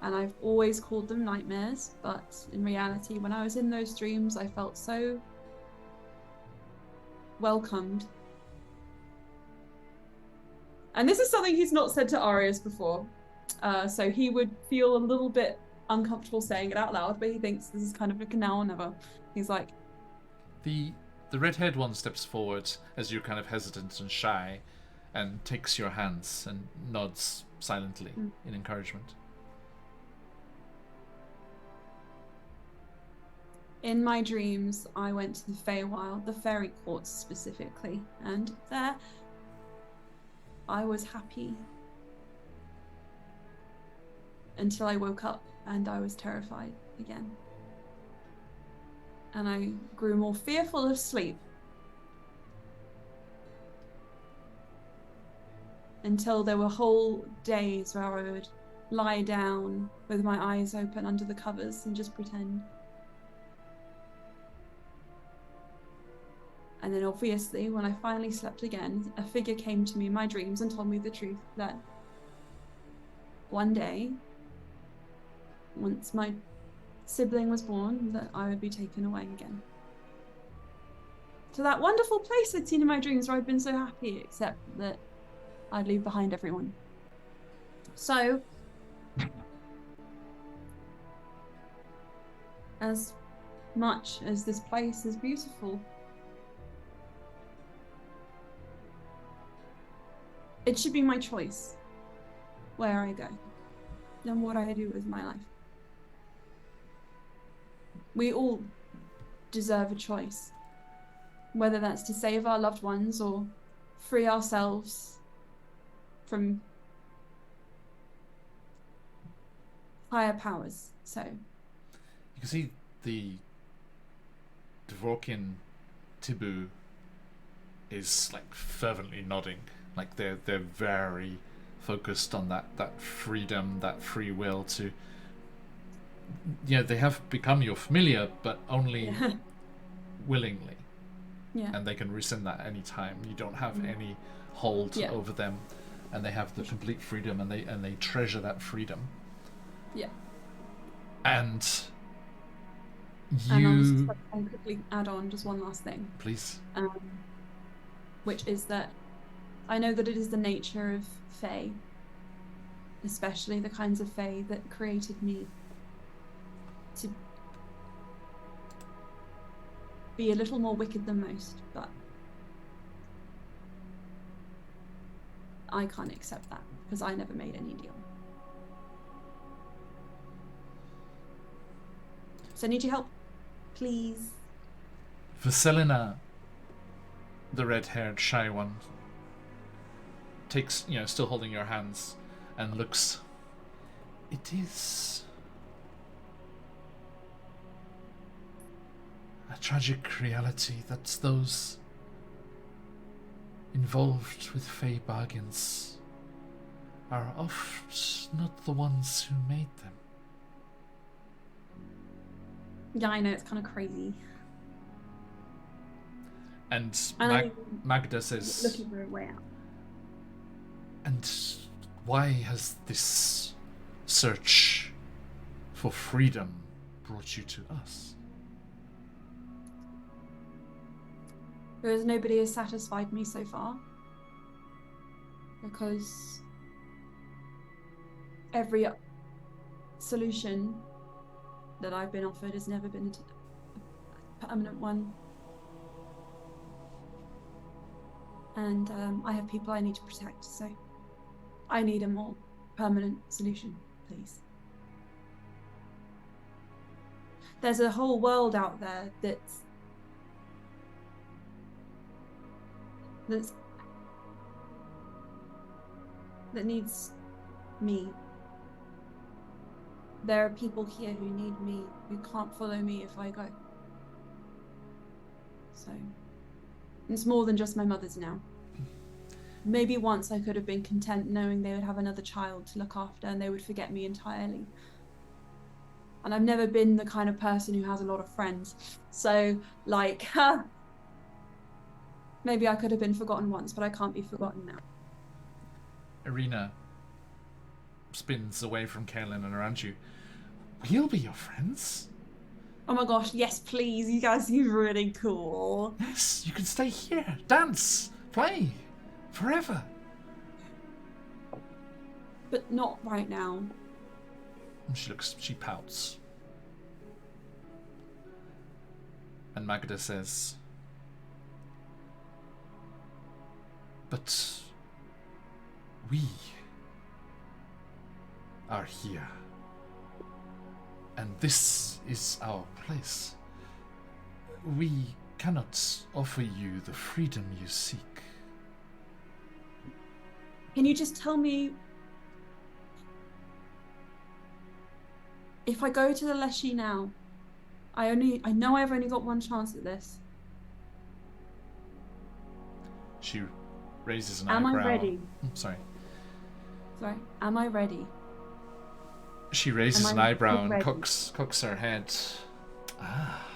And I've always called them nightmares, but in reality, when I was in those dreams, I felt so welcomed. And this is something he's not said to Arius before, so he would feel a little bit uncomfortable saying it out loud, but he thinks this is kind of like a now or never. He's like... The red-haired one steps forward as you're kind of hesitant and shy and takes your hands and nods silently in encouragement. In my dreams, I went to the Feywild, the fairy courts specifically, and there I was happy until I woke up and I was terrified again. And I grew more fearful of sleep until there were whole days where I would lie down with my eyes open under the covers and just pretend. And then obviously, when I finally slept again, a figure came to me in my dreams and told me the truth that one day, once my sibling was born, that I would be taken away again. To that wonderful place I'd seen in my dreams where I'd been so happy, except that I'd leave behind everyone. So, as much as this place is beautiful, it should be my choice where I go and what I do with my life. We all deserve a choice, whether that's to save our loved ones or free ourselves from higher powers. So You can see the Dvorkin Tibu is like fervently nodding. Like they're very focused on that freedom, that free will to, you know, they have become your familiar, but only willingly. Yeah. And they can rescind that any time. You don't have any hold over them, and they have the complete freedom, and they treasure that freedom. Yeah. And And you I'll quickly add on just one last thing. please. Which is that I know that it is the nature of Fae, especially the kinds of Fae that created me, to be a little more wicked than most, but I can't accept that because I never made any deal. So I need your help, please. Vaselina, the red-haired shy one, takes, still holding your hands, and looks. It is a tragic reality that those involved with Fey bargains are oft not the ones who made them. Yeah, I know, it's kind of crazy. And I'm Magda says, looking for a way out. and why has this search for freedom brought you to us? Because nobody has satisfied me so far. Because every solution that I've been offered has never been a permanent one. And I have people I need to protect, so I need a more permanent solution, please. There's a whole world out there that needs me. There are people here who need me, who can't follow me if I go. So it's more than just my mother's now. Maybe once I could have been content knowing they would have another child to look after and they would forget me entirely. And I've never been the kind of person who has a lot of friends. So, like, maybe I could have been forgotten once, but I can't be forgotten now. Irina spins away from Kaelin and around you. We'll be your friends. Oh my gosh, yes, please. You guys seem really cool. Yes, you can stay here, dance, play, forever. But not right now. And she pouts. And Magda says, but we are here. And this is our place. We cannot offer you the freedom you seek. Can you just tell me, if I go to the Leshy now, I know I've only got one chance at this. She raises an Am eyebrow. I ready? Sorry. Sorry, am I ready? She raises Am an I eyebrow and ready? cocks her head. Ah.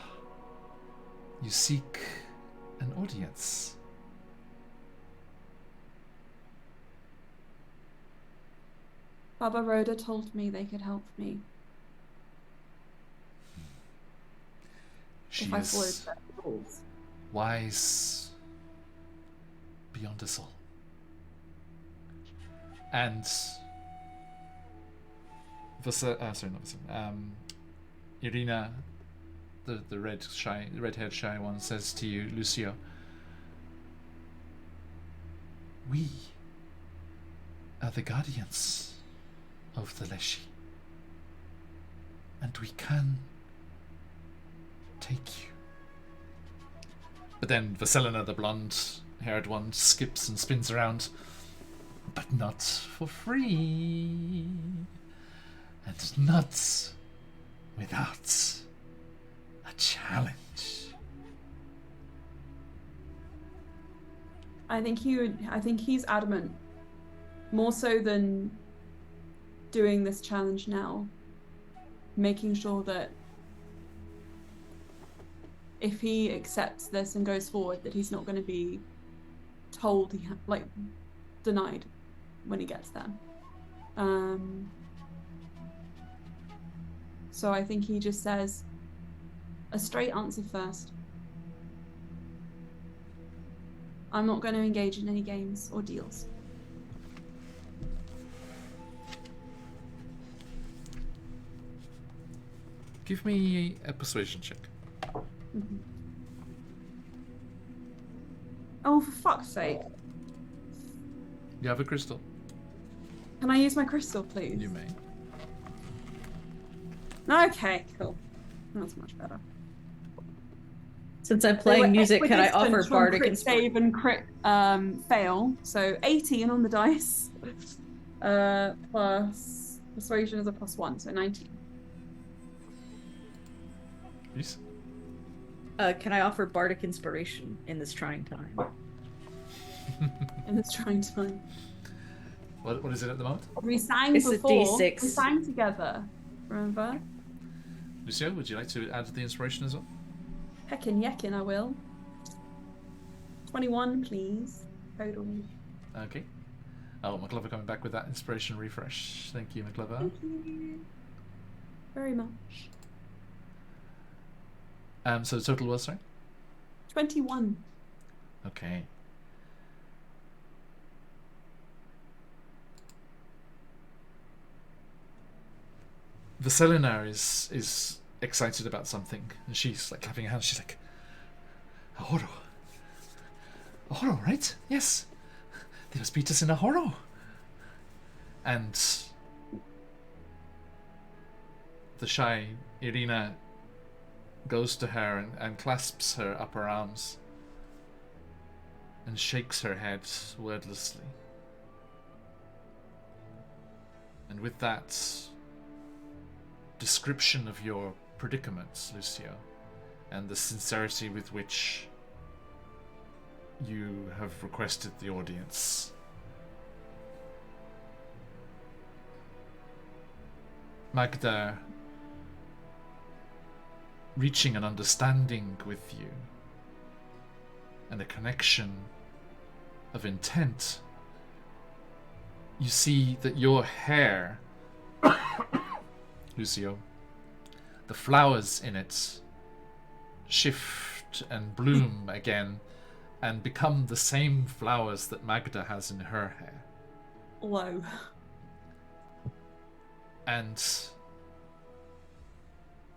You seek an audience. Baba Rhoda told me they could help me She if I followed is their rules. wise beyond us all. And Irina, the red-haired shy one, says to you, Lucio, we are the guardians of the Leshy, and we can take you. But then Vasilina, the blonde-haired one, skips and spins around. But not for free. And not without a challenge. I think he's adamant, more so than doing this challenge now, making sure that if he accepts this and goes forward, that he's not going to be told denied when he gets there. So I think he just says a straight answer first. I'm not going to engage in any games or deals. Give me a persuasion check. Mm-hmm. Oh, for fuck's sake. You have a crystal? Can I use my crystal, please? You may. Okay, cool. That's much better. Since I'm playing music, can I offer bardic crit inspiration? save and crit fail? So 18 on the dice. Plus persuasion is a +1, so 19. Please. Can I offer bardic inspiration in this trying time? In this trying time. What is it at the moment? We sang It's a before. D6. We sang together. Remember? Lucio, would you like to add the inspiration as well? Heckin' yeckin', I will. 21, please. Total. Okay. Oh, McClover coming back with that inspiration refresh. Thank you, McClover. Thank you very much. So the total was, sorry? 21. Okay. Vaselina is excited about something, and she's like clapping her hands. She's like, "A horo. A horo, right? Yes. They must beat us in a horo." And the shy Irina goes to her and clasps her upper arms and shakes her head wordlessly. And with that description of your predicament, Lucio, and the sincerity with which you have requested the audience, Magda, reaching an understanding with you and a connection of intent, you see that your hair, Lucio, the flowers in it shift and bloom again and become the same flowers that Magda has in her hair. Low. And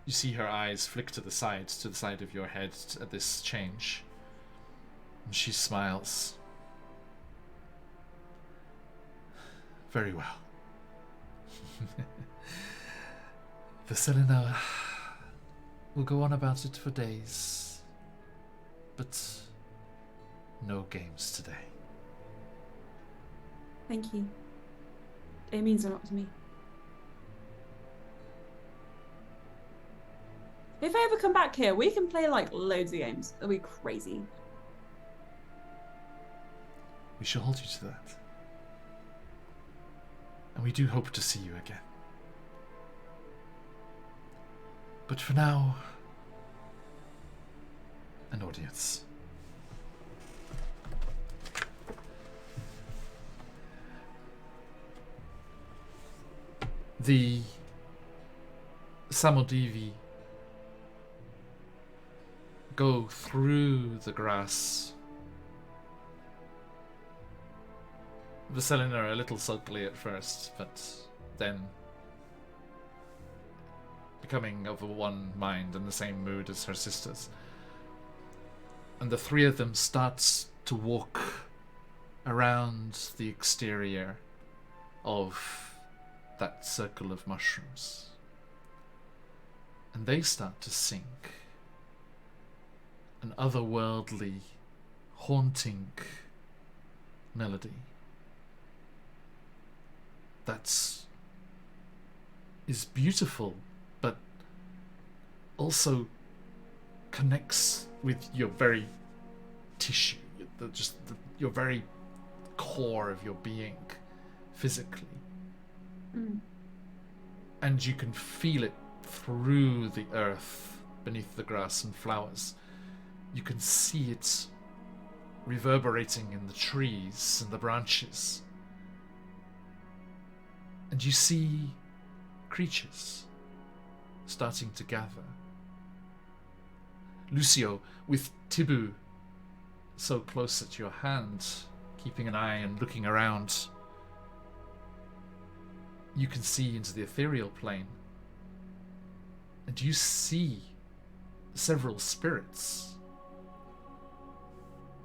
you see her eyes flick to the side of your head at this change. And she smiles. Very well. Vasilina will go on about it for days, but no games today. Thank you. It means a lot to me. If I ever come back here, we can play like loads of games. It'll be crazy. We shall hold you to that. And we do hope to see you again. But for now, an audience. The Samodivi go through the grass. Vasilina a little sulkily at first, but then becoming of a one mind and the same mood as her sisters. And the three of them start to walk around the exterior of that circle of mushrooms. And they start to sing an otherworldly, haunting melody that is beautiful, but also connects with your very tissue, your very core of your being, physically. And you can feel it through the earth, beneath the grass and flowers. You can see it reverberating in the trees and the branches. And you see creatures starting to gather. Lucio, with Tibu so close at your hand, keeping an eye and looking around, you can see into the ethereal plane. And you see several spirits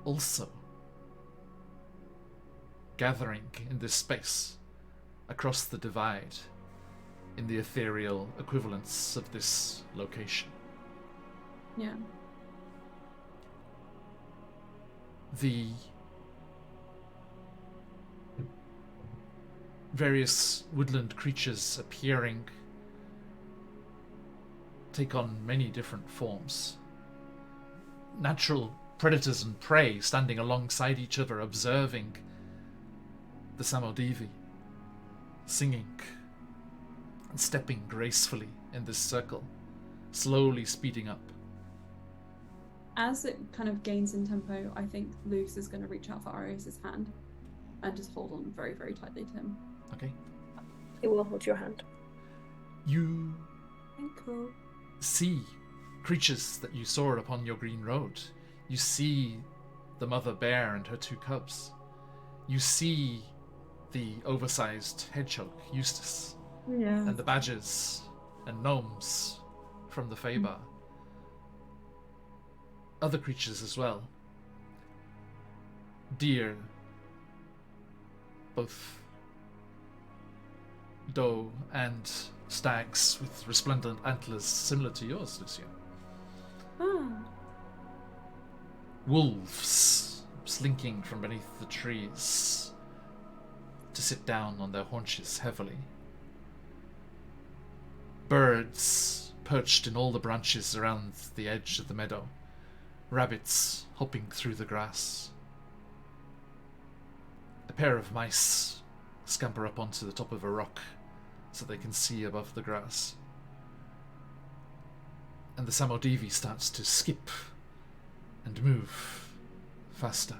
also gathering in this space across the divide in the ethereal equivalence of this location. Yeah. The various woodland creatures appearing take on many different forms. Natural predators and prey standing alongside each other, observing the Samodivi. singing and stepping gracefully in this circle, slowly speeding up. As it kind of gains in tempo, I think Luce is going to reach out for Arios' hand and just hold on very, very tightly to him. Okay. He will hold your hand. You Cool. see creatures that you saw upon your green road. You see the mother bear and her 2 cubs. You see the oversized hedgehog, Eustace, Yeah. and the badgers and gnomes from the Faber. Other creatures as well. Deer, both doe and stags with resplendent antlers similar to yours, Lucia. Ah. Wolves slinking from beneath the trees to sit down on their haunches heavily. Birds perched in all the branches around the edge of the meadow. Rabbits hopping through the grass. A pair of mice scamper up onto the top of a rock so they can see above the grass. And the Samodivi starts to skip and move faster.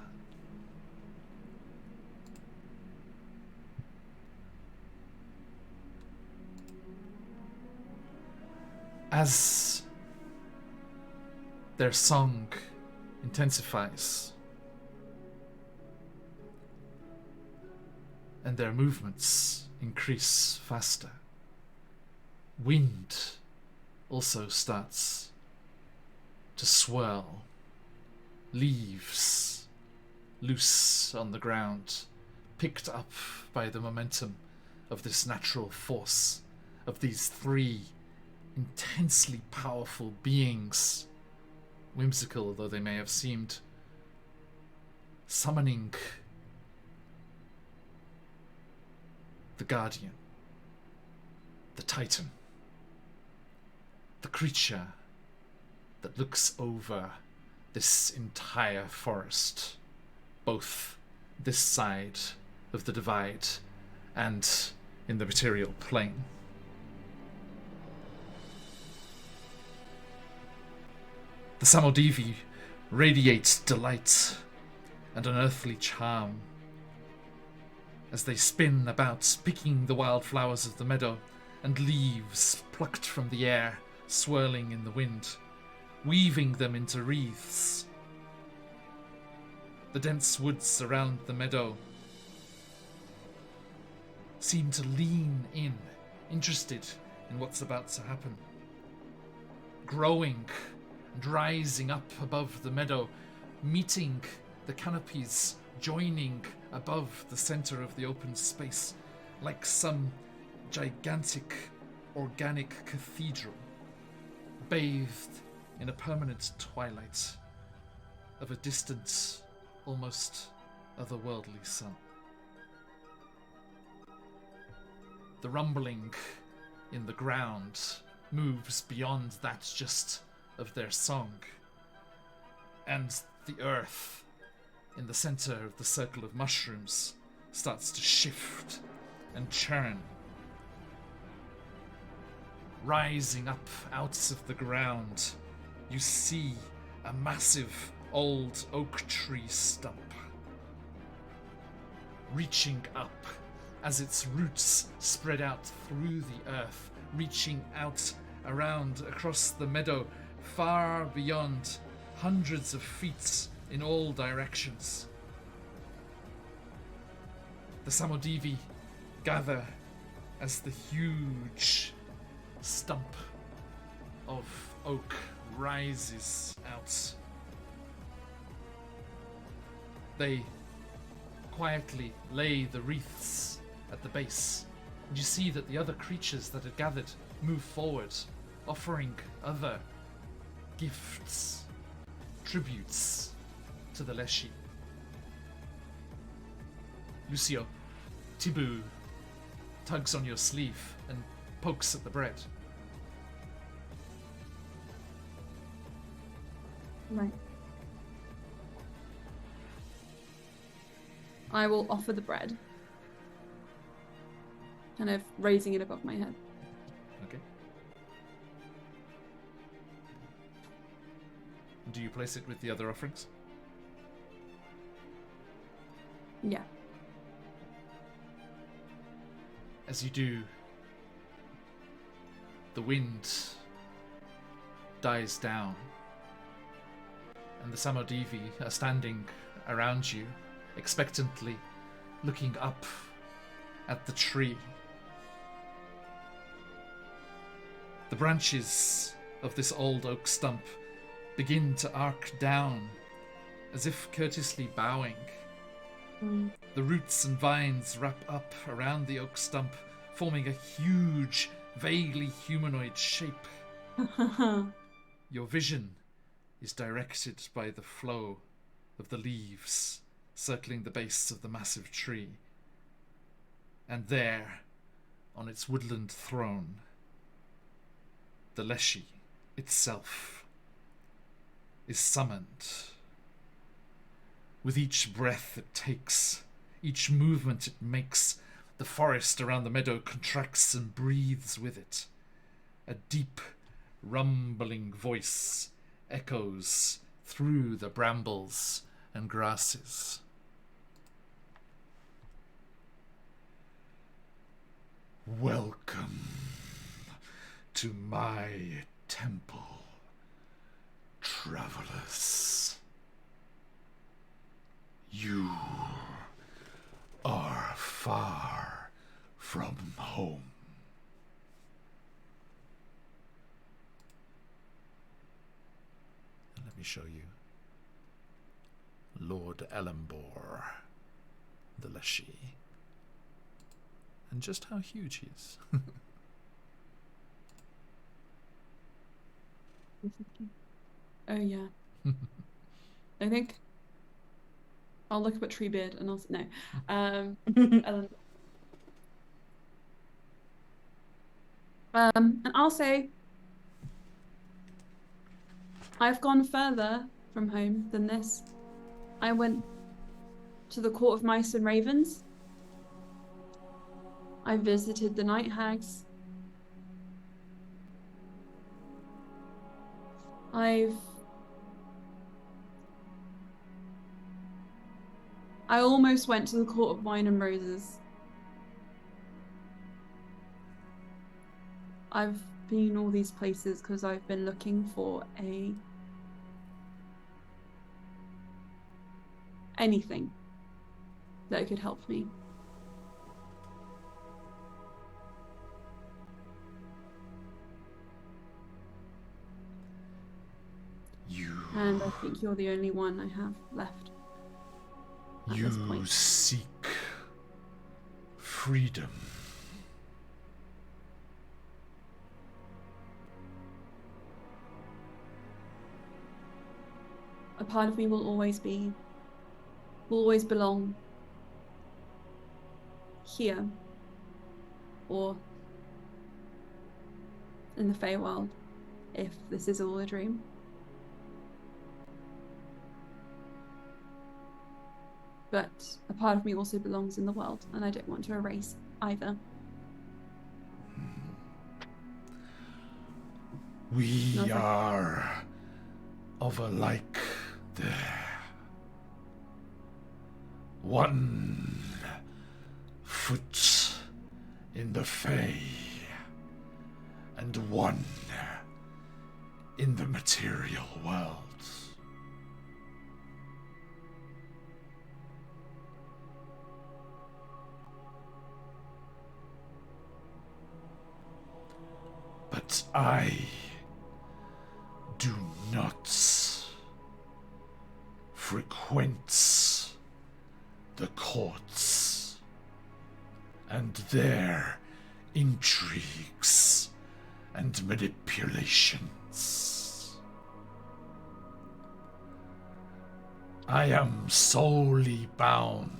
As their song intensifies and their movements increase faster, wind also starts to swirl. Leaves loose on the ground, picked up by the momentum of this natural force of these 3 intensely powerful beings, whimsical though they may have seemed, summoning the Guardian, the Titan, the creature that looks over this entire forest, both this side of the divide and in the material plane. The Samodivi radiate delight and unearthly charm as they spin about, picking the wildflowers of the meadow and leaves plucked from the air, swirling in the wind, weaving them into wreaths. The dense woods around the meadow seem to lean in, interested in what's about to happen. Growing and rising up above the meadow, meeting the canopies, joining above the center of the open space, like some gigantic organic cathedral, bathed in a permanent twilight of a distant, almost otherworldly sun. The rumbling in the ground moves beyond that just of their song, and the earth in the center of the circle of mushrooms starts to shift and churn. Rising up out of the ground, you see a massive old oak tree stump, reaching up as its roots spread out through the earth, reaching out around across the meadow, far beyond, hundreds of feet in all directions. The Samodivi gather as the huge stump of oak rises out. They quietly lay the wreaths at the base, and you see that the other creatures that had gathered move forward, offering other gifts, tributes to the Leshy. Lucio, Tibu tugs on your sleeve and pokes at the bread. Right. I will offer the bread. kind of raising it above my head. Okay. Do you place it with the other offerings? Yeah. As you do, the wind dies down, and the Samodivi are standing around you, expectantly looking up at the tree. The branches of this old oak stump begin to arc down, as if courteously bowing. The roots and vines wrap up around the oak stump, forming a huge, vaguely humanoid shape. Your vision is directed by the flow of the leaves circling the base of the massive tree. And there, on its woodland throne, the Leshy itself is summoned. With each breath it takes, each movement it makes, the forest around the meadow contracts and breathes with it. A deep, rumbling voice echoes through the brambles and grasses. Welcome to my temple, travelers. You are far from home. And let me show you Lord Elembor, the Leshy, and just how huge he is. Oh yeah. I think I'll look up at Treebeard and I'll no. And I'll say I've gone further from home than this. I went to the court of mice and ravens. I visited the night hags. I almost went to the court of wine and roses. I've been all these places because I've been looking for anything that could help me. And I think you're the only one I have left. You seek freedom. A part of me will always belong here or in the Feywild, if this is all a dream. But a part of me also belongs in the world, and I don't want to erase either. We are of a like there. One foot in the Fey, and one in the material world. But I do not frequent the courts and their intrigues and manipulations. I am solely bound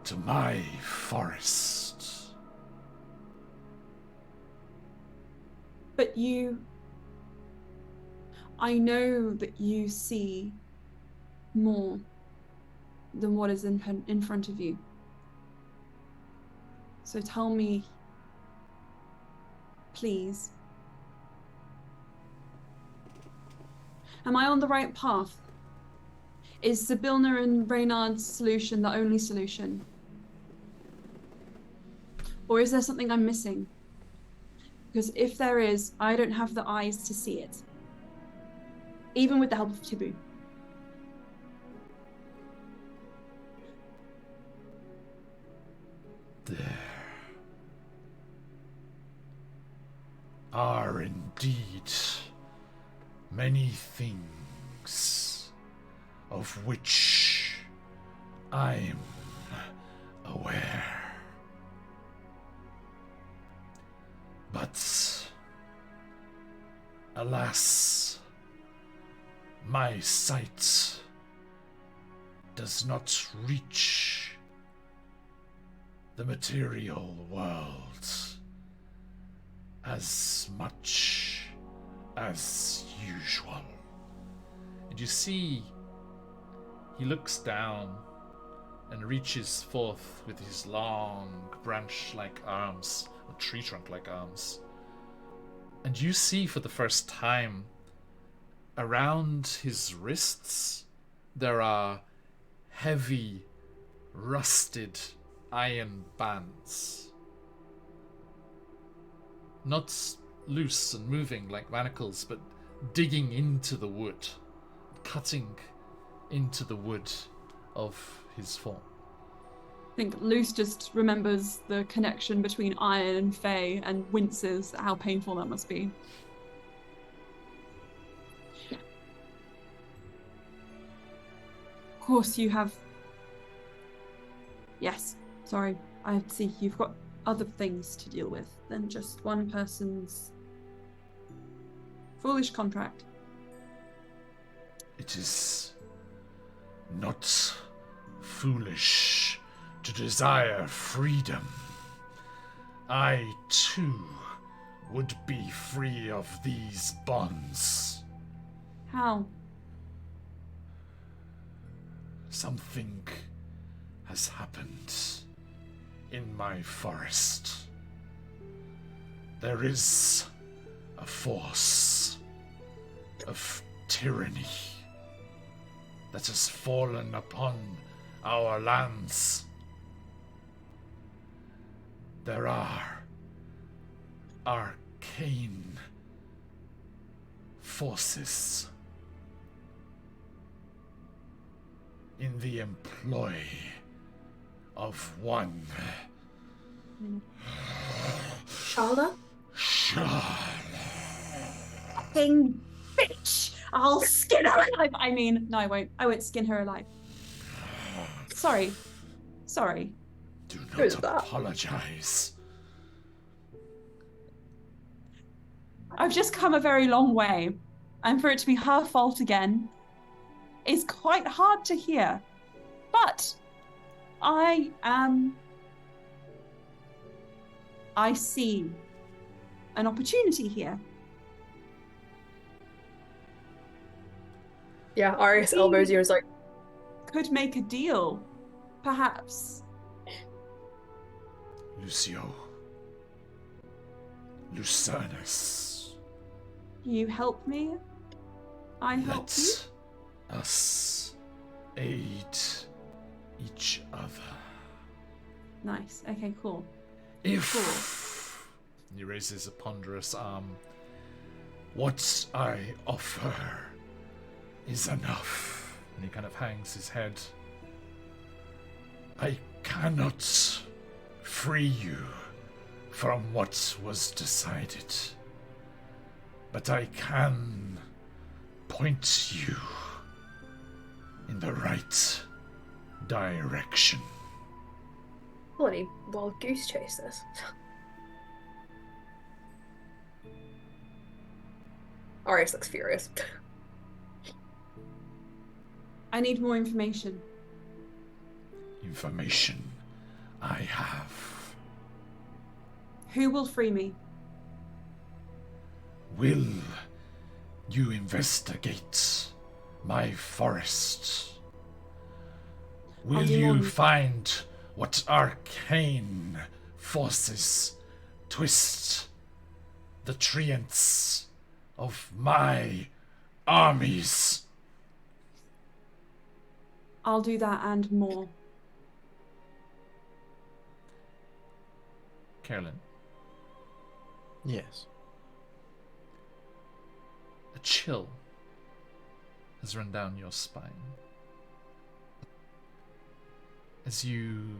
to my forest. But I know that you see more than what is in front of you. So tell me, please, am I on the right path? Is Sibilna and Reynard's solution the only solution? Or is there something I'm missing? Because if there is, I don't have the eyes to see it. Even with the help of Tibu. There are indeed many things of which I'm aware. But alas, my sight does not reach the material world as much as usual. And you see, he looks down and reaches forth with his long branch-like arms, or tree trunk-like arms. And you see for the first time, around his wrists, there are heavy, rusted iron bands. Not loose and moving like manacles, but digging into the wood, cutting into the wood of his form. I think Luce just remembers the connection between iron and Fae and winces at how painful that must be. Of course you have... Yes, sorry. I see you've got other things to deal with than just one person's foolish contract. It is not foolish to desire freedom. I, too, would be free of these bonds. How? Something has happened in my forest. There is a force of tyranny that has fallen upon our lands. There are arcane forces in the employ of one Sharla? Fucking bitch! I'll skin her alive! I mean, no, I won't. I won't skin her alive. Sorry. Do Who's not that? apologize. I've just come a very long way, and for it to be her fault again is quite hard to hear. But I see an opportunity here. Yeah, Arius elbows you and is like, Could make a deal, perhaps. Lucio. Lucernus. You help me, I help you. Let us aid each other. Nice. Okay, cool. If he raises a ponderous arm, what I offer is enough. And he kind of hangs his head. I cannot free you from what was decided, but I can point you in the right direction. bloody wild goose chase this. Arius looks furious. I need more information. Information I have. Who will free me? Will you investigate my forest? Will I'll do you one. find what arcane forces twist the treants of my armies. I'll do that and more. Carolyn, Yes. a chill has run down your spine as you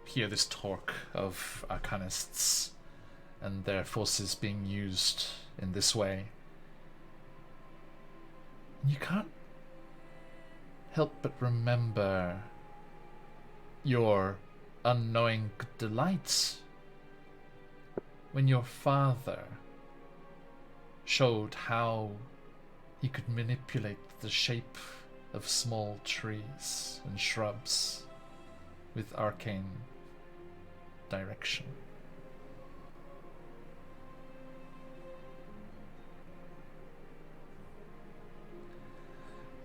hear this talk of arcanists and their forces being used in this way. You can't help but remember your unknowing delight when your father showed how he could manipulate the shape of small trees and shrubs with arcane direction.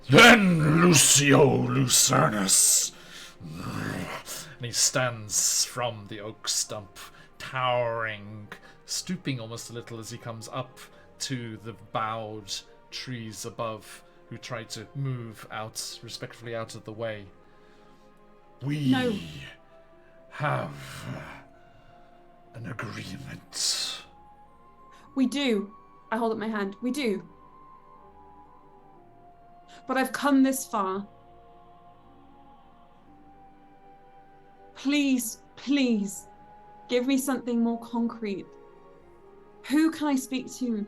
Then Lucio Lucernus. And he stands from the oak stump, towering, stooping almost a little as he comes up to the bowed trees above, who try to move out, respectfully out of the way. We No. have an agreement. We do. I hold up my hand. We do. But I've come this far. Please, please, give me something more concrete. Who can I speak to?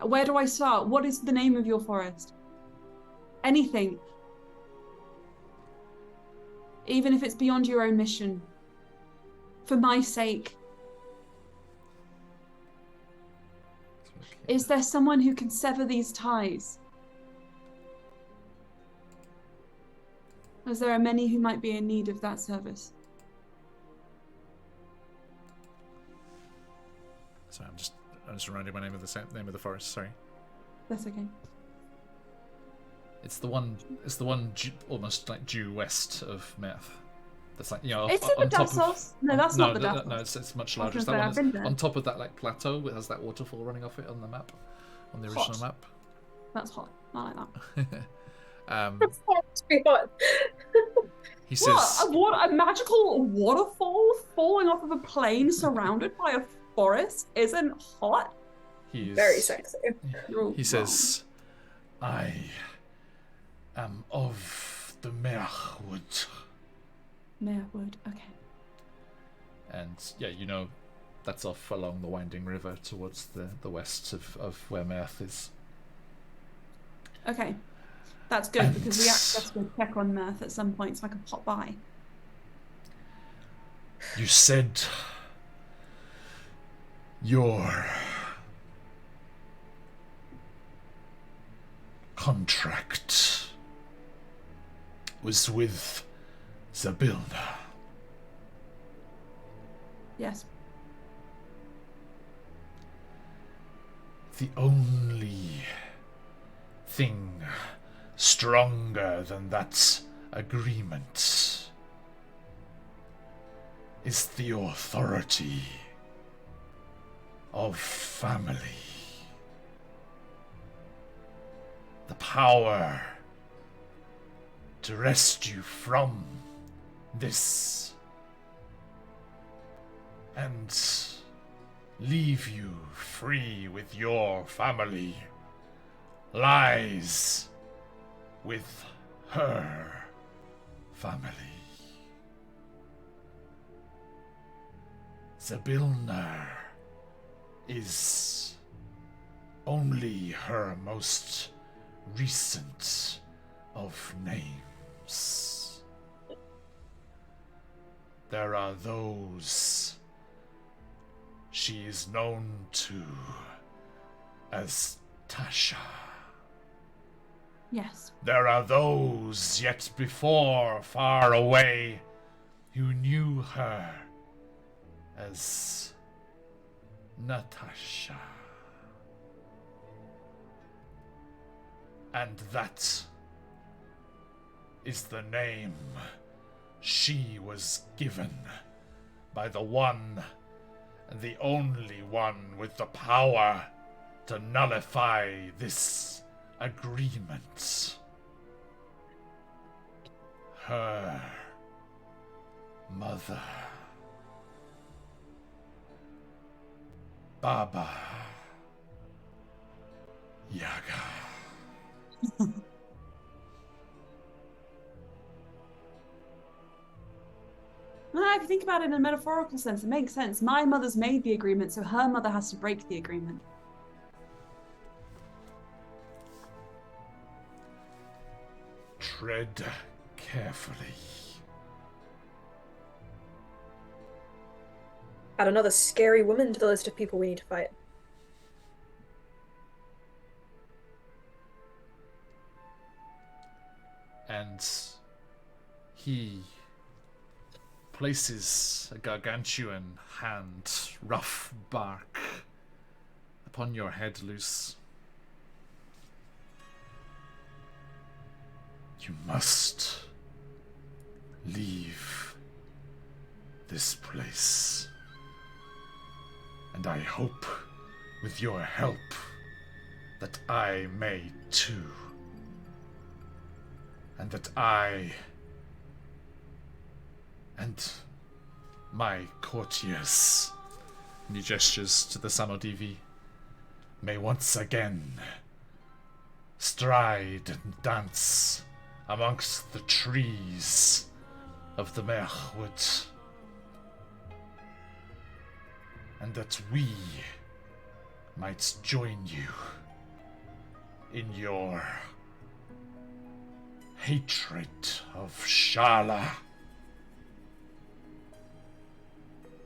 Where do I start? What is the name of your forest? Anything. Even if it's beyond your own mission. For my sake. Is there someone who can sever these ties? As there are many who might be in need of that service. Sorry, I'm just reminding my name of the forest. Sorry, That's okay. it's the one almost like due west of Meth. That's like, you know, Is it the on top of, Dassos? No, that's not the Dassos. No, it's much I was larger. It's gonna that say, one I've been that's there. on top of that like plateau. It has that waterfall running off it on the map, on the original Hot. map. That's hot. Not like that. That's hard to be hot. He says, What? A magical waterfall falling off of a plain surrounded by a forest isn't hot? he is Very sexy. You're He says, I am of the Merwood. Marewood. Okay. And yeah, you know, that's off along the winding river towards the west of where Merth is. Okay. That's good because we actually have to go check on Mirth at some point so I can pop by. You said your contract was with Zabilna. Yes. The only thing stronger than that agreement is the authority of family. The power to wrest you from this and leave you free with your family lies with her family. Zabilna is only her most recent of names. There are those she is known to as Tasha. Yes. There are those yet before far away who knew her as Natasha. And that is the name she was given by the one and the only one with the power to nullify this agreement. Her mother, Baba Yaga. I can think about it in a metaphorical sense. It makes sense. My mother's made the agreement, so her mother has to break the agreement. Tread carefully. Add another scary woman to the list of people we need to fight. And he places a gargantuan hand, rough bark, upon your head, Luce. You must leave this place. And I hope, with your help, that I may too. And that I and my courtiers, and he gestures to the Samodivi, may once again stride and dance amongst the trees of the Merwood, and that we might join you in your hatred of Shala.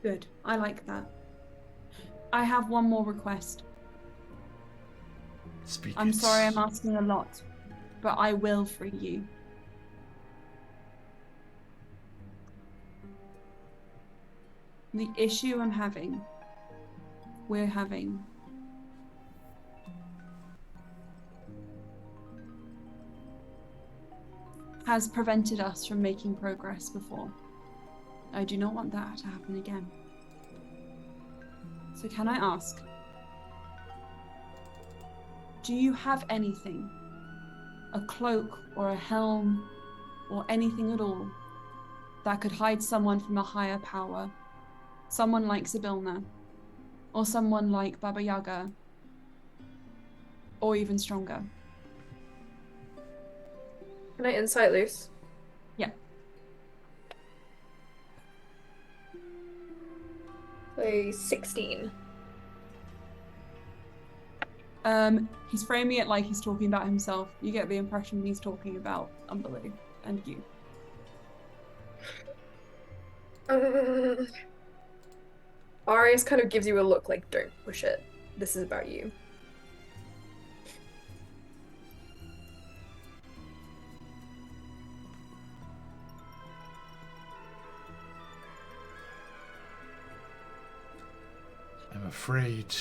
Good. I like that. I have one more request. Speak I'm it. sorry I'm asking a lot, but I will free you. The issue we're having, has prevented us from making progress before. I do not want that to happen again. So can I ask, do you have anything, a cloak or a helm or anything at all, that could hide someone from a higher power? Someone like Zybilna, or someone like Baba Yaga, or even stronger? Can I insight Luce? Yeah. So 16. He's framing it like he's talking about himself. You get the impression he's talking about Umberlee and you. Arius kind of gives you a look like, don't push it. This is about you. I'm afraid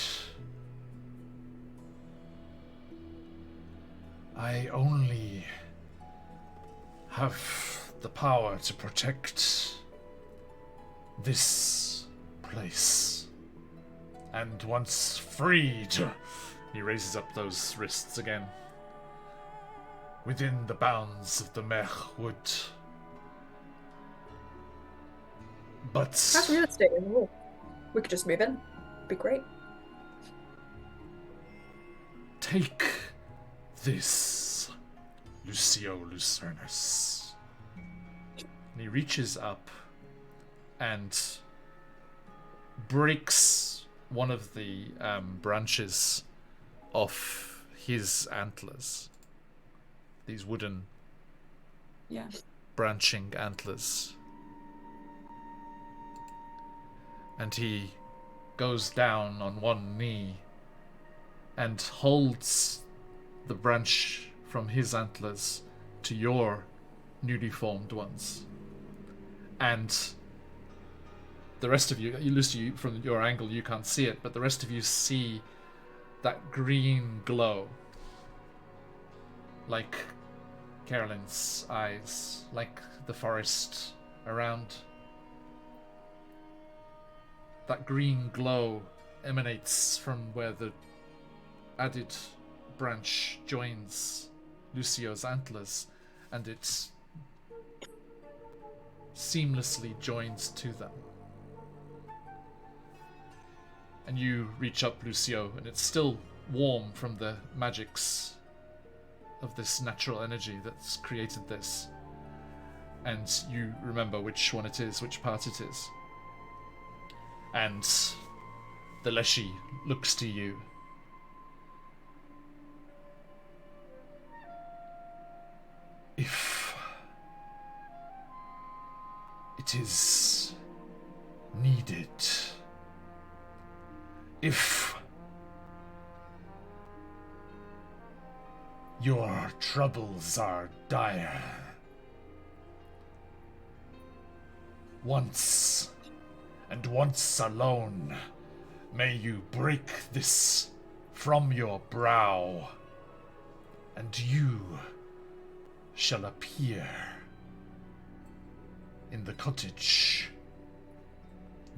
I only have the power to protect this place. And once freed, he raises up those wrists again, within the bounds of the Merwood. But That's real estate in the wall. We could just move in. Be great. take this, Lucio Lucernus. And he reaches up and breaks one of the branches off his antlers. These wooden branching antlers. And he goes down on one knee and holds the branch from his antlers to your newly formed ones. And the rest of you, Lucy, from your angle, you can't see it, but the rest of you see that green glow. Like Carolyn's eyes, like the forest around. that green glow emanates from where the added branch joins Lucio's antlers, and it seamlessly joins to them. And you reach up, Lucio, and it's still warm from the magics of this natural energy that's created this. And you remember which one it is, which part it is. And the Leshy looks to you. If it is needed, if your troubles are dire, once and once alone, may you break this from your brow, and you shall appear in the cottage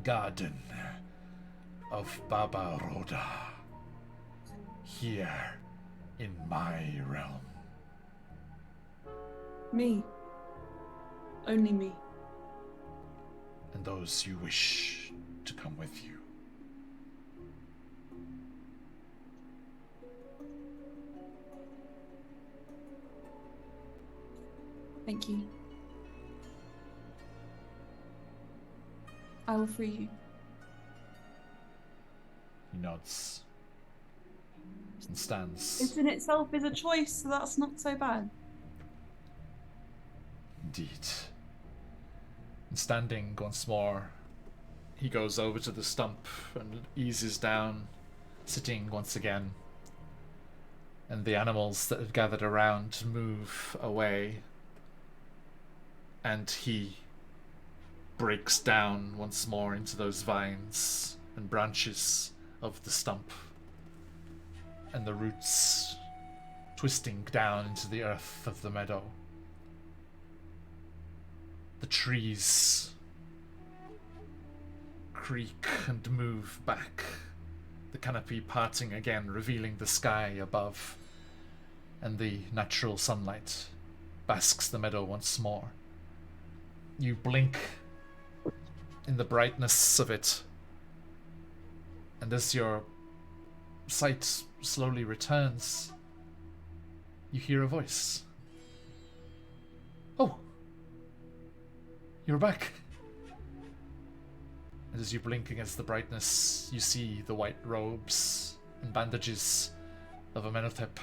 garden of Baba Rhoda, here in my realm. Me. Only me. And those you wish to come with you. Thank you. I will free you. He nods and stands. It in itself is a choice, so that's not so bad. Indeed. And standing once more, he goes over to the stump and eases down, sitting once again. And the animals that had gathered around move away. And he breaks down once more into those vines and branches of the stump, and the roots twisting down into the earth of the meadow. The trees creak and move back, the canopy parting again, revealing the sky above, and the natural sunlight basks the meadow once more. You blink in the brightness of it, and as your sight slowly returns, you hear a voice. Oh, you're back. And as you blink against the brightness, you see the white robes and bandages of Amenhotep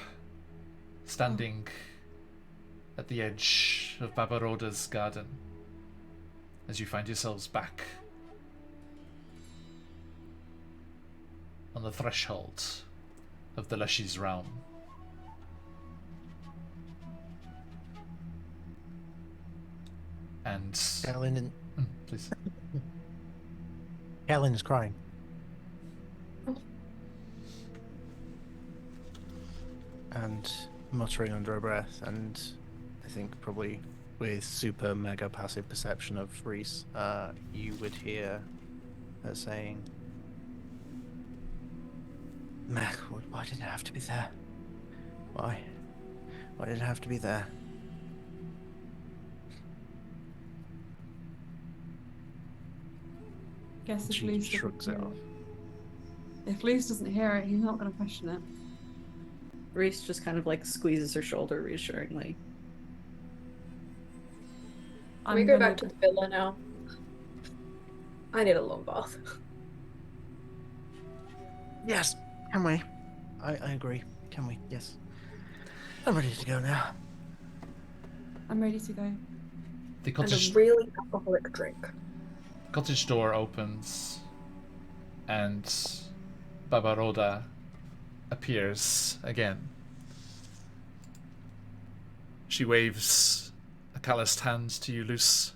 standing at the edge of Baba Rhoda's garden. As you find yourselves back on the threshold of the Leshy's realm. And Kaelin, please. Kaelin is crying. And muttering under her breath, and I think probably with super mega passive perception of Reese, you would hear her saying, Mac, why did it have to be there? Why? Why did it have to be there? Guess if She Luce shrugs it off. If Luce doesn't hear it, he's not going to question it. Reese just kind of like squeezes her shoulder reassuringly. Can we go back to the villa now? I need a long bath. Yes, can we? I agree. Can we? Yes. I'm ready to go now. I'm ready to go. The And cottage a really alcoholic drink. cottage door opens, and Baba Rhoda appears again. She waves a calloused hand to you, Luce.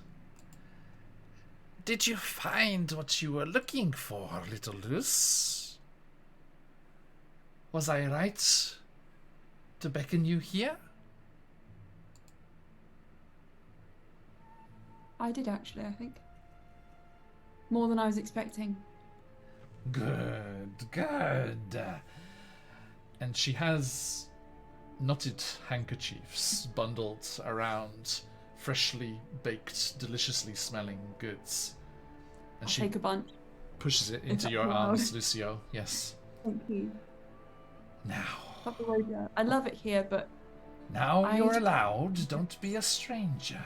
Did you find what you were looking for, little Luce? Was I right to beckon you here? I did actually, I think. More than I was expecting. Good, good. And she has knotted handkerchiefs bundled around freshly baked, deliciously smelling goods. And I'll take a bunch. pushes it If into that's your allowed. arms, Lucio. Yes. Thank you. Now. Not the way there. I love it here, but Now I- you're allowed. Don't be a stranger.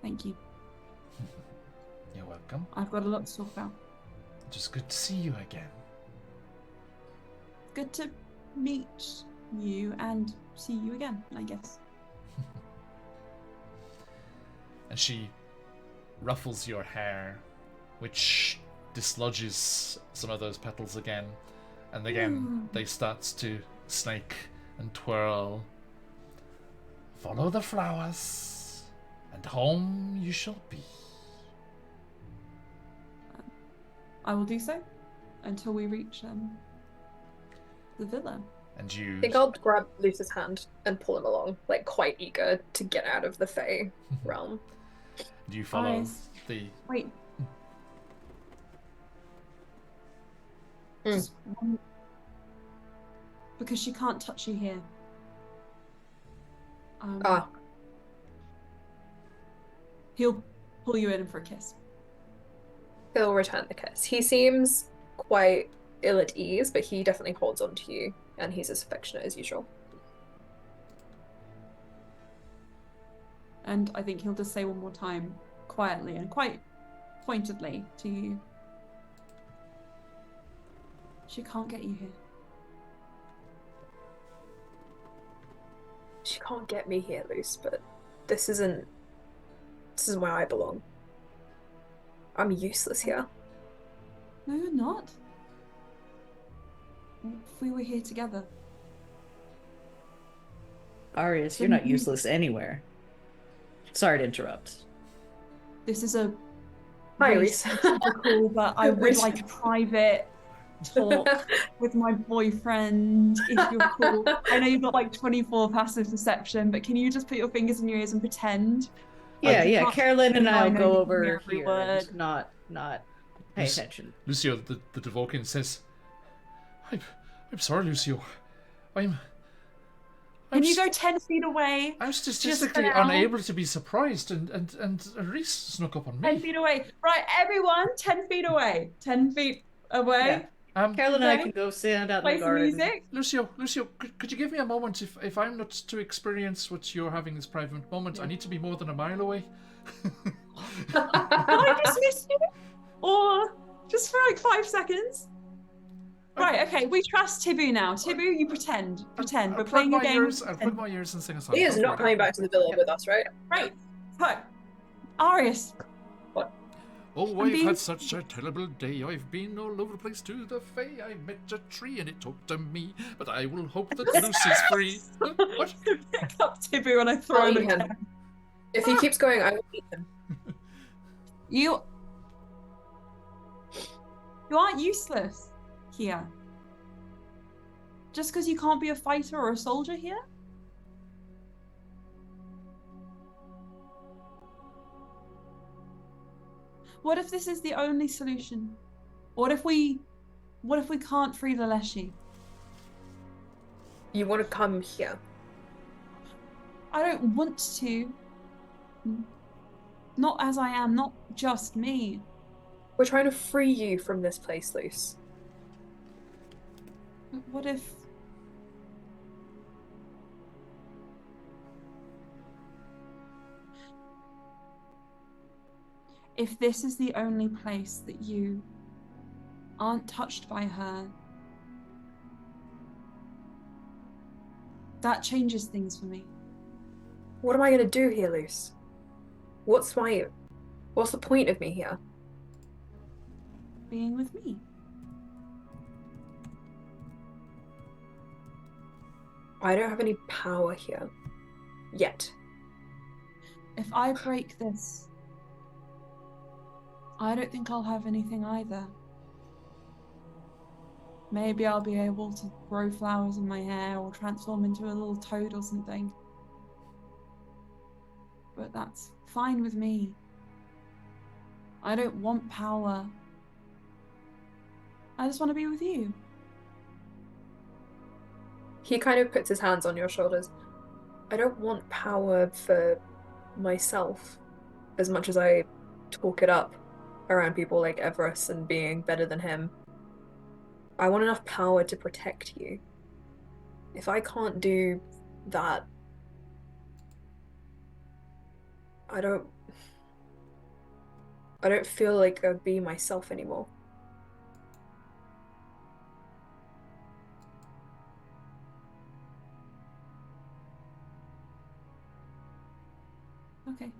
thank you. You're welcome. I've got a lot to talk about. Just good to see you again. Good to meet you and see you again, I guess. And she ruffles your hair, which dislodges some of those petals again. And again, they start to snake and twirl. Follow the flowers, and home you shall be. I will do so until we reach the villa. And you... I think I'll grab Luce's hand and pull him along, like quite eager to get out of the Fae realm. Do you follow Eyes. the... Wait. Mm. Just one... Because she can't touch you here. He'll pull you in for a kiss. He'll return the kiss. He seems quite ill at ease, but he definitely holds on to you, and he's as affectionate as usual. And I think he'll just say one more time, quietly and quite pointedly to you. She can't get you here. She can't get me here, Luce, but this isn't where I belong. I'm useless here. No, you're not. If we were here together. Arius, you're not useless anywhere. Sorry to interrupt. This is a Hi, very Reese. typical, but I would Reese. like a private talk with my boyfriend, if you're cool. I know you've got like 24 passive perception, but can you just put your fingers in your ears and pretend? Yeah, you yeah. can't Carolyn and I'll know go every over here word. and not pay Luc- attention. Lucio, the Devokian says, I'm sorry, Lucio. Can you go 10 feet away? I'm statistically now. unable to be surprised, and Reese snuck up on 10 me. feet away. Right, everyone, 10 feet away. 10 feet away. Carolyn and I Okay. can go stand out Play in the some garden. music. Lucio, could you give me a moment? If I'm not to experience what you're having this private moment, I need to be more than a mile away. Can I dismiss you? Or just for like 5 seconds? Right, okay, we trust Tibu now. Tibu, you pretend. Pretend. We're playing a game. I'll plug my ears and sing a song. He is Don't not worry. coming back to the villa with us, right? Right. So, Arius, Oh, I'm I've being- had such a terrible day. I've been all over the place to the Fae. I met a tree and it talked to me, but I will hope that Lucy's free. What? pick up Tibu and I throw I'll him eat him. again. If he keeps going, I will eat him. You aren't useless here. Just because you can't be a fighter or a soldier here? What if this is the only solution? What if we can't free the Leshy? You want to come here? I don't want to. Not as I am, not just me. We're trying to free you from this place, Luce. What if... If this is the only place that you aren't touched by her, that changes things for me. What am I going to do here, Luce? What's the point of me here? Being with me. I don't have any power here. Yet. If I break this, I don't think I'll have anything either. Maybe I'll be able to grow flowers in my hair or transform into a little toad or something. But that's fine with me. I don't want power. I just want to be with you. He kind of puts his hands on your shoulders. I don't want power for myself as much as I talk it up around people like Everest and being better than him. I want enough power to protect you. If I can't do that, I don't feel like I'd be myself anymore. Okay.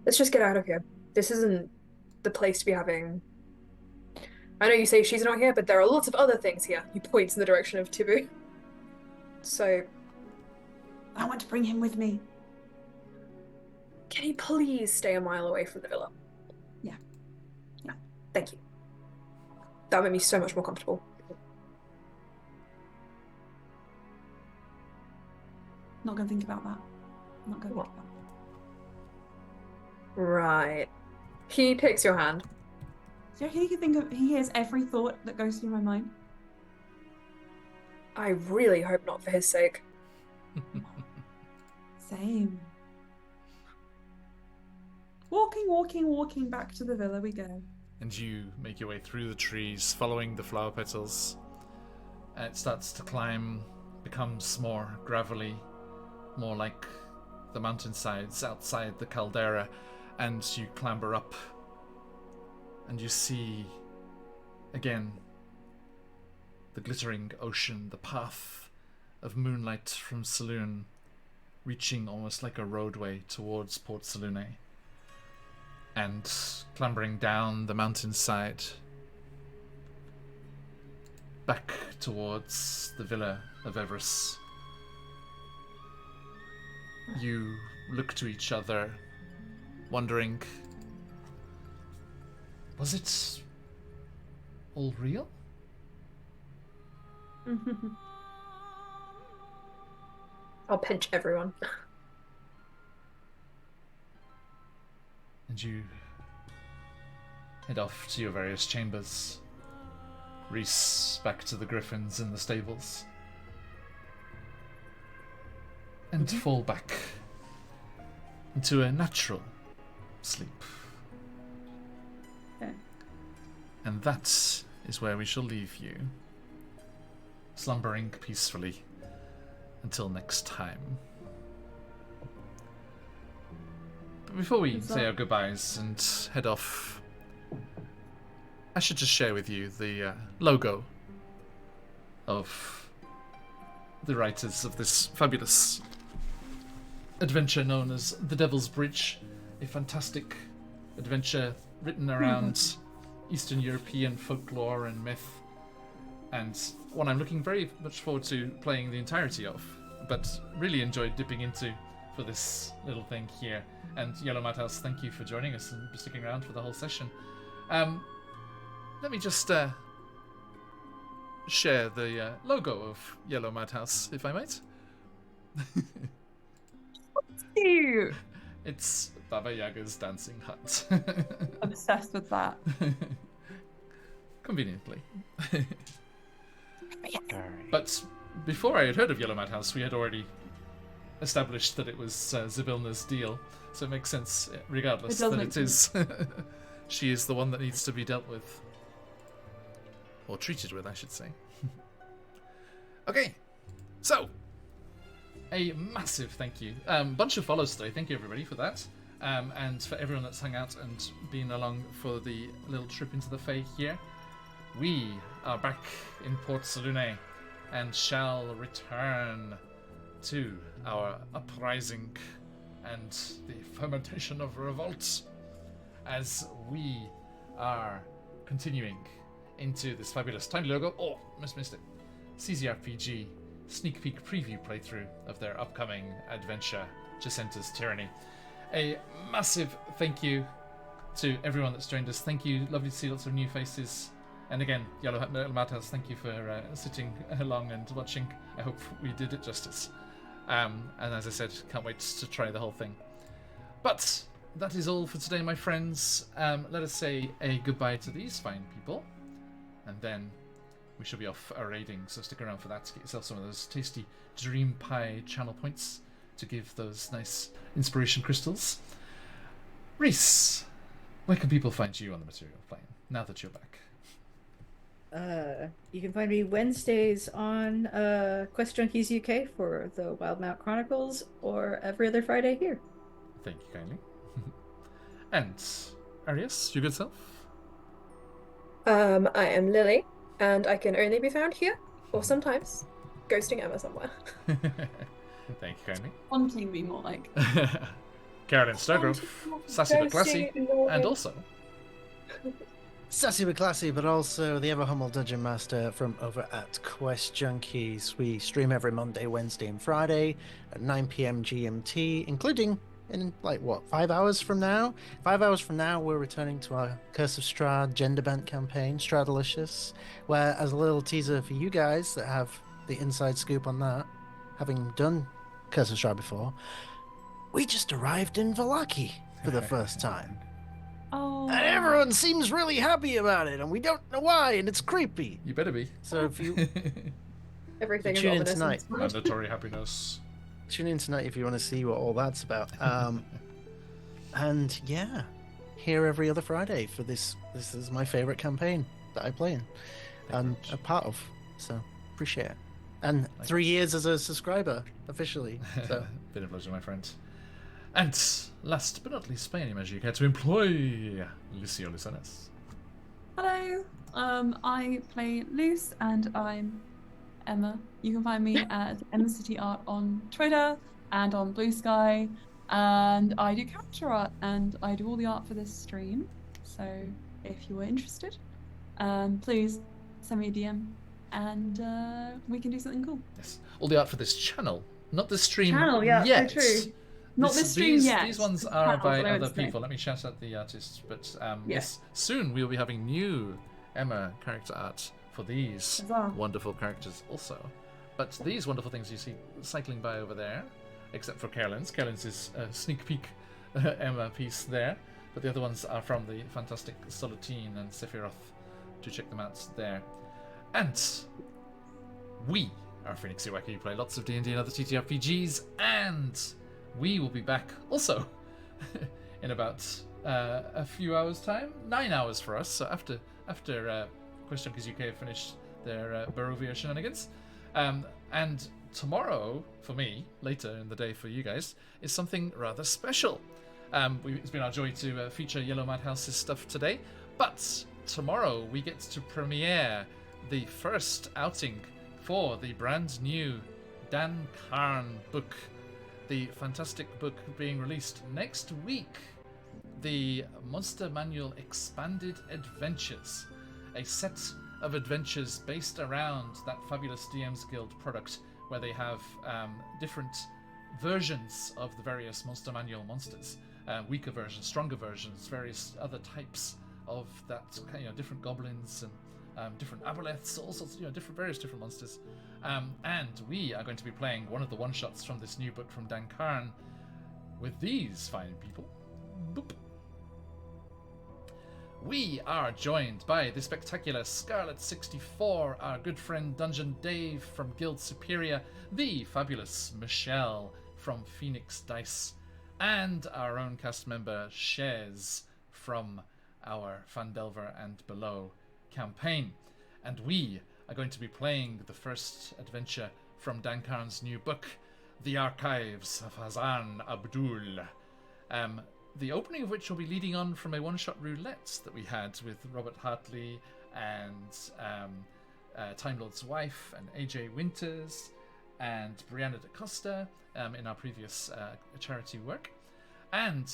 Let's just get out of here. This isn't the place to be having... I know you say she's not here, but there are lots of other things here. He points in the direction of Tibu. So... I want to bring him with me. Can you please stay a mile away from the villa? Yeah. Yeah. Thank you. That made me so much more comfortable. Not gonna think about that. Not gonna think about that. Right. He takes your hand. Do you reckon he can think of, he hears every thought that goes through my mind? I really hope not for his sake. Same. Walking back to the villa we go. And you make your way through the trees, following the flower petals. And it starts to climb, becomes more gravelly, more like the mountainsides outside the caldera, and you clamber up, and you see, again, the glittering ocean, the path of moonlight from Saloon, reaching almost like a roadway towards Port Salune, and clambering down the mountainside, back towards the villa of Everest. You look to each other, wondering, was it all real? I'll pinch everyone. And you head off to your various chambers. Reese back to the griffins in the stables. And fall back into a natural sleep. Okay. And that is where we shall leave you, slumbering peacefully until next time. But before we say our goodbyes and head off, I should just share with you the logo of the writers of this fabulous adventure known as The Devil's Bridge, a fantastic adventure written around Eastern European folklore and myth, and one I'm looking very much forward to playing the entirety of, but really enjoyed dipping into for this little thing here. And Yellow Madhouse, thank you for joining us and sticking around for the whole session. Let me just share the logo of Yellow Madhouse, if I might. Cute. It's Baba Yaga's dancing hut. Obsessed with that. Conveniently. But before I had heard of Yellow Madhouse, we had already established that it was Zybilna's deal, so it makes sense regardless that it is. She is the one that needs to be dealt with. Or treated with, I should say. Okay, so a massive thank you. Bunch of follows today. Thank you everybody for that. And for everyone that's hung out and been along for the little trip into the Fae here. We are back in Port Salune and shall return to our uprising and the fermentation of revolt as we are continuing into this fabulous tiny logo. Oh, missed it. CZRPG sneak peek preview playthrough of their upcoming adventure, Chessenta's Tyranny. A massive thank you to everyone that's joined us. Thank you, lovely to see lots of new faces. And again, Yellow Madhouse, thank you for sitting along and watching. I hope we did it justice. And as I said, can't wait to try the whole thing. But that is all for today, my friends. Let us say a goodbye to these fine people, and then we shall be off raiding, so stick around for that to get yourself some of those tasty Dream Pie channel points to give those nice inspiration crystals. Reese, where can people find you on the material plane now that you're back? You can find me Wednesdays on QuestJunkiesUK for the Wild Mount Chronicles, or every other Friday here. Thank you kindly. And Arius, your good self? I am Lily, and I can only be found here, or sometimes ghosting Emma somewhere. Thank you kindly. Haunting me more like. Carolyn Stargrove, sassy but classy, and also Sassy but classy, but also the ever humble Dungeon Master from over at Quest Junkies. We stream every Monday, Wednesday, and Friday at 9 p.m. GMT, including in 5 hours from now? 5 hours from now, we're returning to our Curse of Strahd gender bent campaign, Stradalicious, where, as a little teaser for you guys that have the inside scoop on that, having done Curse of Strahd before, we just arrived in Vallaki for the first time. Oh. And everyone seems really happy about it, and we don't know why, and it's creepy. you better be. So if you Everything is tune in ominous tonight, and Mandatory happiness. tune in tonight if you want to see what all that's about. And yeah, here every other Friday for this. This is my favorite campaign that I play in and a part of. So appreciate it. And 3 years as a subscriber officially. So Been a pleasure, my friend. And last but not least, by any measure you care to employ, Lucio Lucenes. Hello. I play Luce, and I'm Emma. You can find me at Emma City Art on Twitter and on Blue Sky, and I do character art, and I do all the art for this stream. So if you are interested, please send me a DM, and we can do something cool. Yes, all the art for this channel, not the stream Yeah, yet. true. Not this stream yet. These ones are by Channels, other people. Let me shout out the artists. But Yeah. yes, soon we'll be having new Emma character art for these Huzzah. wonderful characters also. But these wonderful things you see cycling by over there, except for Carolyn's. Carolyn's is a sneak peek Emma piece there. But the other ones are from the fantastic Solutine and Sephiroth. Do check them out there. And we are QuestJunkiesUK. You play lots of D&D and other TTRPGs, and we will be back also in about a few hours' time. 9 hours for us. So after QuestJunkiesUK have finished their Barovia shenanigans, and tomorrow for me, later in the day for you guys, is something rather special. It's been our joy to feature Yellow Madhouse's stuff today, but tomorrow we get to premiere the first outing for the brand new Dan Karn book. The fantastic book being released next week. The Monster Manual Expanded Adventures. A set of adventures based around that fabulous DM's Guild product, where they have different versions of the various Monster Manual monsters. Weaker versions, stronger versions, various other types of that, different goblins and different aboleths, all sorts, various different monsters. And we are going to be playing one of the one-shots from this new book from Dan Karn with these fine people. Boop. We are joined by the spectacular Scarlet 64, our good friend Dungeon Dave from Guild Superior, the fabulous Michelle from Phoenix Dice, and our own cast member Shez from our Fandelver and Below campaign. And we are going to be playing the first adventure from Dan Karn's new book, The Archives of Hazan Abdul. The opening of which will be leading on from a one-shot roulette that we had with Robert Hartley and Time Lord's wife and AJ Winters and Brianna DaCosta in our previous charity work. And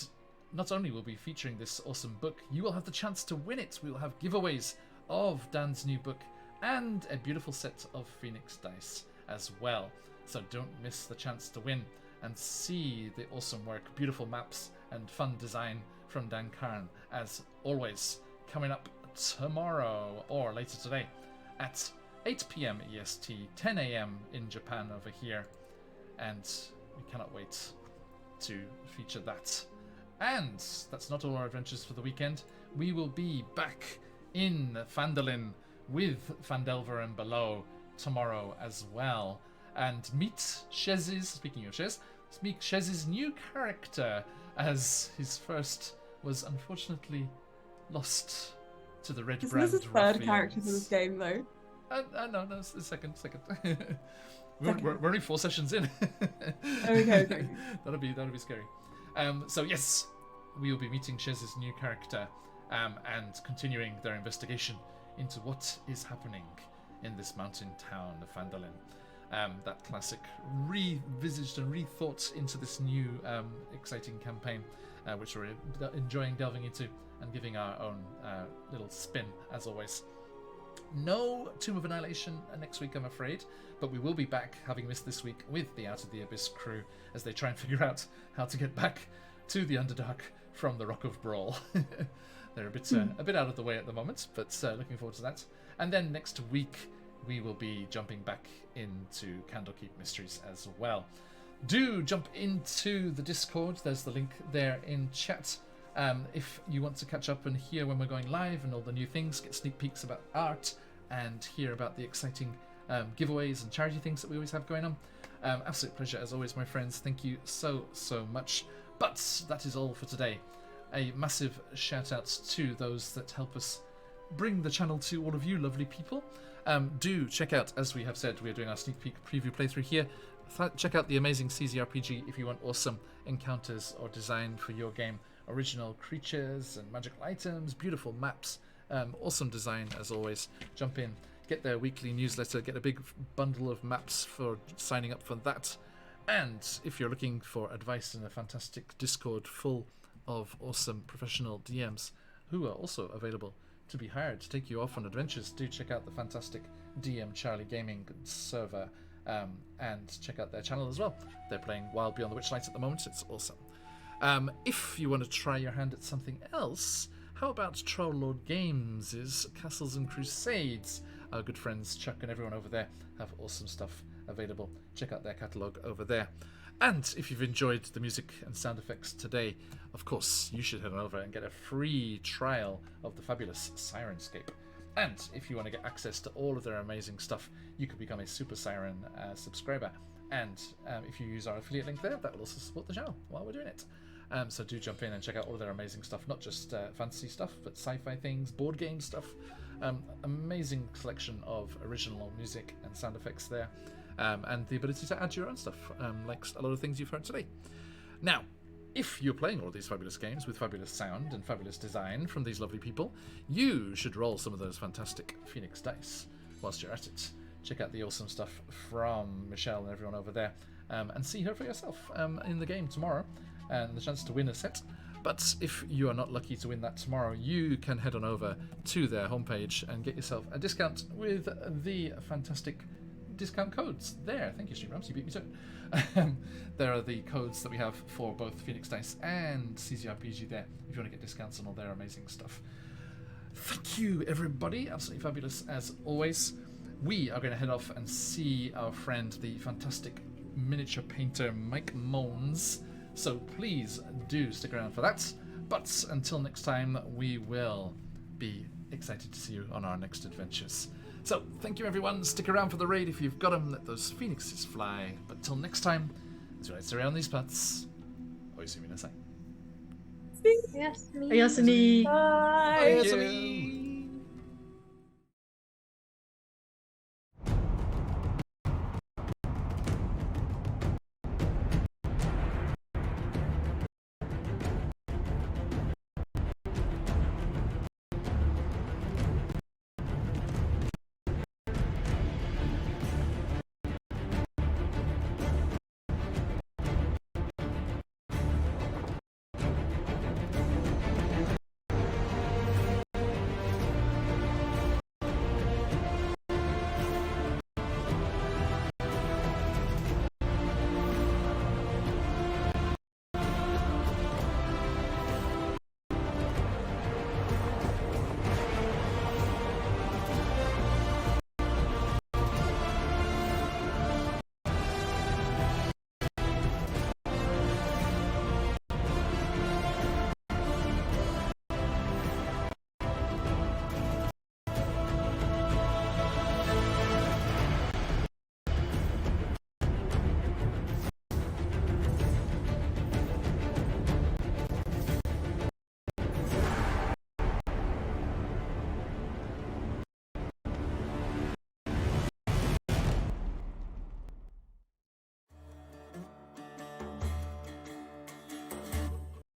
not only will we be featuring this awesome book, you will have the chance to win it. We will have giveaways of Dan's new book and a beautiful set of Phoenix Dice as well. So don't miss the chance to win and see the awesome work, beautiful maps and fun design from Dan Karn, as always, coming up tomorrow or later today at 8 p.m. EST, 10 a.m. in Japan over here. And we cannot wait to feature that. And that's not all our adventures for the weekend. We will be back in Phandalin with Phandelver and below tomorrow as well. And meet Shez's, speaking of Shez, meet Shez's new character, as his first was unfortunately lost to the Red Isn't Brand this his third character for this game, though? No, it's the second. We're only 4 sessions in. Okay. That'll be scary. So yes, we will be meeting Shez's new character, and continuing their investigation into what is happening in this mountain town of Phandalin. That classic revisited and rethought into this new exciting campaign, which we're enjoying delving into and giving our own little spin, as always. No Tomb of Annihilation next week, I'm afraid, but we will be back, having missed this week, with the Out of the Abyss crew as they try and figure out how to get back to the Underdark from the Rock of Brawl. They're a bit out of the way at the moment, but looking forward to that. And then next week we will be jumping back into Candlekeep Mysteries as well. Do jump into the Discord. There's the link there in chat. If you want to catch up and hear when we're going live and all the new things, get sneak peeks about art, and hear about the exciting giveaways and charity things that we always have going on. Absolute pleasure as always, my friends. Thank you so much. But that is all for today. A massive shout out to those that help us bring the channel to all of you lovely people. Do check out, as we have said, we are doing our sneak peek preview playthrough here. Check out the amazing CZRPG if you want awesome encounters or design for your game. Original creatures and magical items, beautiful maps, awesome design as always. Jump in, get their weekly newsletter, get a big bundle of maps for signing up for that. And if you're looking for advice in a fantastic Discord full of awesome professional DMs who are also available to be hired to take you off on adventures, do check out the fantastic DM Charlie Gaming server, and check out their channel as well. They're playing Wild Beyond the Witchlight at the moment. It's awesome. If you want to try your hand at something else, how about Troll Lord Games' Castles and Crusades? Our good friends Chuck and everyone over there have awesome stuff available. Check out their catalogue over there. And if you've enjoyed the music and sound effects today, of course, you should head on over and get a free trial of the fabulous Sirenscape. And if you want to get access to all of their amazing stuff, you could become a Super Siren subscriber. And if you use our affiliate link there, that will also support the channel while we're doing it. So do jump in and check out all their amazing stuff, not just fantasy stuff, but sci-fi things, board game stuff. Amazing collection of original music and sound effects there. And the ability to add your own stuff, like a lot of things you've heard today. Now, if you're playing all these fabulous games with fabulous sound and fabulous design from these lovely people, you should roll some of those fantastic Phoenix dice whilst you're at it. Check out the awesome stuff from Michelle and everyone over there, and see her for yourself in the game tomorrow, and the chance to win a set. But if you are not lucky to win that tomorrow, you can head on over to their homepage and get yourself a discount with the fantastic discount codes there. Thank you, Streamrams, you beat me to it. There are the codes that we have for both Phoenix Dice and CZRPG there, if you want to get discounts on all their amazing stuff. Thank you, everybody. Absolutely fabulous as always. We are going to head off and see our friend, the fantastic miniature painter Mike Mones. So please do stick around for that. But until next time, we will be excited to see you on our next adventures. So thank you, everyone. Stick around for the raid if you've got them. Let those phoenixes fly. But till next time, as rights around these parts. Oisu minasai. Yes, me. Ayasumi. Bye. Oyasumi.